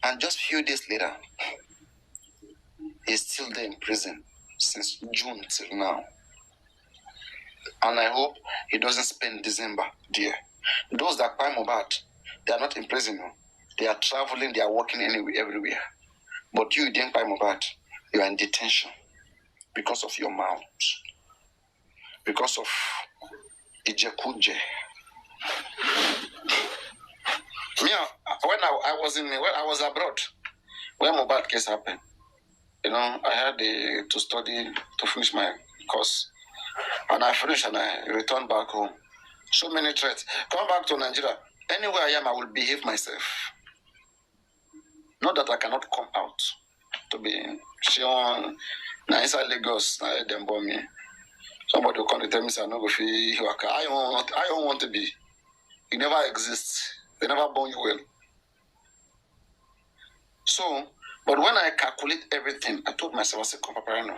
And just a few days later, he's still there in prison since June till now. And I hope he doesn't spend December there. Those that buy Mohbad, they are not in prison. No. They are traveling, they are working everywhere. But you didn't buy Mohbad. You are in detention because of your mouth. Because of Ijekuje. Me, when I was abroad, when Mohbad case happened, you know, I had to study to finish my course. And I finished and I returned back home. So many threats. Come back to Nigeria. Anywhere I am, I will behave myself. Not that I cannot come out to be shown. Now inside Lagos, them bomb me. Somebody will come and tell me, I don't want to be. You never exist. They never born you well. So, but when I calculate everything, I told myself, I said, Papariano,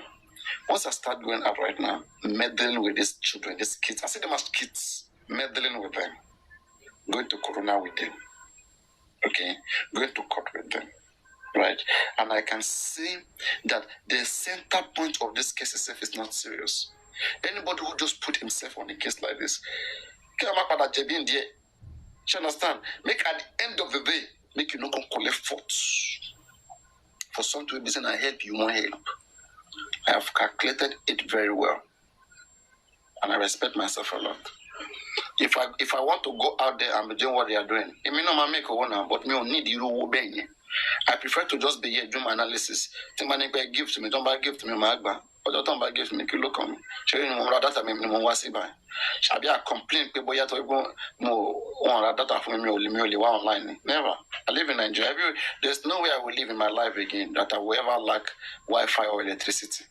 once I start going out right now, meddling with these children, these kids, I see them as kids, meddling with them, going to Corona with them, okay, going to court with them, right? And I can see that the center point of this case itself is not serious. Anybody who just put himself on a case like this, you understand? Make at the end of the day, make you not come collect faults. For some to be saying, I help, you won't help. I have calculated it very well. And I respect myself a lot. If I want to go out there and be doing what they are doing, it may not make a one, but me need you to obey. I prefer to just be here doing my analysis. Think my neighbor give to me, don't buy give to me, my agba. But don't buy give to me, you look on me. Showing you more data, me more was by. Shall be a complaint, people yet to go more data for me only online. Never. I live in Nigeria. There's no way I will live in my life again that I will ever lack Wi-Fi or electricity.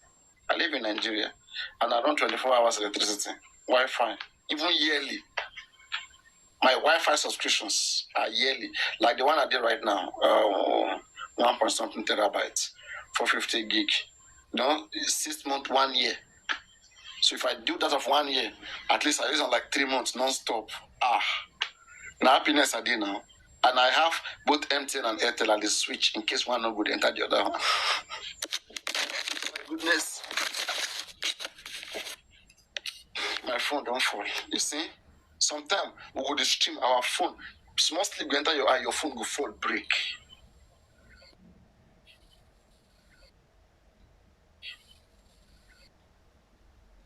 I live in Nigeria and I run 24 hours electricity, Wi-Fi, even yearly. My Wi-Fi subscriptions are yearly, like the one I did right now, 1 point something terabytes for 50 gig. You know, 6 months, 1 year. So if I do that of 1 year, at least I use it like 3 months non-stop. Now happiness I did now. And I have both MTN and Airtel at the switch in case one no good enter the other one. My goodness. My phone don't fall. You see? Sometimes we go to stream our phone. Small sleep go enter your eye, your phone go fall, break.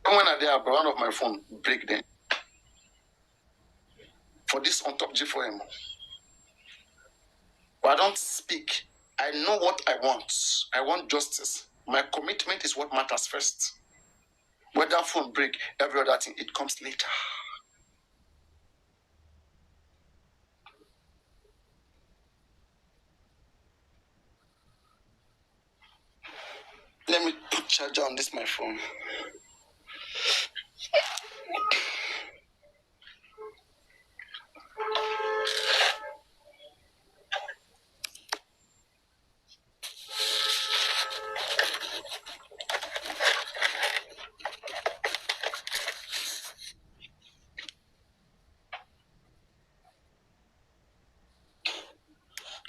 And when I did, one of my phone break then. For this on top G4M. But I don't speak. I know what I want. I want justice. My commitment is what matters first. Whether phone break, every other thing, it comes later. Let me put charger on this my phone.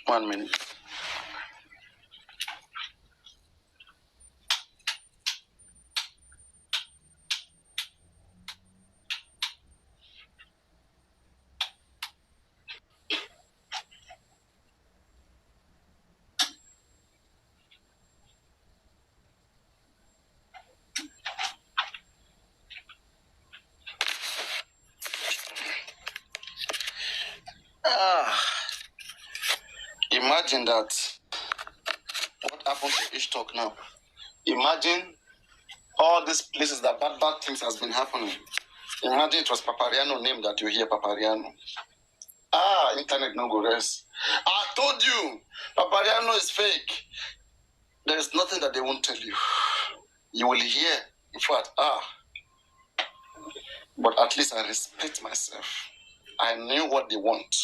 One minute. Imagine that. What happened to each talk now? Imagine all these places that bad things has been happening. Imagine it was Papariano name that you hear, Papariano. Internet no go rest. I told you, Papariano is fake. There is nothing that they won't tell you. You will hear, in fact, but at least I respect myself. I knew what they want.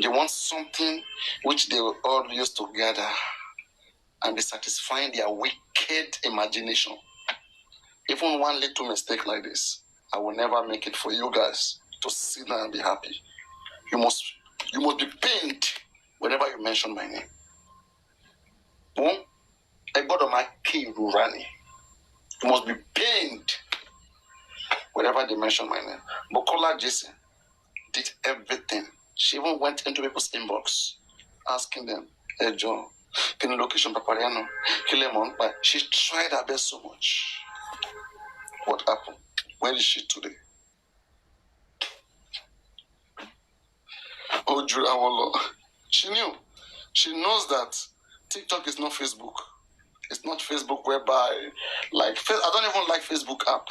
They want something which they will all use together and be satisfying their wicked imagination. Even one little mistake like this, I will never make it for you guys to sit down and be happy. You must be pained whenever you mention my name. You must be pained whenever they mention my name. Bukola Jason did everything. She even went into people's inbox asking them, hey John, can you location Papariano? She tried her best so much. What happened? Where is she today? Oh, Jurawolo. She knew. She knows that TikTok is not Facebook. It's not Facebook whereby, like, I don't even like Facebook app.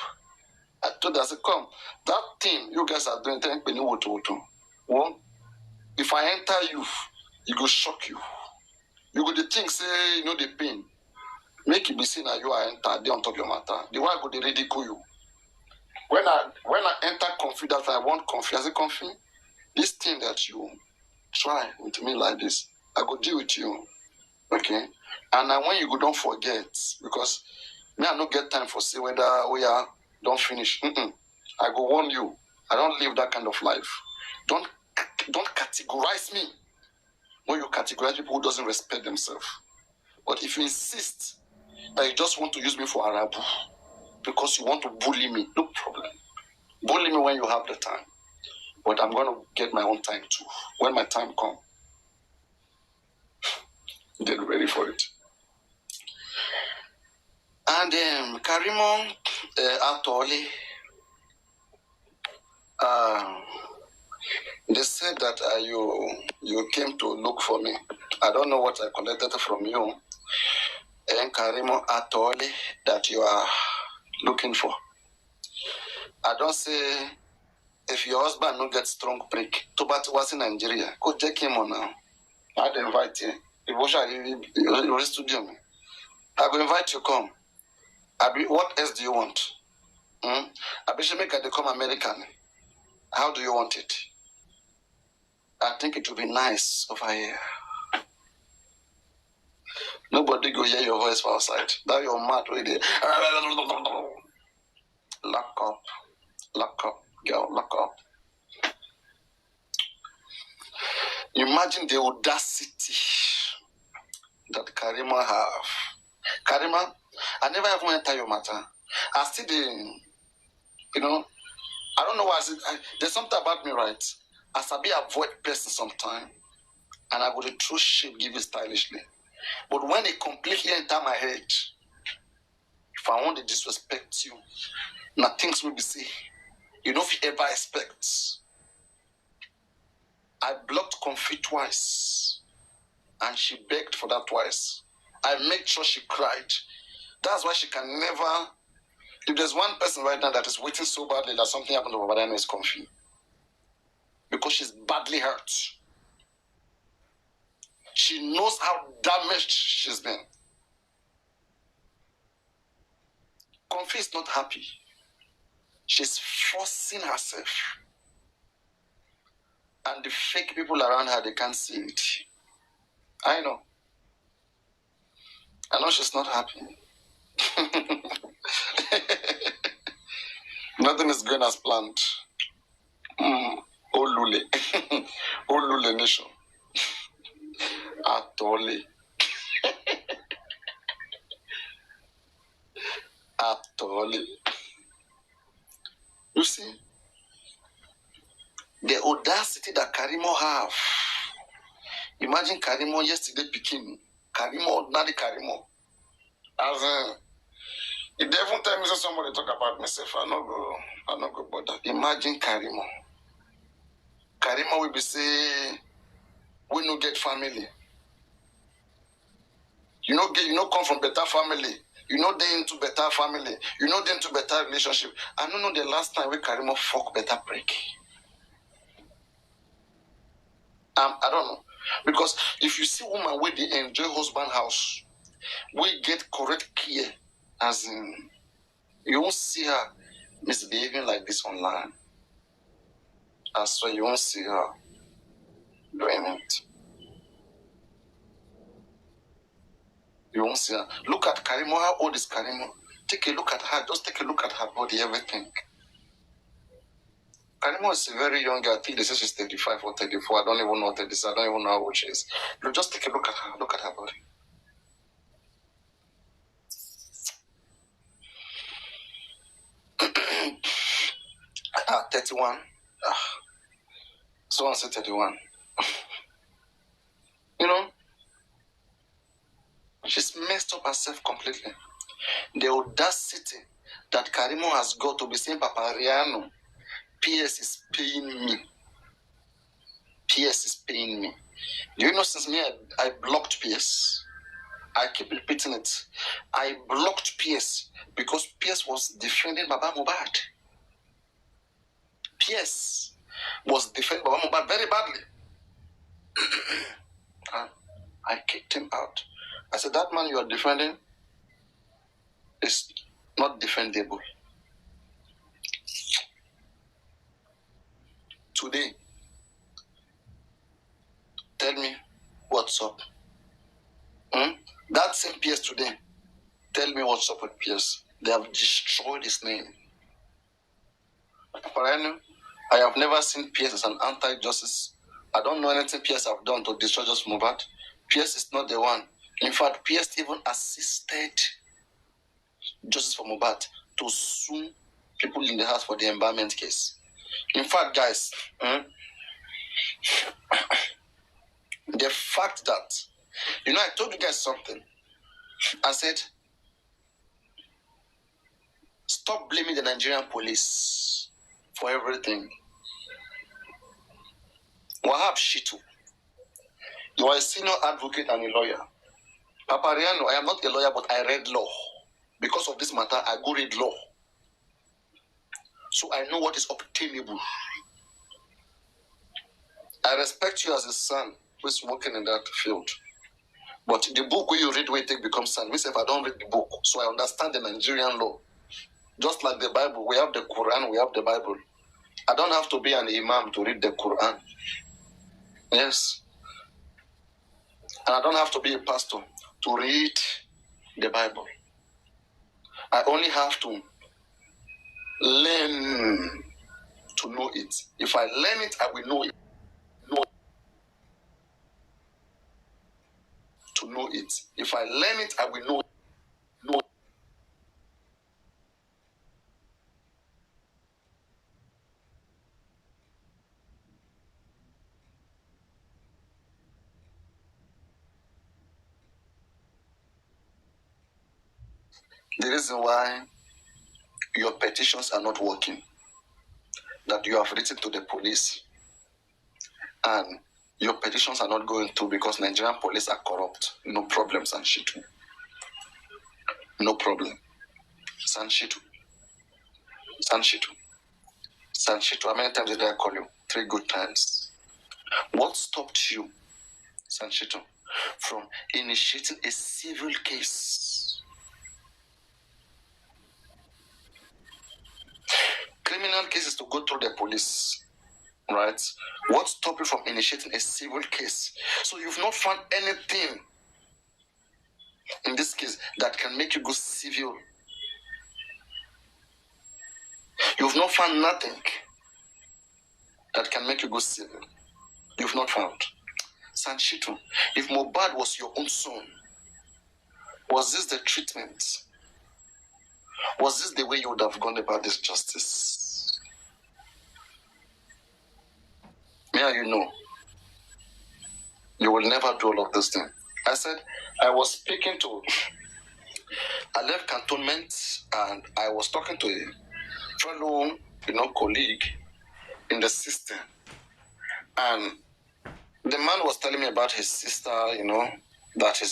I told her, I said, come, that thing you guys are doing, well, if I enter you, it will shock you. You go to think, say, you know the pain. Make it be seen that you are entered, they on top of your matter. The way I go to ridicule you. When I enter confidence, I want comfy. I say, comfy, this thing that you try with me like this, I go deal with you. Okay? And when you go, don't forget, because me, I don't get time for say whether we are don't finish. I go warn you. I don't live that kind of life. Don't categorize me. When you categorize people who doesn't respect themselves. But if you insist that you just want to use me for Arabu because you want to bully me, no problem. Bully me when you have the time. But I'm going to get my own time too. When my time comes, get ready for it. And Karimo Atoli, they said that you came to look for me. I don't know what I collected from you. And Karimo Atoli that you are looking for. I don't say if your husband don't get strong break, Tobat was in Nigeria, go check him on now. I'd invite you. If you studio me, I will invite you come. What else do you want? I should make it come American. How do you want it? I think it would be nice over here. Nobody go hear your voice from outside. That you're mad already. Lock up, girl, lock up. Imagine the audacity that Karima have. Karima, I never even enter your matter. I still didn't, I don't know why. There's something about me, right? I sabi avoid person sometime, and I go the true shape give you stylishly. But when it completely enter my head, if I want to disrespect you, now things will be say, you know if you ever expect. I blocked Comfy twice, and she begged for that twice. I made sure she cried. That's why she can never. If there's one person right now that is waiting so badly that something happened to Papariano, is Comfy. Because she's badly hurt. She knows how damaged she's been. Comfy is not happy. She's forcing herself. And the fake people around her, they can't see it. I know she's not happy. Nothing is going as planned. Olule. Olule nation. Atole. Atole. You see, the audacity that Karimo have. Imagine Karimo yesterday picking. Karimo, ordinary Karimo. As if they even tell me somebody talk about myself, I not go bother. Imagine Karimo. Karimo will be say, we no get family. You know, come from better family. You know, they into better family. You know, they into better relationship. I don't know the last time we karimo fuck better break. I don't know. Because if you see woman where they enjoy husband house, we get correct care, as in, you won't see her misbehaving like this online. I swear you won't see her doing it. You won't see her. Look at Karimo. How old is Karimo? Take a look at her. Just take a look at her body, everything. Karimo is a very young girl. I think they say she's 35 or 34. I don't even know 36. I don't even know how old she is. You just take a look at her. Look at her body. 31. Someone said 31. You know, she's messed up herself completely. The audacity that Karimo has got to be saying, Papariano, PS is paying me. PS is paying me. Do you know, since me, I blocked PS. I keep repeating it. I blocked PS because PS was defending Baba Mohbad. PS was defending Baba Mohbad very badly. I kicked him out. I said, that man you are defending is not defendable. Today, tell me what's up. That same PS today, tell me what's up with PS. They have destroyed his name. Papariano, I have never seen PS as an anti-justice. I don't know anything PS have done to destroy Justice Mohbad. PS is not the one. In fact, PS even assisted Justice for Mohbad to sue people in the house for the embalmment case. In fact, guys, the fact that, you know, I told you guys something. I said, stop blaming the Nigerian police for everything. Wahab Shitu, you are a senior advocate and a lawyer. Papariano, I am not a lawyer, but I read law. Because of this matter, I go read law. So I know what is obtainable. I respect you as a son who is working in that field. But the book where you read where you take becomes son. Myself, I don't read the book, so I understand the Nigerian law. Just like the Bible, we have the Quran, we have the Bible. I don't have to be an imam to read the Quran. Yes. And I don't have to be a pastor to read the Bible. I only have to learn to know it. If I learn it, I will know it. To know it. If I learn it, I will know it. The reason why your petitions are not working, that you have written to the police, and your petitions are not going through because Nigerian police are corrupt. No problem, Sanshitu. No problem. Sanshitu. Sanshitu. Sanshitu, how many times did I call you? 3 good times. What stopped you, Sanshitu, from initiating a civil case? Criminal cases to go through the police, right? What stopped you from initiating a civil case? So you've not found anything in this case that can make you go civil. You've not found nothing that can make you go civil. You've not found. Sanshitu, if Mohbad was your own son, was this the treatment? Was this the way you would have gone about this justice? May you know, you will never do all of this thing. I said, I was speaking to, I left cantonment and I was talking to a fellow, colleague in the system. And the man was telling me about his sister, that he's